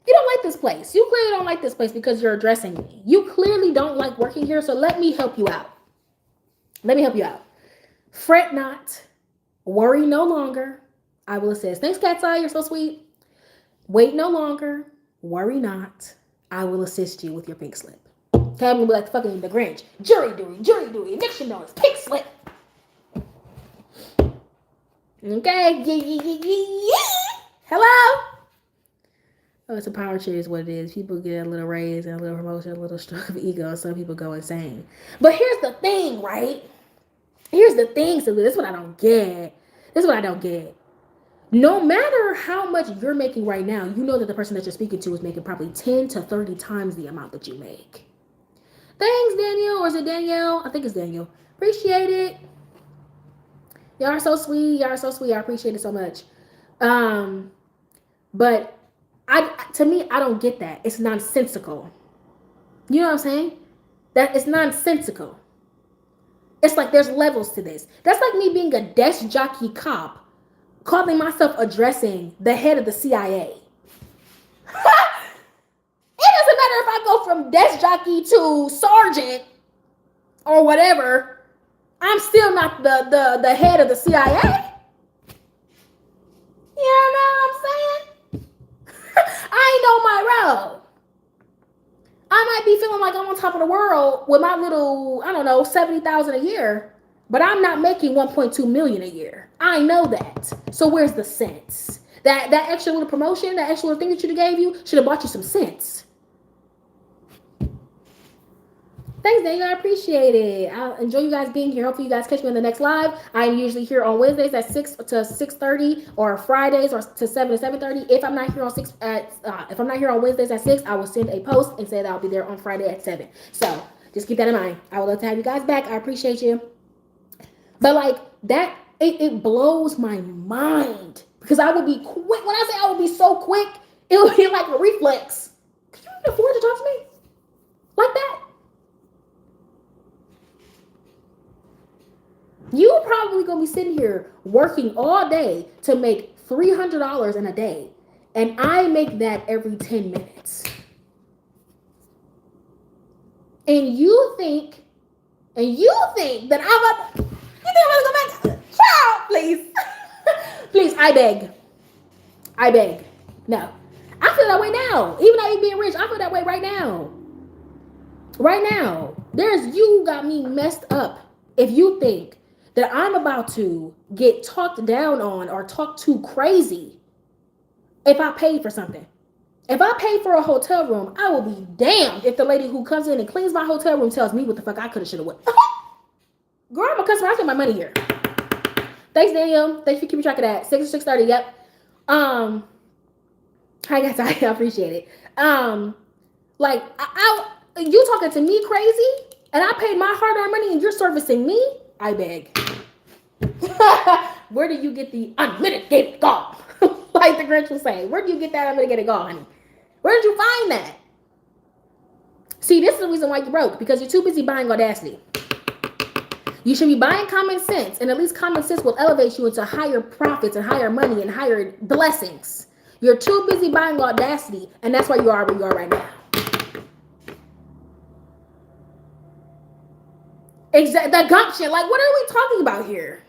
You don't like this place. You clearly don't like this place because you're addressing me. You clearly don't like working here, so let me help you out. Let me help you out. Fret not. Worry no longer. I will assist. Thanks, Cat's Eye. You're so sweet. Wait no longer. Worry not. I will assist you with your pink slip. Okay, I'm gonna be like fucking the Grinch. Jury duty, eviction notice, pink slip. Okay, yeah. Hello. Oh, it's a power trip is what it is. People get a little raise and a little promotion, a little stroke of ego. Some people go insane. But here's the thing, right? Here's the thing. So this is what I don't get. This is what I don't get. No matter how much you're making right now, you know that the person that you're speaking to is making probably 10 to 30 times the amount that you make. Thanks, Daniel. Or is it Danielle? I think it's Daniel. Appreciate it. Y'all are so sweet. Y'all are so sweet. I appreciate it so much. But to me, I don't get that. It's nonsensical. You know what I'm saying? That it's nonsensical. It's like there's levels to this. That's like me being a desk jockey cop, calling myself addressing the head of the CIA. It doesn't matter if I go from desk jockey to sergeant or whatever. I'm still not the head of the CIA. You know what I'm saying? I know my role. I might be feeling like I'm on top of the world with my little, I don't know, 70,000 a year, but I'm not making 1.2 million a year. I know that. So where's the sense? That extra little promotion, that extra little thing that you gave you should have bought you some sense. Thanks, Daniel. I appreciate it. I enjoy you guys being here. Hopefully you guys catch me in the next live. I'm usually here on Wednesdays at 6 to 6:30 or Fridays or to 7 to 7:30. If I'm not here on Wednesdays at 6, I will send a post and say that I'll be there on Friday at 7. So just keep that in mind. I would love to have you guys back. I appreciate you. But like that, it blows my mind because I would be quick. When I say I would be so quick, it would be like a reflex. Can you afford to talk to me like that? You probably gonna be sitting here working all day to make $300 in a day, and I make that every 10 minutes. And you think that I'm about to go back? Child, please. Please, I beg. No. I feel that way now. Even though you being rich, I feel that way right now. Right now. You got me messed up if you think that I'm about to get talked down on or talked too crazy if I paid for something. If I paid for a hotel room, I will be damned if the lady who comes in and cleans my hotel room tells me what the fuck I coulda, shoulda, would. Girl, I'm a customer. I spend my money here. Thanks, Daniel. Thanks for keeping track of that. 6 or 6:30. Yep. Hi guys, I appreciate it. Like you talking to me crazy, and I paid my hard-earned money, and you're servicing me. I beg. Where do you get the unmitigated gall? Like the Grinch was saying. Where do you get that unmitigated gall, honey? Where did you find that? See, this is the reason why you're broke. Because you're too busy buying audacity. You should be buying common sense. And at least common sense will elevate you into higher profits and higher money and higher blessings. You're too busy buying audacity. And that's why you are where you are right now. Exactly. The gumption. Like, what are we talking about here?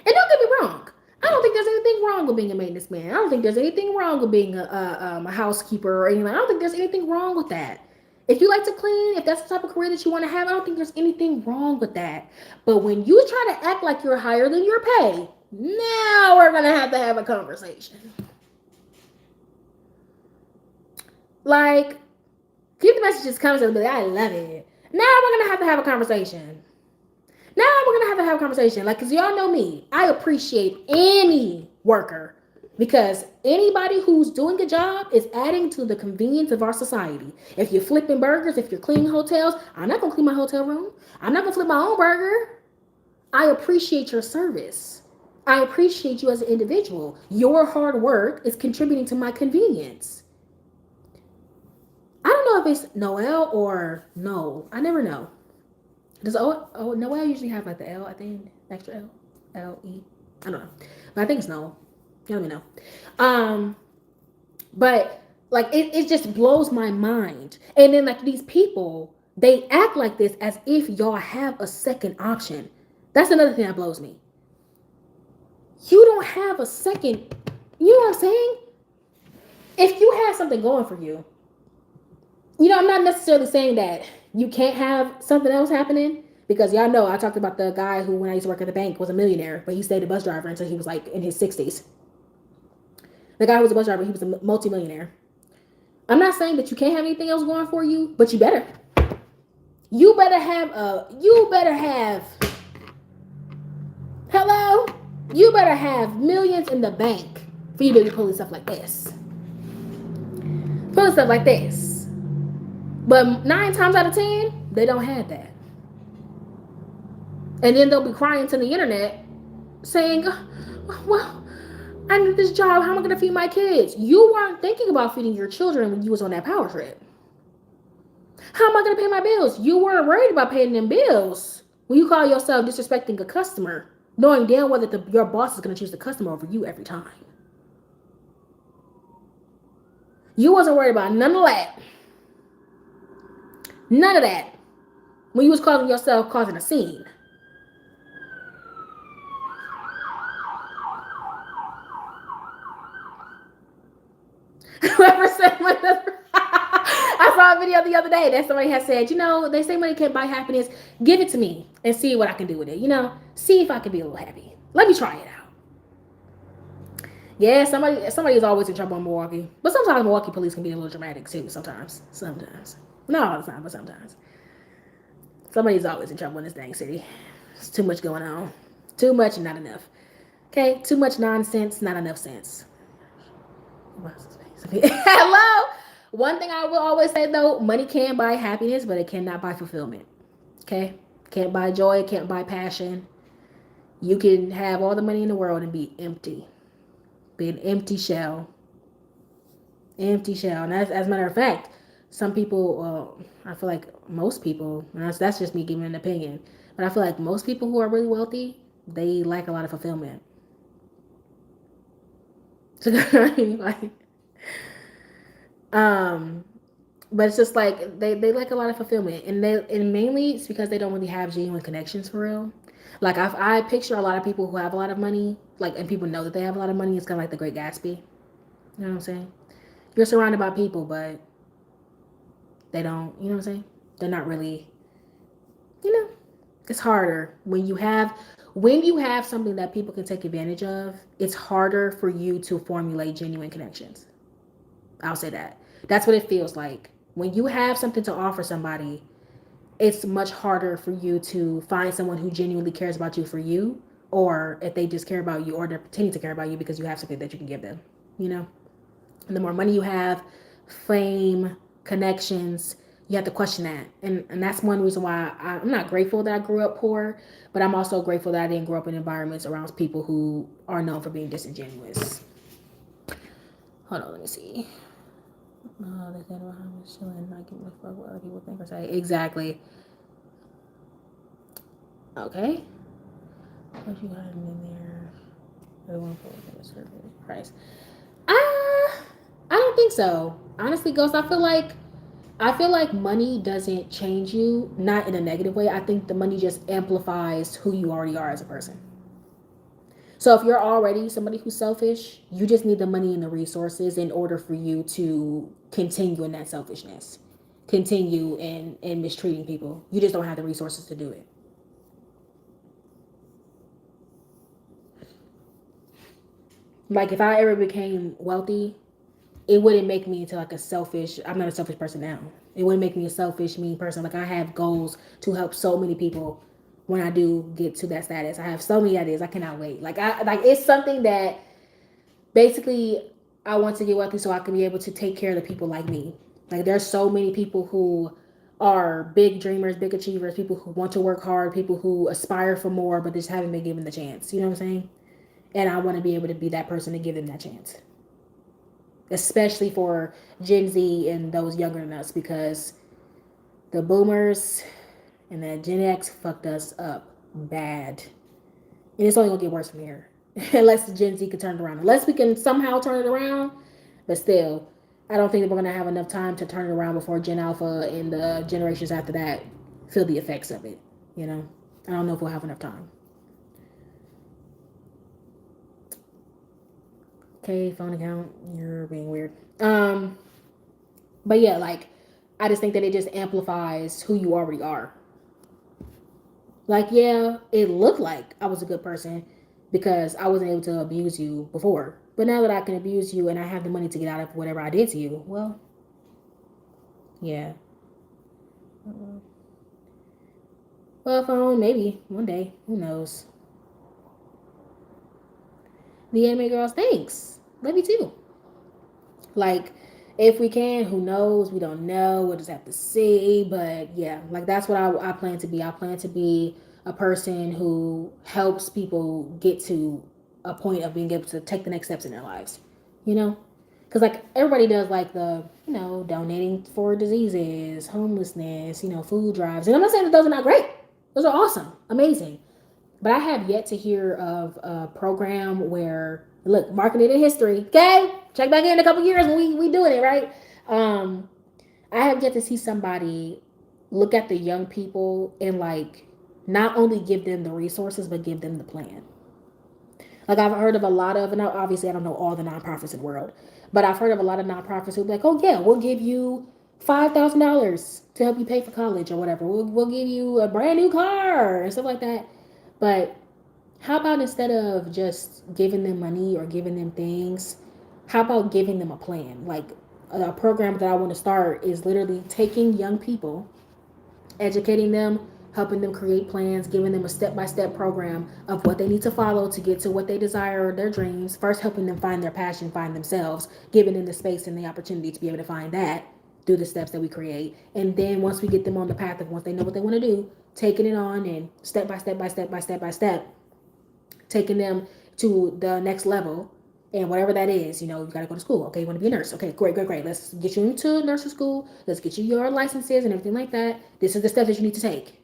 And don't get me wrong. I don't think there's anything wrong with being a maintenance man. I don't think there's anything wrong with being a housekeeper or anything. I don't think there's anything wrong with that. If you like to clean, if that's the type of career that you want to have, I don't think there's anything wrong with that. But when you try to act like you're higher than your pay, now we're gonna have a conversation. Like, keep the messages coming to me. I love it. Now we're gonna have a conversation. Now we're gonna have a conversation. Like, cause y'all know me. I appreciate any worker because anybody who's doing a job is adding to the convenience of our society. If you're flipping burgers, if you're cleaning hotels, I'm not gonna clean my hotel room. I'm not gonna flip my own burger. I appreciate your service. I appreciate you as an individual. Your hard work is contributing to my convenience. I don't know if it's Noel or no. I never know. Does Noel usually have like the L, I think, extra L, L-E? I don't know. But I think it's Noel. You let me know. But like it just blows my mind. And then like these people, they act like this as if y'all have a second option. That's another thing that blows me. You don't have a second, you know what I'm saying? If you have something going for you, I'm not necessarily saying that you can't have something else happening because y'all know I talked about the guy who, when I used to work at the bank, was a millionaire, but he stayed a bus driver until he was like in his 60s. The guy who was a bus driver, he was a multimillionaire. I'm not saying that you can't have anything else going for you, but you better. You better have, hello? You better have millions in the bank for you to be pulling stuff like this. Pulling stuff like this. But 9 times out of 10, they don't have that. And then they'll be crying to the internet saying, well, I need this job. How am I going to feed my kids? You weren't thinking about feeding your children when you was on that power trip. How am I going to pay my bills? You weren't worried about paying them bills when you call yourself disrespecting a customer, knowing damn well that your boss is going to choose the customer over you every time. You wasn't worried about none of that. None of that. When you was causing yourself causing a scene. Whoever said I saw a video the other day that somebody had said, they say money can't buy happiness. Give it to me and see what I can do with it. See if I can be a little happy. Let me try it out. Yeah, somebody is always in trouble in Milwaukee. But sometimes Milwaukee police can be a little dramatic too. Sometimes. Not all the time, but sometimes. Somebody's always in trouble in this dang city. There's too much going on. Too much and not enough. Okay? Too much nonsense, not enough sense. Hello? One thing I will always say though, money can buy happiness, but it cannot buy fulfillment. Okay? Can't buy joy, can't buy passion. You can have all the money in the world and be empty. Be an empty shell. Empty shell. And as a matter of fact, some people, I feel like most people, and that's just me giving an opinion, but I feel like most people who are really wealthy, they lack a lot of fulfillment. So, but it's just like they lack a lot of fulfillment, and mainly it's because they don't really have genuine connections for real. Like I picture a lot of people who have a lot of money, like, and people know that they have a lot of money. It's kind of like the Great Gatsby. You know what I'm saying? You're surrounded by people, but they don't. You know what I'm saying? They're not really. It's harder when you have something that people can take advantage of. It's harder for you to formulate genuine connections. I'll say that. That's what it feels like. When you have something to offer somebody, it's much harder for you to find someone who genuinely cares about you for you, or if they just care about you or they're pretending to care about you because you have something that you can give them, And the more money you have, fame, connections, you have to question that. And that's one reason why I'm not grateful that I grew up poor, but I'm also grateful that I didn't grow up in environments around people who are known for being disingenuous. Hold on, let me see. They said about how much chilling, not giving a fuck what other people think or say. Exactly. Okay. What you got in there? Everyone for a certain price. I don't think so. Honestly, Ghost, I feel like money doesn't change you, not in a negative way. I think the money just amplifies who you already are as a person. So if you're already somebody who's selfish, you just need the money and the resources in order for you to continue in that selfishness. continue and mistreating people. You just don't have the resources to do it. Like if I ever became wealthy, it wouldn't make me into like a selfish. I'm not a selfish person now. It wouldn't make me a selfish, mean person. Like I have goals to help so many people when I do get to that status. I have so many ideas. I cannot wait. Like it's something that basically I want to get wealthy so I can be able to take care of the people like me. Like there's so many people who are big dreamers, big achievers, people who want to work hard, people who aspire for more, but just haven't been given the chance. You know what I'm saying? And I want to be able to be that person to give them that chance, especially for Gen Z and those younger than us, because the boomers and that Gen X fucked us up bad. And it's only gonna get worse from here. Unless Gen Z can turn it around. Unless we can somehow turn it around. But still, I don't think that we're gonna have enough time to turn it around before Gen Alpha and the generations after that feel the effects of it. You know? I don't know if we'll have enough time. Okay, phone account, you're being weird. But yeah, like I just think that it just amplifies who you already are. Like, yeah, it looked like I was a good person because I wasn't able to abuse you before. But now that I can abuse you and I have the money to get out of whatever I did to you, well, yeah. Well, phone, maybe one day. Who knows? The anime girls, thanks. Love you too. Like, if we can, who knows? We don't know. We'll just have to see. But yeah, like that's what I plan to be. I plan to be a person who helps people get to a point of being able to take the next steps in their lives. You know? Because like everybody does like the, donating for diseases, homelessness, food drives. And I'm not saying that those are not great. Those are awesome, amazing. But I have yet to hear of a program where, look, marking it in history, okay? Check back in a couple years when we doing it, right? Um, I have yet to see somebody look at the young people and like not only give them the resources, but give them the plan. Like I've heard of a lot of, and obviously I don't know all the nonprofits in the world, but I've heard of a lot of nonprofits who be like, oh yeah, we'll give you $5,000 to help you pay for college or whatever. We'll give you a brand new car and stuff like that. But how about instead of just giving them money or giving them things, how about giving them a plan? Like a program that I want to start is literally taking young people, educating them, helping them create plans, giving them a step-by-step program of what they need to follow to get to what they desire, their dreams. First, helping them find their passion, find themselves, giving them the space and the opportunity to be able to find that through the steps that we create. And then once we get them on the path of once they know what they want to do, taking it on and step by step by step by step by step, taking them to the next level. And whatever that is, you got to go to school. Okay, you want to be a nurse. Okay, great, great, great. Let's get you into nursing school. Let's get you your licenses and everything like that. This is the steps that you need to take.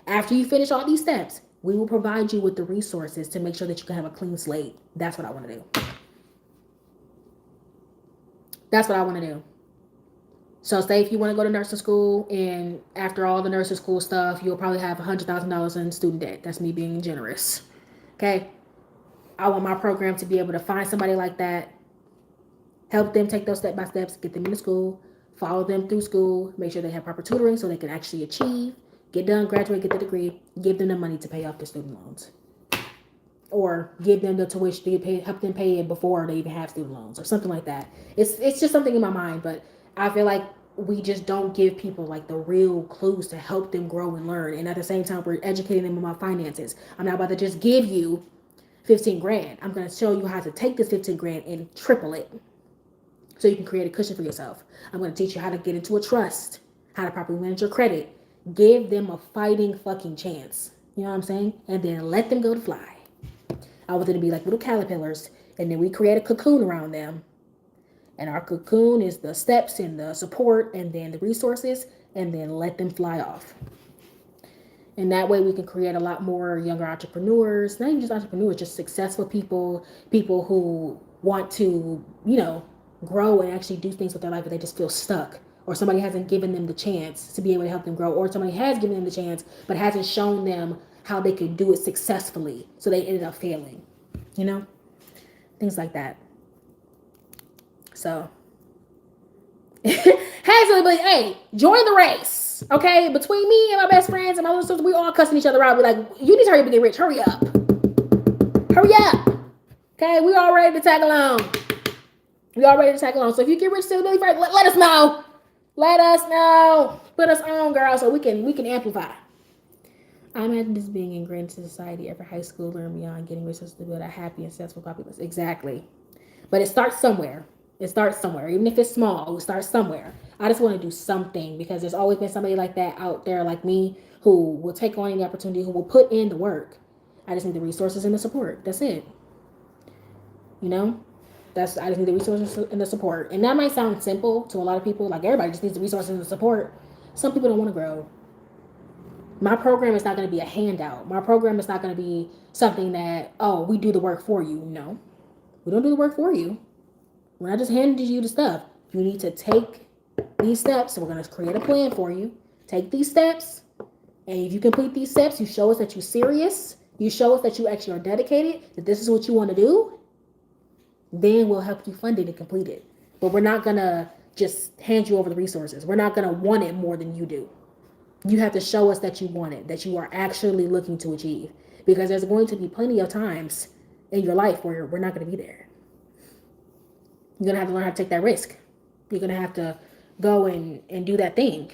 After you finish all these steps, we will provide you with the resources to make sure that you can have a clean slate. That's what I want to do. That's what I want to do. So say if you want to go to nursing school and after all the nursing school stuff, you'll probably have $100,000 in student debt. That's me being generous. Okay. I want my program to be able to find somebody like that, help them take those step by steps, get them into school, follow them through school, make sure they have proper tutoring so they can actually achieve, get done, graduate, get the degree, give them the money to pay off their student loans. Or give them the tuition to help them pay it before they even have student loans or something like that. It's just something in my mind, but I feel like we just don't give people like the real clues to help them grow and learn. And at the same time, we're educating them about finances. I'm not about to just give you 15 grand. I'm going to show you how to take this 15 grand and triple it so you can create a cushion for yourself. I'm going to teach you how to get into a trust, how to properly manage your credit. Give them a fighting fucking chance. You know what I'm saying? And then let them go to fly. I want them to be like little caterpillars, and then we create a cocoon around them. And our cocoon is the steps and the support and then the resources, and then let them fly off. And that way we can create a lot more younger entrepreneurs, not even just entrepreneurs, just successful people who want to, grow and actually do things with their life, but they just feel stuck. Or somebody hasn't given them the chance to be able to help them grow. Or somebody has given them the chance, but hasn't shown them how they could do it successfully. So they ended up failing, things like that. So Hazel be like, hey, join the race. Okay, between me and my best friends and my little sister, we all cussing each other out. Be like, you need to hurry up and get rich. Hurry up. Hurry up. Okay, we all ready to tag along. We all ready to tag along. So if you get rich still really first, let us know. Let us know. Put us on, girl, so we can amplify. I imagine this being ingrained into society after high school, learn beyond getting resources to build a happy and successful populace. Exactly. But it starts somewhere. It starts somewhere. Even if it's small, it starts somewhere. I just want to do something because there's always been somebody like that out there like me who will take on any opportunity, who will put in the work. I just need the resources and the support. That's it. You know? I just need the resources and the support. And that might sound simple to a lot of people. Like everybody just needs the resources and the support. Some people don't want to grow. My program is not going to be a handout. My program is not going to be something that, oh, we do the work for you. No, we don't do the work for you. When I just handed you the stuff, you need to take these steps. So we're going to create a plan for you. Take these steps. And if you complete these steps, you show us that you're serious. You show us that you actually are dedicated, that this is what you want to do. Then we'll help you fund it and complete it. But we're not going to just hand you over the resources. We're not going to want it more than you do. You have to show us that you want it, that you are actually looking to achieve. Because there's going to be plenty of times in your life where we're not going to be there. You're going to have to learn how to take that risk. You're going to have to go and do that thing.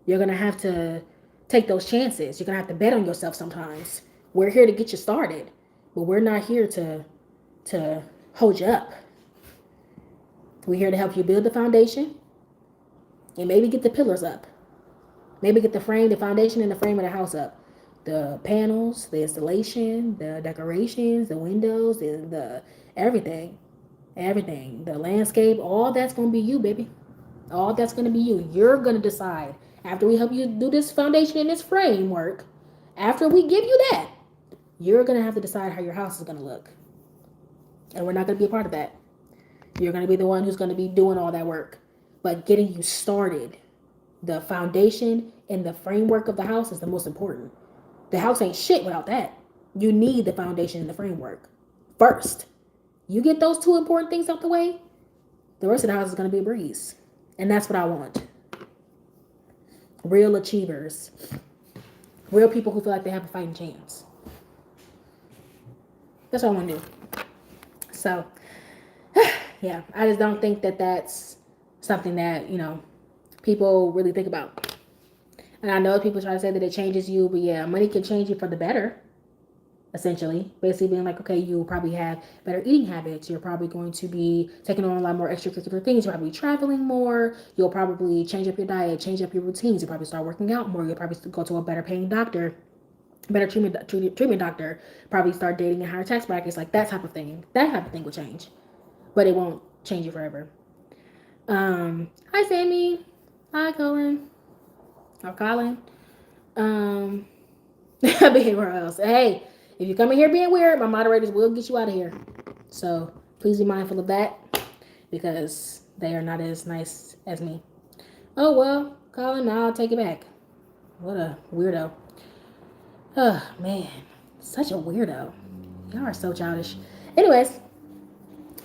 You're going to have to take those chances. You're going to have to bet on yourself sometimes. We're here to get you started, but we're not here to hold you up. We're here to help you build the foundation and maybe get the pillars up. Maybe get the frame, the foundation, and the frame of the house up. The panels, the installation, the decorations, the windows, the everything. The landscape, all that's going to be you, baby. All that's going to be you. You're going to decide. After we help you do this foundation and this framework, after we give you that, you're going to have to decide how your house is going to look. And we're not going to be a part of that. You're going to be the one who's going to be doing all that work. But getting you started, the foundation and the framework of the house is the most important. The house ain't shit without that. You need the foundation and the framework first. You get those two important things out the way, the rest of the house is going to be a breeze. And that's what I want. Real achievers. Real people who feel like they have a fighting chance. That's what I want to do. So, yeah, I just don't think that that's something that, people really think about. And I know people try to say that it changes you, but yeah, money can change you for the better. Essentially, basically being like, okay, you'll probably have better eating habits. You're probably going to be taking on a lot more extracurricular things. You're probably traveling more. You'll probably change up your diet, change up your routines. You'll probably start working out more. You'll probably go to a better paying doctor, better treatment doctor. Probably start dating in higher tax brackets, like that type of thing. That type of thing will change, but it won't change you forever. Hi Sammy. Hi Colin. Or Colin. I'll be anywhere else. Hey. If you come in here being weird, my moderators will get you out of here. So please be mindful of that because they are not as nice as me. Oh, well, Colin, I'll take it back. What a weirdo. Oh, man. Such a weirdo. Y'all are so childish. Anyways.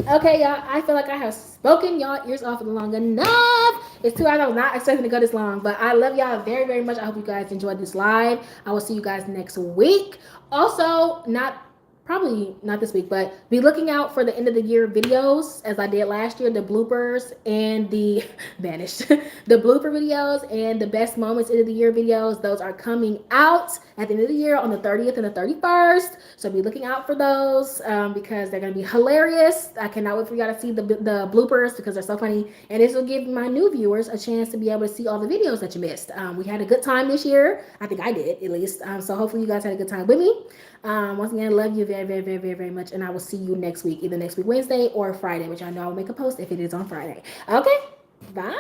Okay, y'all. I feel like I have spoken y'all ears off long enough. It's 2 hours. I was not expecting to go this long, but I love y'all very, very much. I hope you guys enjoyed this live. I will see you guys next week. Also, probably not this week, but be looking out for the end of the year videos as I did last year, the bloopers and the vanished, the blooper videos and the best moments end of the year videos. Those are coming out at the end of the year on the 30th and the 31st. So be looking out for those because they're going to be hilarious. I cannot wait for y'all to see the bloopers because they're so funny. And this will give my new viewers a chance to be able to see all the videos that you missed. We had a good time this year. I think I did at least. So hopefully you guys had a good time with me. Once again, I love you very, very, very, very, very much. And I will see you next week, either next week, Wednesday or Friday, which I know I'll make a post if it is on Friday. Okay. Bye.